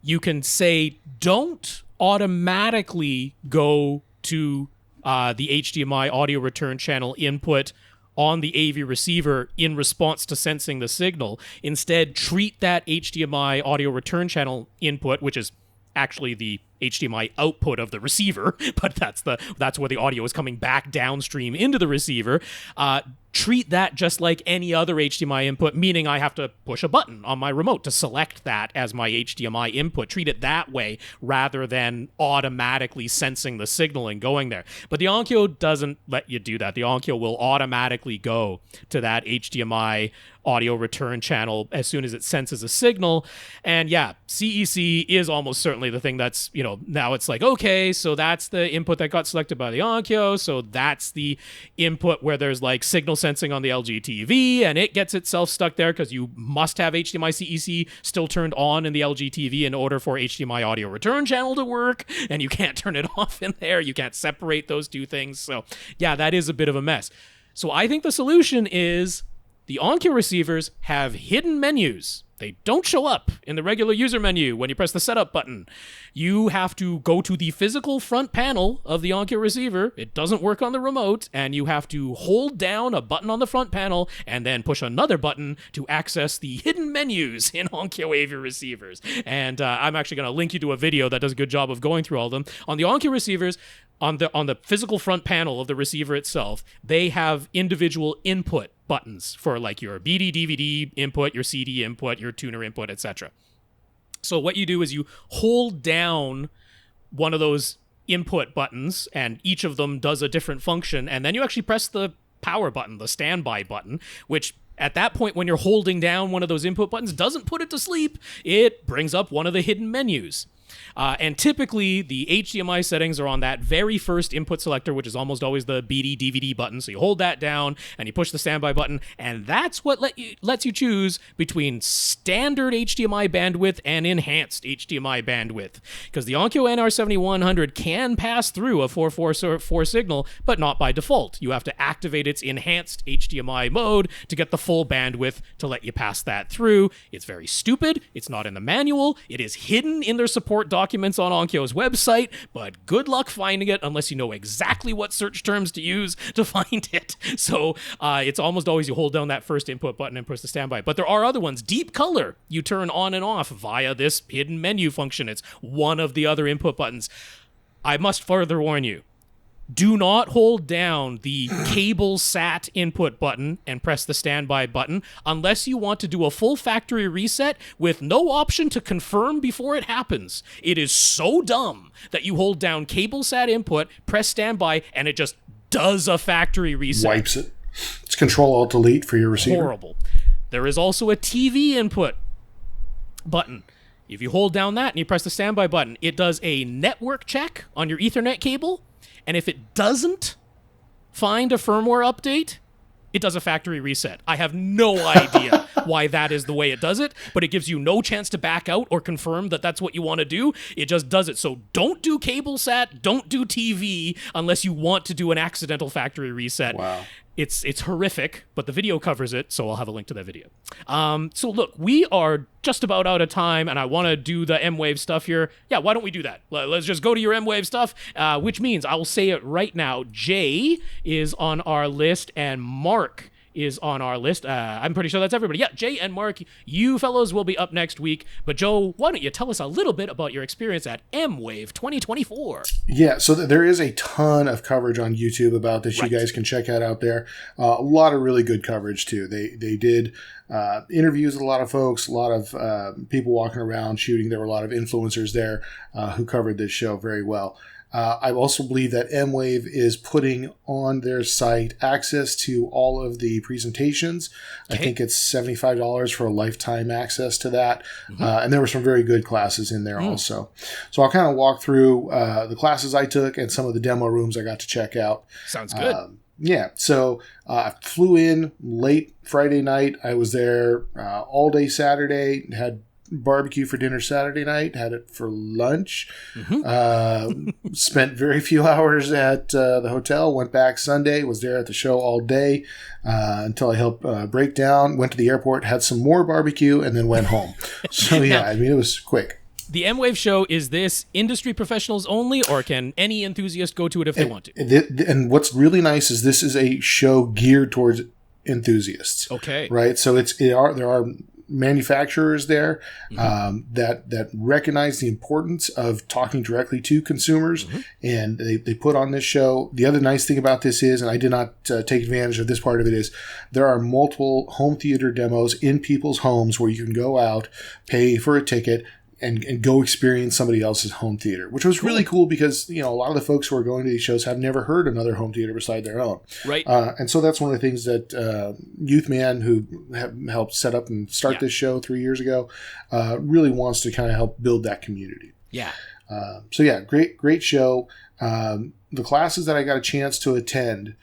S2: you can say don't automatically go to the HDMI audio return channel input on the AV receiver in response to sensing the signal. Instead, treat that HDMI audio return channel input, which is actually the HDMI output of the receiver, but that's where the audio is coming back downstream into the receiver. Treat that just like any other HDMI input, meaning I have to push a button on my remote to select that as my HDMI input. Treat it that way rather than automatically sensing the signal and going there. But the Onkyo doesn't let you do that. The Onkyo will automatically go to that HDMI audio return channel as soon as it senses a signal. And yeah, CEC is almost certainly the thing that's, now it's like, okay, so that's the input that got selected by the Onkyo. So that's the input where there's like signal sensing on the LG TV, and it gets itself stuck there because you must have HDMI-CEC still turned on in the LG TV in order for HDMI audio return channel to work, and you can't turn it off in there. You can't separate those two things. So yeah, that is a bit of a mess. So I think the solution is the Onkyo receivers have hidden menus. They don't show up in the regular user menu when you press the setup button. You have to go to the physical front panel of the Onkyo receiver. It doesn't work on the remote, and you have to hold down a button on the front panel and then push another button to access the hidden menus in Onkyo AV receivers. And I'm actually going to link you to a video that does a good job of going through all of them. On the Onkyo receivers, on the physical front panel of the receiver itself, they have individual input buttons for like your BD DVD input, your CD input, your tuner input, etc. So what you do is you hold down one of those input buttons, and each of them does a different function, and then you actually press the power button, the standby button, which at that point when you're holding down one of those input buttons doesn't put it to sleep. It brings up one of the hidden menus. And typically, the HDMI settings are on that very first input selector, which is almost always the BD DVD button. So you hold that down, and you push the standby button, and that's what lets you choose between standard HDMI bandwidth and enhanced HDMI bandwidth. Because the Onkyo NR7100 can pass through a 444 signal, but not by default. You have to activate its enhanced HDMI mode to get the full bandwidth to let you pass that through. It's very stupid. It's not in the manual. It is hidden in their support documents on Onkyo's website, but good luck finding it unless you know exactly what search terms to use to find it. So it's almost always you hold down that first input button and press the standby. But there are other ones. Deep color, you turn on and off via this hidden menu function. It's one of the other input buttons. I must further warn you, do not hold down the cable sat input button and press the standby button unless you want to do a full factory reset with no option to confirm before it happens. It is so dumb that you hold down cable sat input, press standby, and it just does a factory reset.
S3: Wipes it. It's Control-Alt-Delete for your receiver.
S2: Horrible. there is also a TV input button. If you hold down that and you press the standby button, it does a network check on your Ethernet cable. And if it doesn't find a firmware update, it does a factory reset. I have no idea why that is the way it does it, but it gives you no chance to back out or confirm that that's what you want to do. It just does it. So don't do cable sat, don't do TV unless you want to do an accidental factory reset.
S3: Wow.
S2: It's horrific, but the video covers it, so I'll have a link to that video. So look, we are just about out of time, and I want to do the MWAVE stuff here. Yeah, why don't we do that? Let's just go to your MWAVE stuff, which means I will say it right now. Jay is on our list, and Mark is on our list. I'm pretty sure that's everybody. Yeah, Jay and Mark, you fellows will be up next week. But Joe, why don't you tell us a little bit about your experience at MWAVE 2024?
S3: Yeah, so there is a ton of coverage on YouTube about this. Right. You guys can check out there. A lot of really good coverage, too. They did interviews with a lot of folks, a lot of people walking around shooting. There were a lot of influencers there who covered this show very well. I also believe that MWAVE is putting on their site access to all of the presentations. Okay. I think it's $75 for a lifetime access to that. Mm-hmm. And there were some very good classes in there also. So I'll kind of walk through the classes I took and some of the demo rooms I got to check out.
S2: Sounds good.
S3: Yeah, so I flew in late Friday night. I was there all day Saturday, had barbecue for dinner Saturday night, had it for lunch, spent very few hours at the hotel, went back Sunday, was there at the show all day until I helped break down, went to the airport, had some more barbecue, and then went home. So yeah, I mean, it was quick.
S2: The MWAVE show, is this industry professionals only, or can any enthusiast go to it if they want to?
S3: And what's really nice is this is a show geared towards enthusiasts.
S2: Okay.
S3: Right? So there are manufacturers there that recognize the importance of talking directly to consumers, and they put on this show. The other nice thing about this is, and I did not take advantage of this part of it, is there are multiple home theater demos in people's homes where you can go out, pay for a ticket, and go experience somebody else's home theater, which was really cool because, you know, a lot of the folks who are going to these shows have never heard another home theater beside their own.
S2: Right.
S3: And so that's one of the things that Youthman, who helped set up and start this show 3 years ago, really wants to kind of help build that community.
S2: Yeah.
S3: So yeah, great show. The classes that I got a chance to attend,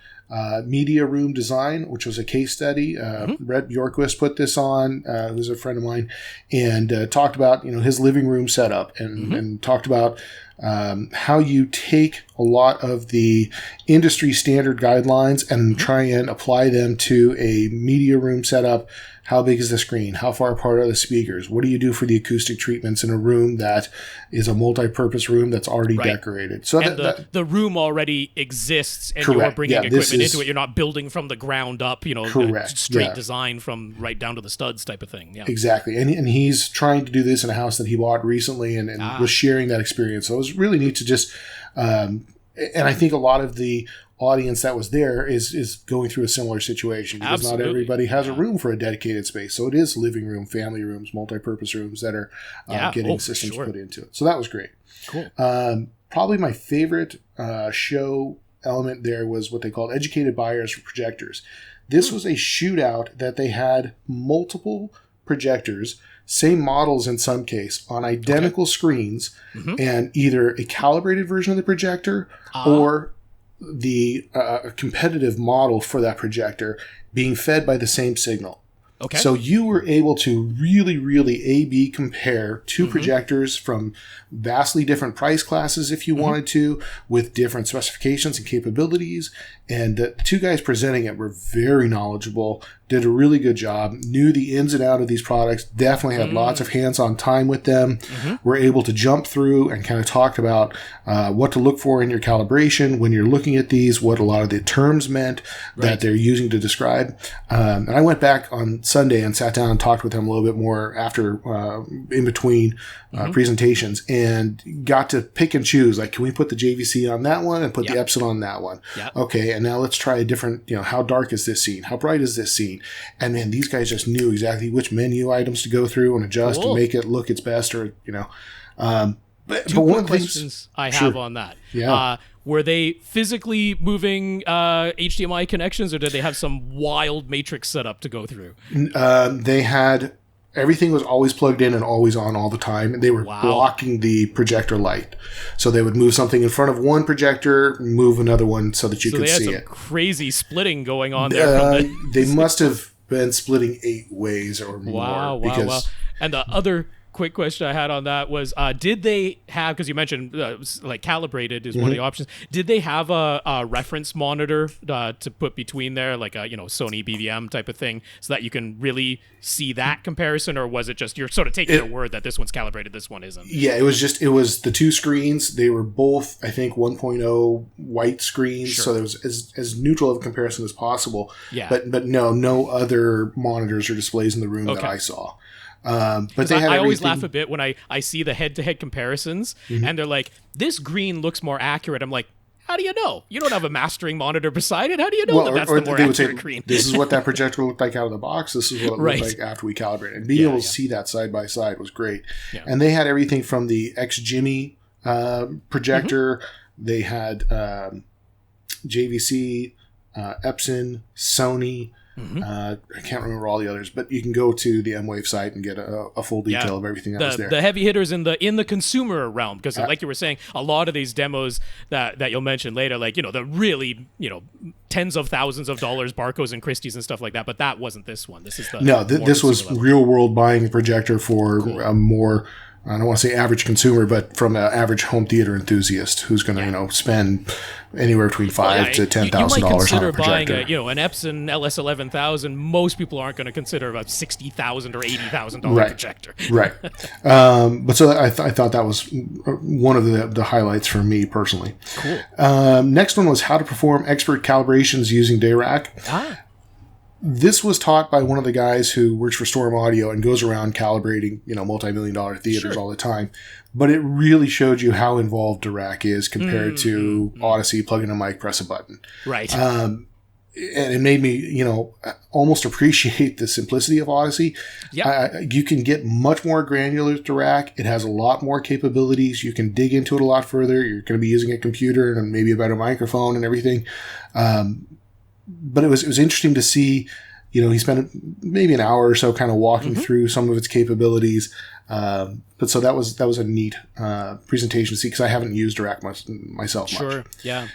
S3: media room design, which was a case study. Brett Bjorkquist put this on, who's a friend of mine, and talked about, you know, his living room setup and talked about how you take a lot of the industry standard guidelines and try and apply them to a media room setup. How big is the screen? How far apart are the speakers? What do you do for the acoustic treatments in a room that is a multi-purpose room that's already decorated? So
S2: the room already exists, and you're bringing equipment into it. You're not building from the ground up, you know, straight design from right down to the studs type of thing. Yeah, exactly.
S3: And he's trying to do this in a house that he bought recently and was sharing that experience. So it was really neat to just, and I think a lot of the audience that was there is going through a similar situation because not everybody has a room for a dedicated space. So it is living room, family rooms, multi-purpose rooms that are getting systems put into it. So that was great.
S2: Cool.
S3: Probably my favorite show element there was what they called educated buyers for projectors. This was a shootout that they had multiple projectors, same models in some case, on identical screens, and either a calibrated version of the projector or the competitive model for that projector being fed by the same signal.
S2: Okay.
S3: So you were able to really, really A/B compare two projectors from vastly different price classes if you wanted to, with different specifications and capabilities. And the two guys presenting it were very knowledgeable, did a really good job, knew the ins and outs of these products, definitely had lots of hands-on time with them, were able to jump through and kind of talk about what to look for in your calibration when you're looking at these, what a lot of the terms meant that they're using to describe. And I went back on Sunday and sat down and talked with them a little bit more after, in between presentations, and got to pick and choose. Like, can we put the JVC on that one and put the Epsilon on that one? Okay, and now let's try a different, you know, how dark is this scene? How bright is this scene? And then these guys just knew exactly which menu items to go through and adjust to make it look its best, or, you know.
S2: Two quick questions I have on that.
S3: Yeah.
S2: Were they physically moving HDMI connections, or did they have some wild matrix setup to go through?
S3: They had... Everything was always plugged in and always on all the time. And they were blocking the projector light. So they would move something in front of one projector, move another one so that you could see it.
S2: So they had some crazy splitting going on there.
S3: They must have been splitting 8 ways or more.
S2: Wow. And the other quick question I had on that was, did they have, because you mentioned like calibrated is one of the options, did they have a reference monitor to put between there, like a Sony BVM type of thing, so that you can really see that comparison? Or was it just you're sort of taking your word that this one's calibrated, this one isn't?
S3: Yeah, it was the 2 screens. They were both, I think, 1.0 white screens, so there was as neutral of a comparison as possible.
S2: Yeah.
S3: But no other monitors or displays in the room that I saw. But they had
S2: I always laugh a bit when I see the head-to-head comparisons, and they're like, this green looks more accurate. I'm like, how do you know? You don't have a mastering monitor beside it. How do you know that's the more accurate green?
S3: This is what that projector looked like out of the box. This is what it looked like after we calibrated. And being able to see that side by side was great. Yeah. And they had everything from the X-Jimmy projector. They had JVC, Epson, Sony. I can't remember all the others, but you can go to the MWAVE site and get a full detail of everything that was there.
S2: The heavy hitters in the consumer realm, because like you were saying, a lot of these demos that you'll mention later, like the really tens of thousands of dollars, Barco's and Christie's and stuff like that. But that wasn't this one. This is
S3: this was real world buying a projector for a more, I don't want to say average consumer, but from an average home theater enthusiast who's going to spend anywhere between $5,000 to $10,000 on a projector. You might consider buying
S2: an Epson LS11000. Most people aren't going to consider about $60,000 or $80,000 projector.
S3: Right. But so I thought that was one of the highlights for me personally.
S2: Cool.
S3: Next one was how to perform expert calibrations using Dayrac. This was taught by one of the guys who works for Storm Audio and goes around calibrating, multi-million-dollar theaters all the time. But it really showed you how involved Dirac is compared to Audyssey, plug in a mic, press a button.
S2: Right.
S3: And it made me, almost appreciate the simplicity of Audyssey.
S2: Yep.
S3: You can get much more granular with Dirac. It has a lot more capabilities. You can dig into it a lot further. You're going to be using a computer and maybe a better microphone and everything. But it was interesting to see, he spent maybe an hour or so kind of walking through some of its capabilities. But so that was a neat presentation to see, because I haven't used Dirac myself much.
S2: Sure, yeah.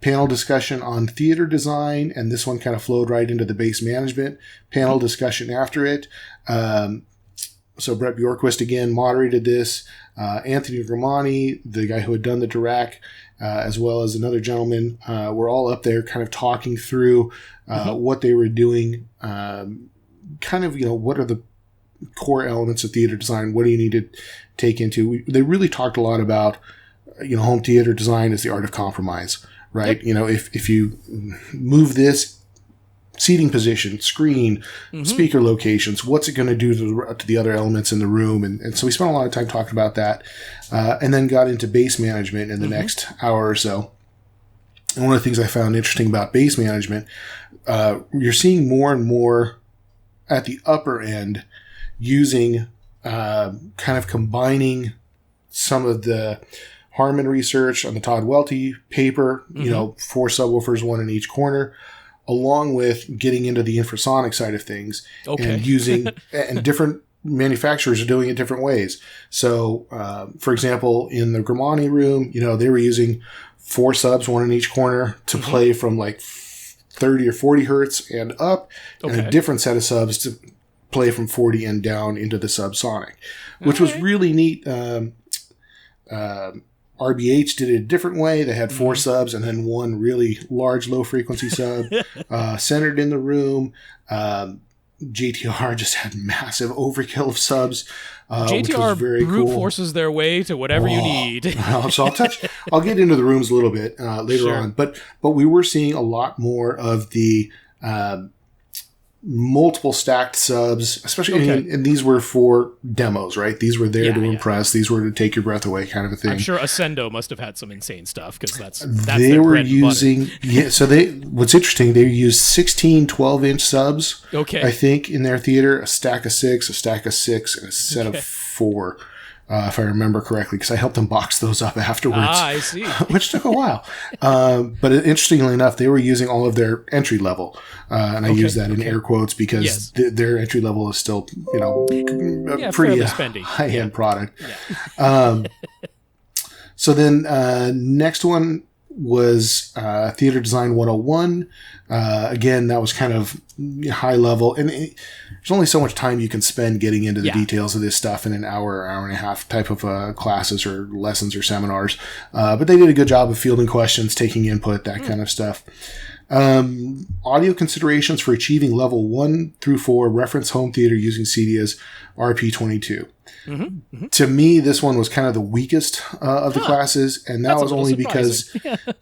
S3: Panel discussion on theater design, and this one kind of flowed right into the base management. Panel discussion after it. So Brett Bjorquist again moderated this. Anthony Gramani, the guy who had done the Dirac, as well as another gentleman, were all up there kind of talking through what they were doing, kind of, what are the core elements of theater design? What do you need to take into? They really talked a lot about, home theater design is the art of compromise, right? Yep. If you move this seating position, screen, speaker locations, what's it going to do to the other elements in the room? And so we spent a lot of time talking about that, and then got into base management in the next hour or so. And one of the things I found interesting about base management, you're seeing more and more at the upper end using kind of combining some of the Harman research on the Todd Welty paper, 4 subwoofers, 1 in each corner, along with getting into the infrasonic side of things and using, and different manufacturers are doing it different ways. So, for example, in the Gramani room, they were using 4 subs, 1 in each corner, to play from like 30 or 40 hertz and up, and a different set of subs to play from 40 and down into the subsonic, which was really neat. RBH did it a different way. They had 4 subs and then 1 really large low frequency sub centered in the room. JTR just had massive overkill of subs.
S2: JTR
S3: which was very
S2: brute
S3: cool.
S2: forces their way to whatever you need.
S3: So I'll get into the rooms a little bit later on, but we were seeing a lot more of the multiple stacked subs, especially, and these were for demos, right? These were there to impress. These were to take your breath away, kind of a thing.
S2: I'm sure Ascendo must have had some insane stuff, because that's
S3: they
S2: their
S3: were
S2: bread and
S3: using
S2: butter.
S3: So what's interesting, they used 16 12-inch subs. I think in their theater, a stack of 6, a stack of 6, and a set of 4. if I remember correctly, because I helped them box those up afterwards.
S2: I see.
S3: Which took a while. But interestingly enough, they were using all of their entry level. And I use that in air quotes because their entry level is still, a pretty high-end product. Yeah. So then next one was Theater Design 101. Again, that was kind of high level. And there's only so much time you can spend getting into the details of this stuff in an hour and a half type of classes or lessons or seminars. But they did a good job of fielding questions, taking input, that kind of stuff. Audio considerations for achieving level 1 through 4 reference home theater using CEDIA's RP22. To me, this one was kind of the weakest of the classes, and that was only because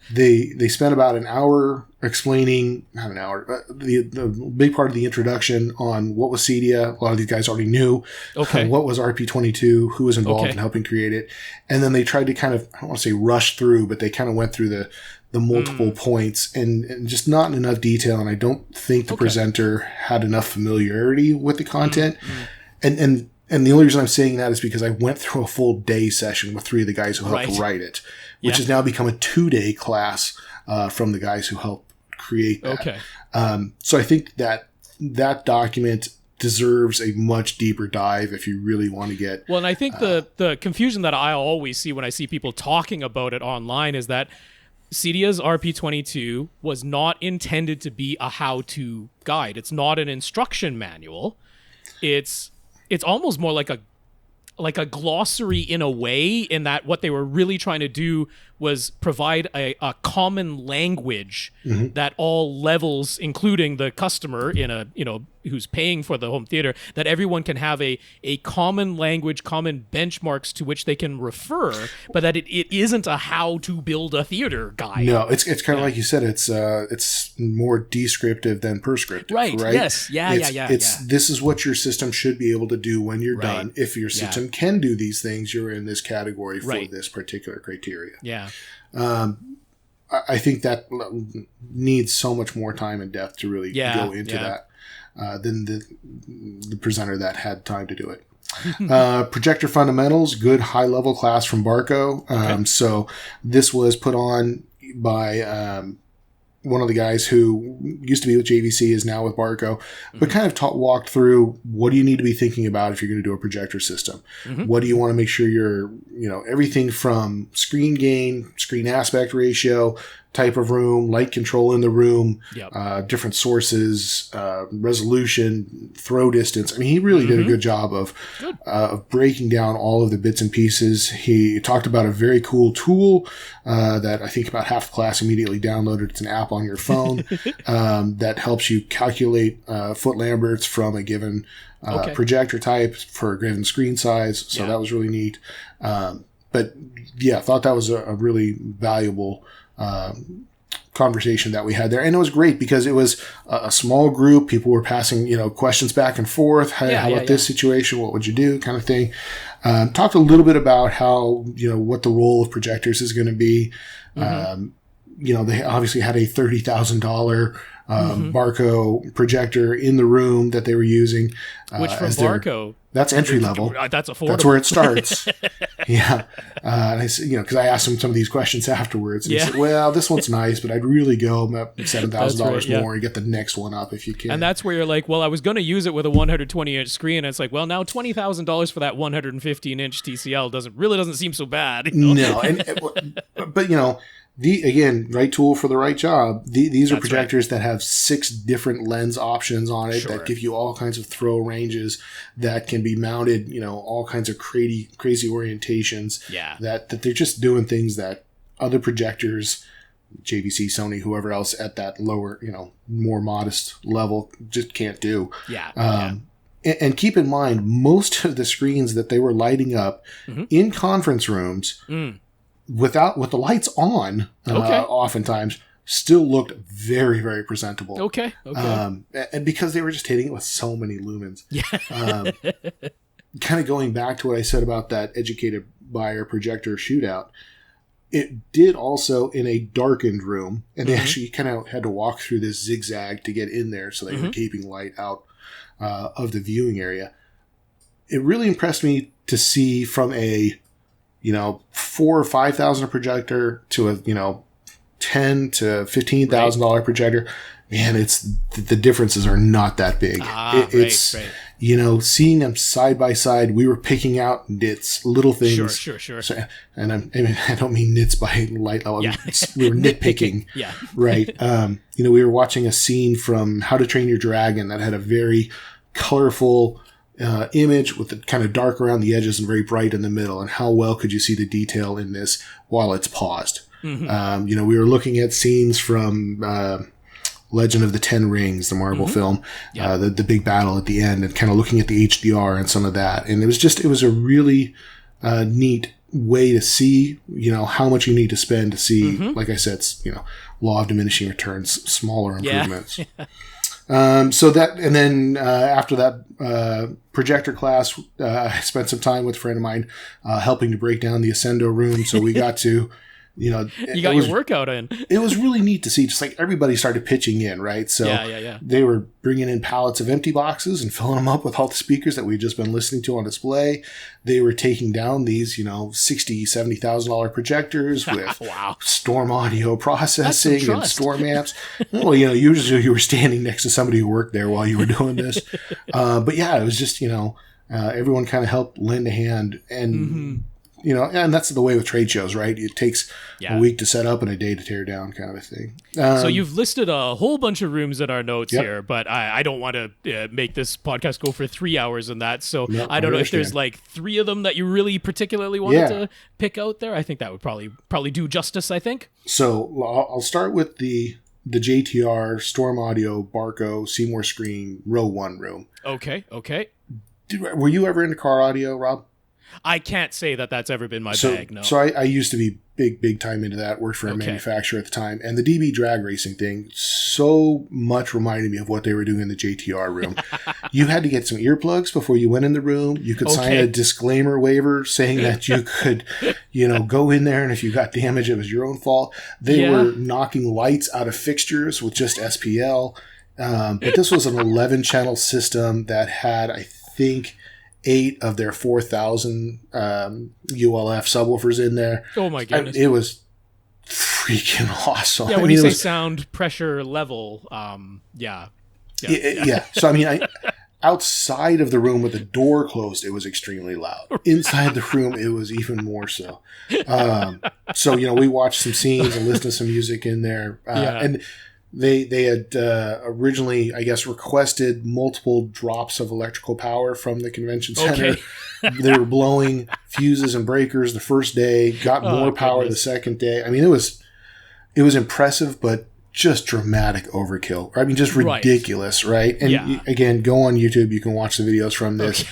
S3: they spent about an hour explaining, not an hour, the big part of the introduction on what was CEDIA. A lot of these guys already knew what was RP22, who was involved in helping create it, and then they tried to kind of, I don't want to say rush through, but they kind of went through the multiple points and just not in enough detail, and I don't think the presenter had enough familiarity with the content. And the only reason I'm saying that is because I went through a full day session with 3 of the guys who helped write it, which has now become a 2-day class from the guys who helped create that. So I think that document deserves a much deeper dive if you really want to get...
S2: Well, and I think the confusion that I always see when I see people talking about it online is that CEDIA's RP22 was not intended to be a how-to guide. It's not an instruction manual. It's almost more like a glossary in a way, in that what they were really trying to do was provide a common language that all levels, including the customer who's paying for the home theater, that everyone can have a common language, common benchmarks to which they can refer, but that it isn't a how to build a theater guide.
S3: No, it's kind of like you said, it's more descriptive than prescriptive. Right?
S2: Yes. Yeah.
S3: This is what your system should be able to do when you're done. If your system can do these things, you're in this category for this particular criteria.
S2: Yeah.
S3: I think that needs so much more time and depth to really go into that than the presenter that had time to do it. Projector fundamentals, good high-level class from Barco. So this was put on by one of the guys who used to be with JVC, is now with Barco, but kind of walked through what do you need to be thinking about if you're going to do a projector system. What do you want to make sure you're, everything from screen gain, screen aspect ratio, type of room, light control in the room, different sources, resolution, throw distance. I mean, he really did a good job of breaking down all of the bits and pieces. He talked about a very cool tool that I think about half the class immediately downloaded. It's an app on your phone that helps you calculate foot Lamberts from a given projector type for a given screen size. So that was really neat. But I thought that was a really valuable conversation that we had there, and it was great because it was a small group. People were passing questions back and forth. How about this situation, what would you do, kind of thing. Talked a little bit about how what the role of projectors is going to be. They obviously had a $30,000 Barco projector in the room that they were using,
S2: which from Barco,
S3: that's entry level.
S2: That's affordable.
S3: That's where it starts. And I said, because I asked him some of these questions afterwards, and he said, "Well, this one's nice, but I'd really go up $7,000 more and get the next one up if you can."
S2: And that's where you're like, "Well, I was going to use it with a 120-inch screen." And it's like, "Well, now $20,000 for that 115-inch TCL doesn't seem so bad."
S3: No, but again, right tool for the right job. These are projectors that have 6 different lens options on it that give you all kinds of throw ranges that can be mounted, all kinds of crazy orientations. That they're just doing things that other projectors, JVC, Sony, whoever else at that lower, more modest level just can't do. And keep in mind, most of the screens that they were lighting up in conference rooms with the lights on, oftentimes still looked very, very presentable. And because they were just hitting it with so many lumens. Kind of going back to what I said about that educated buyer projector shootout, it did also in a darkened room, and they actually kind of had to walk through this zigzag to get in there, so they were keeping light out of the viewing area. it really impressed me to see from a, $4,000 or $5,000 projector to a, $10,000 to $15,000 projector. Man, the differences are not that big. It's seeing them side by side. We were picking out nits, little things.
S2: Sure.
S3: So, and I don't mean nits by light level. Yeah. We were nitpicking.
S2: Yeah.
S3: Right. We were watching a scene from How to Train Your Dragon that had a very colorful image with it kind of dark around the edges and very bright in the middle. And how well could you see the detail in this while it's paused? Mm-hmm. We were looking at scenes from Legend of the Ten Rings, the Marvel film, the big battle at the end, and kind of looking at the HDR and some of that. And it was a really neat way to see, how much you need to spend to see, like I said, law of diminishing returns, smaller improvements. Yeah. After that projector class, I spent some time with a friend of mine helping to break down the Ascendo room. So we got to, you got
S2: your workout in.
S3: It was really neat to see, just like everybody started pitching in, right? So they were bringing in pallets of empty boxes and filling them up with all the speakers that we'd just been listening to on display. They were taking down these, $60,000, $70,000 projectors with storm audio processing and storm amps. Well, usually you were standing next to somebody who worked there while you were doing this. But yeah, it was just, everyone kind of helped lend a hand. And and that's the way with trade shows, right? It takes a week to set up and a day to tear down, kind of a thing.
S2: So you've listed a whole bunch of rooms in our notes here, but I don't want to make this podcast go for 3 hours in that. So I don't know if there's like 3 of them that you really particularly wanted to pick out there. I think that would probably do justice, I think.
S3: So I'll start with the JTR Storm Audio Barco Seymour Screen Row 1 room.
S2: Okay.
S3: Were you ever into car audio, Rob?
S2: I can't say that that's ever been my bag, no.
S3: So I used to be big time into that, worked for a manufacturer at the time. And the DB drag racing thing so much reminded me of what they were doing in the JTR room. You had to get some earplugs before you went in the room. You could sign a disclaimer waiver saying that you could, go in there and if you got damage, it was your own fault. They were knocking lights out of fixtures with just SPL. But this was an 11-channel system that had, I think, 8 of their 4,000 ULF subwoofers in there.
S2: Oh my goodness!
S3: It was freaking awesome.
S2: Yeah, when you say sound pressure level,
S3: yeah. So outside of the room with the door closed, it was extremely loud. Inside the room, it was even more so. So we watched some scenes and listened to some music in there, and. They had originally, I guess, requested multiple drops of electrical power from the convention center. Okay. They were blowing fuses and breakers the first day, got more power the second day. It was impressive, but just dramatic overkill. Just ridiculous, right? And again, go on YouTube. You can watch the videos from this. Okay.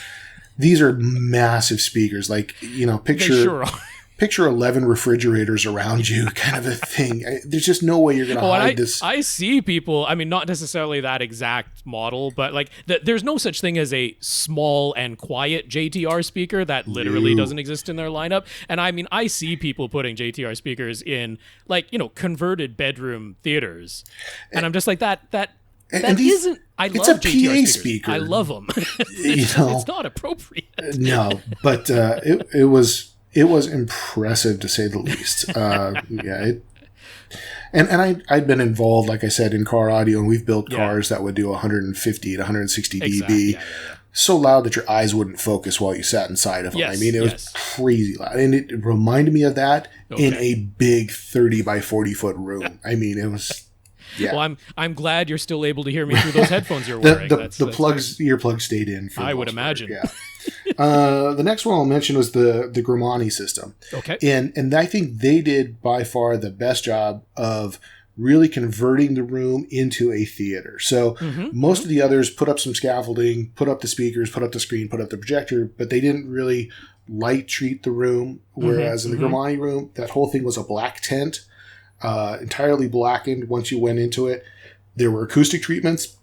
S3: These are massive speakers. Like, picture... They sure are. Picture 11 refrigerators around you, kind of a thing. There's just no way you're going to hide this.
S2: I see people, not necessarily that exact model, but there's no such thing as a small and quiet JTR speaker that literally doesn't exist in their lineup. And I see people putting JTR speakers in converted bedroom theaters. And I'm just like, that isn't... I love JTR speakers. Speaker. I love them. It's not appropriate.
S3: No, but it was impressive to say the least. And I'd been involved, like I said, in car audio, and we've built cars that would do 150 to 160 dB. So loud that your eyes wouldn't focus while you sat inside of them. It was crazy loud. And it reminded me of that in a big 30 by 40 foot room. It was... Yeah.
S2: Well, I'm glad you're still able to hear me through those headphones you're wearing.
S3: Earplugs stayed in.
S2: I would imagine.
S3: The next one I'll mention was the Grimani system.
S2: Okay.
S3: And I think they did by far the best job of really converting the room into a theater. So most of the others put up some scaffolding, put up the speakers, put up the screen, put up the projector, but they didn't really light treat the room. Whereas in the Grimani room, that whole thing was a black tent. Entirely blackened once you went into it. There were acoustic treatments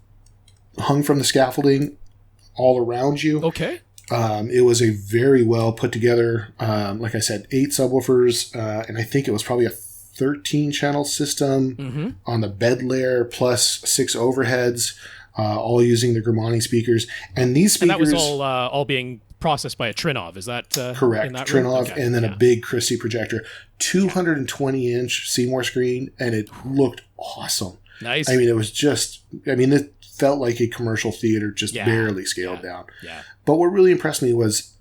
S3: hung from the scaffolding all around you.
S2: Okay.
S3: It was a very well put together, like I said, 8 subwoofers, and I think it was probably a 13-channel system on the bed layer plus 6 overheads, all using the Grimani speakers. And these speakers...
S2: And that was all being processed by a Trinov. Is that
S3: correct?
S2: In that
S3: Trinov,
S2: okay.
S3: and then a big Christie projector, 220-inch Seymour screen, and it looked awesome.
S2: Nice.
S3: I mean, it was just. I mean, it felt like a commercial theater, just barely scaled down.
S2: Yeah.
S3: But what really impressed me was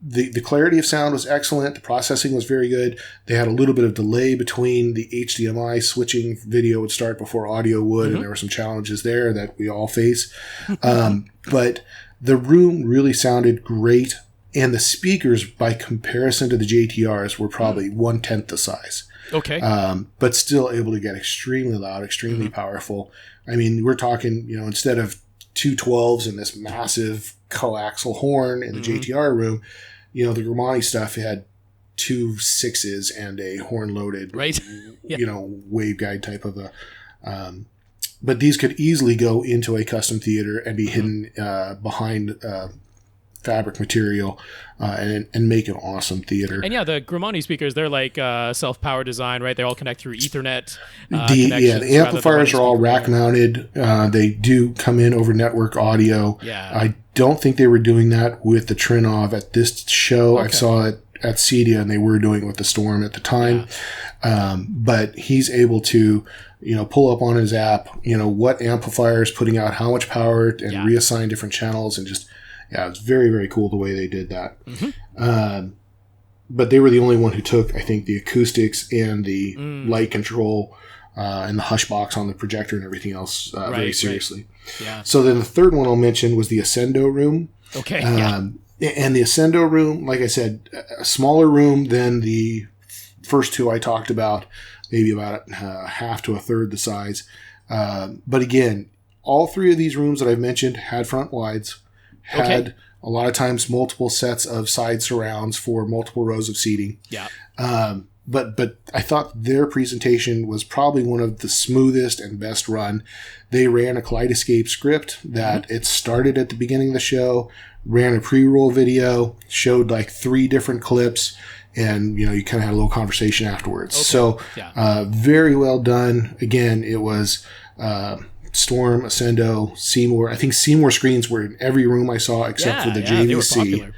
S3: the clarity of sound was excellent. The processing was very good. They had a little bit of delay between the HDMI switching video would start before audio would, and there were some challenges there that we all face. But the room really sounded great, and the speakers, by comparison to the JTRs, were probably 1/10 the size.
S2: Okay.
S3: But still able to get extremely loud, extremely powerful. I mean, we're talking, instead of two 12s and this massive coaxial horn in the JTR room, the Grimani stuff had two 6s and a horn-loaded, waveguide type of a... but these could easily go into a custom theater and be hidden behind fabric material and make an awesome theater.
S2: And the Grimani speakers, they're like self-power design, right? They all connect through Ethernet.
S3: The amplifiers are all rack-mounted. They do come in over network audio.
S2: Yeah.
S3: I don't think they were doing that with the Trinov at this show. I saw it at Cedia, and they were doing it with the Storm at the time. Yeah. But he's able to, pull up on his app, what amplifier is putting out how much power and reassign different channels, and just, it was very, very cool the way they did that. But they were the only one who took, I think, the acoustics and the light control and the hush box on the projector and everything else very seriously.
S2: Right. Yeah.
S3: So then the third one I'll mention was the Ascendo room.
S2: Okay.
S3: And the Ascendo room, like I said, a smaller room than the first two I talked about, maybe about half to a third the size. But again, all three of these rooms that I've mentioned had front wides, had a lot of times multiple sets of side surrounds for multiple rows of seating.
S2: Yeah.
S3: But I thought their presentation was probably one of the smoothest and best run. They ran a Kaleidoscape script that it started at the beginning of the show, ran a pre-roll video, showed like 3 different clips, and you kind of had a little conversation afterwards. So very well done. Again, it was Storm, Ascendo, Seymour. I think Seymour screens were in every room I saw except for the JVC.
S2: They were popular.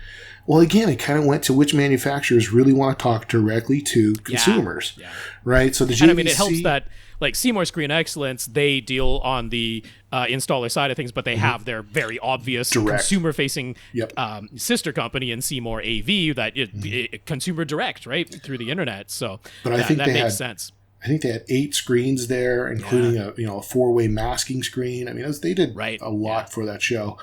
S3: Well, again, it kind of went to which manufacturers really want to talk directly to consumers, right? So the JVC...
S2: And I mean, it helps that, like, Seymour Screen Excellence, they deal on the installer side of things, but they have their very obvious consumer-facing sister company in Seymour AV that consumer direct, right, through the internet. So
S3: but I think
S2: that makes sense.
S3: I think they had 8 screens there, including a 4-way masking screen. I mean, they did a lot for that show.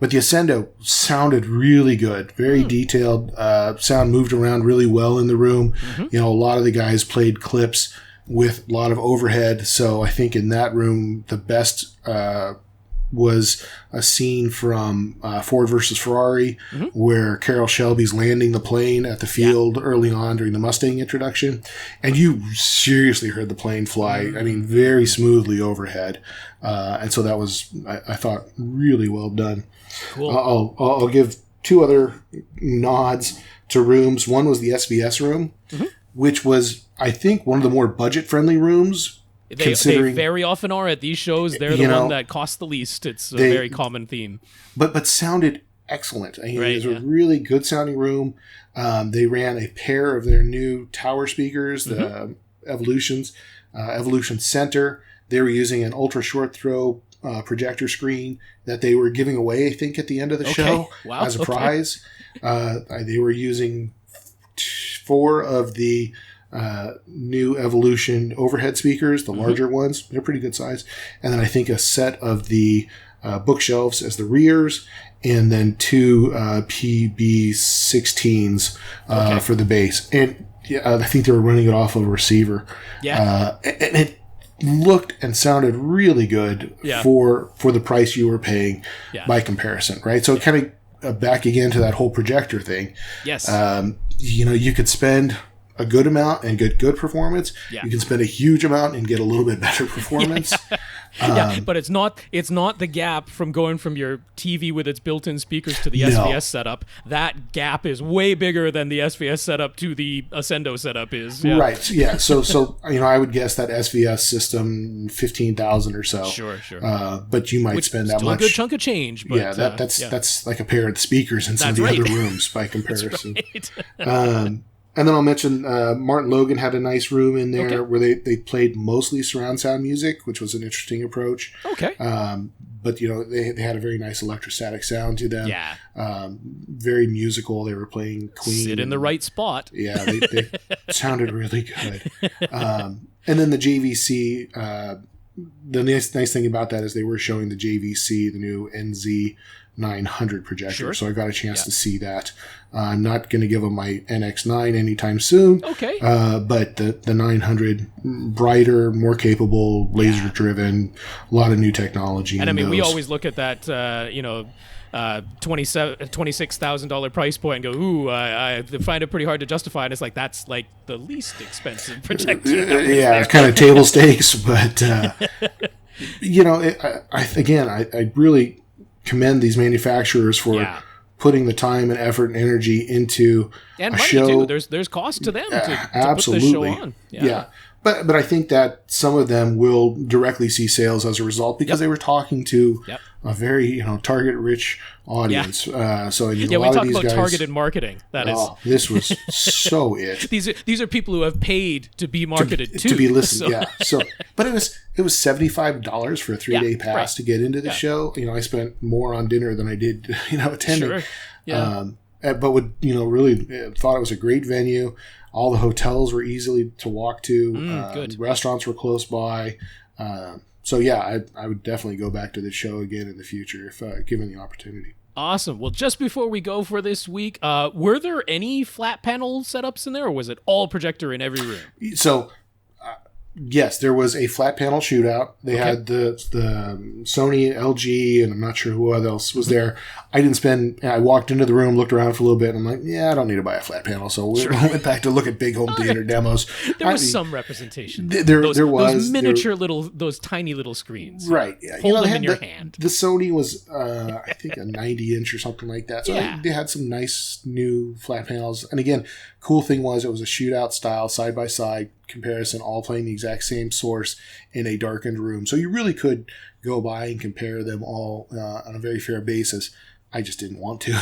S3: But the Ascendo sounded really good, very detailed. Sound moved around really well in the room. A lot of the guys played clips with a lot of overhead. So I think in that room, the best was a scene from Ford versus Ferrari, where Carroll Shelby's landing the plane at the field early on during the Mustang introduction. And you seriously heard the plane fly, I mean, very smoothly overhead. And so that was, I thought, really well done.
S2: Cool.
S3: I'll give 2 other nods to rooms. One was the SBS room, which was, I think, one of the more budget-friendly rooms.
S2: They very often are at these shows. They're the one that costs the least. It's a very common theme.
S3: But sounded excellent. I mean, it was a really good sounding room. They ran a pair of their new tower speakers, the Evolution Center. They were using an ultra short throw projector screen that they were giving away, I think, at the end of the show as a prize. They were using 4 of the new Evolution overhead speakers, the larger ones. They're pretty good size. And then I think a set of the bookshelves as the rears, and then 2 PB16s for the bass. And I think they were running it off of a receiver. And it looked and sounded really good for the price you were paying by comparison, right? So kind of back again to that whole projector thing.
S2: Yes.
S3: You could spend a good amount and get good performance.
S2: Yeah.
S3: You can spend a huge amount and get a little bit better performance.
S2: But it's not the gap from going from your TV with its built-in speakers to the SVS setup. That gap is way bigger than the SVS setup to the Ascendo setup is. Yeah.
S3: Right. Yeah. So I would guess that SVS system $15,000 or so.
S2: Sure.
S3: But you might spend that much.
S2: A good chunk of change. But,
S3: yeah. That's like a pair of speakers in some of the other rooms by comparison. And then I'll mention Martin Logan had a nice room in there where they played mostly surround sound music, which was an interesting approach.
S2: Okay.
S3: But, they had a very nice electrostatic sound to them.
S2: Yeah.
S3: Very musical. They were playing Queen.
S2: Sit in the right spot.
S3: Yeah, they sounded really good. And then the JVC, the nice thing about that is they were showing the JVC, the new NZ 900 projector. Sure. So I got a chance to see that. I'm not going to give them my NX9 anytime soon. Okay. But the 900, brighter, more capable, laser driven, a lot of new technology.
S2: And I mean, we always look at that, $26,000 price point and go, ooh, I find it pretty hard to justify. And it's like, that's like the least expensive projector.
S3: It's kind of table stakes, but I really commend these manufacturers for putting the time and effort and energy into
S2: and
S3: a
S2: money
S3: show.
S2: Too. There's cost to them to
S3: absolutely.
S2: put the show on.
S3: Yeah. But I think that some of them will directly see sales as a result because they were talking to a very target-rich audience. So I mean, a lot
S2: we talk
S3: of these
S2: about
S3: guys,
S2: targeted marketing.
S3: This was so it.
S2: These are people who have paid to be marketed
S3: to be listened. But it was $75 for a 3-day pass to get into the show. I spent more on dinner than I did attending.
S2: Sure. Yeah.
S3: But really thought it was a great venue. All the hotels were easily to walk to.
S2: Good.
S3: Restaurants were close by. So I would definitely go back to the show again in the future if given the opportunity.
S2: Awesome. Well, just before we go for this week, were there any flat panel setups in there, or was it all projector in every room?
S3: So, yes, there was a flat panel shootout. They had the Sony, LG, and I'm not sure who else was there. I walked into the room, looked around for a little bit, and I'm like, I don't need to buy a flat panel. So we went back to look at big home theater demos.
S2: There was some representation.
S3: There was.
S2: Those miniature those tiny little screens.
S3: Right. Yeah.
S2: Hold them in your hand.
S3: The Sony was, I think, a 90-inch or something like that. So they had some nice new flat panels. And again, cool thing was it was a shootout style, side-by-side comparison, all playing the exact same source in a darkened room. So you really could go by and compare them all on a very fair basis. I just didn't want to.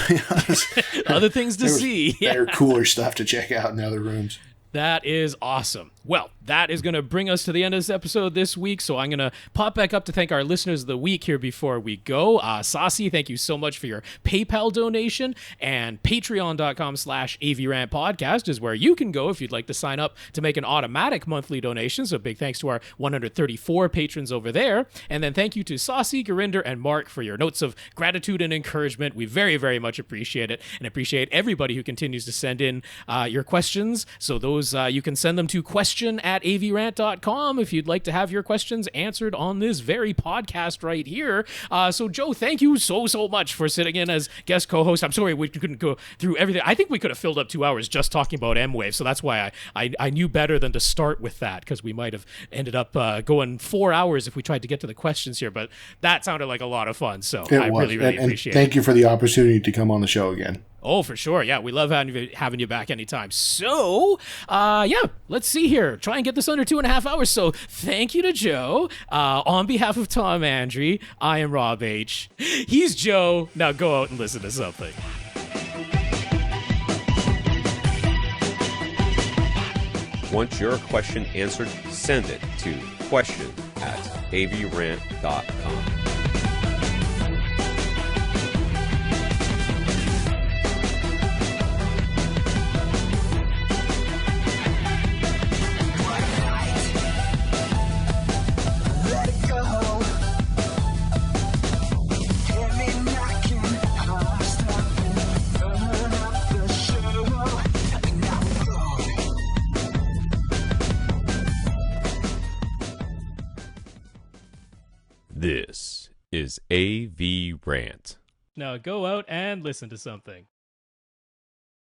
S2: Other things to see.
S3: Better, cooler stuff to check out in other rooms.
S2: That is awesome. Well, that is going to bring us to the end of this episode this week, so I'm going to pop back up to thank our listeners of the week here before we go. Sasi, thank you so much for your PayPal donation, and patreon.com/AVRant podcast is where you can go if you'd like to sign up to make an automatic monthly donation, so big thanks to our 134 patrons over there. And then thank you to Sasi, Gurinder, and Mark for your notes of gratitude and encouragement. We very, very much appreciate it, and appreciate everybody who continues to send in your questions. So those you can send them to question@avrant.com if you'd like to have your questions answered on this very podcast right here. So Joe, thank you so much for sitting in as guest co-host. I'm sorry we couldn't go through everything. I think we could have filled up 2 hours just talking about MWAVE, so that's why I knew better than to start with that, because we might have ended up going 4 hours if we tried to get to the questions here, but that sounded like a lot of fun, so I really appreciate it.
S3: Thank you for the opportunity to come on the show again.
S2: Oh, for sure. Yeah, we love having you back anytime. So, let's see here. Try and get this under 2.5 hours. So, thank you to Joe. On behalf of Tom Andry, I am Rob H. He's Joe. Now go out and listen to something.
S1: Want your question answered? Send it to question@avrant.com. This is AVRant.
S2: Now go out and listen to something.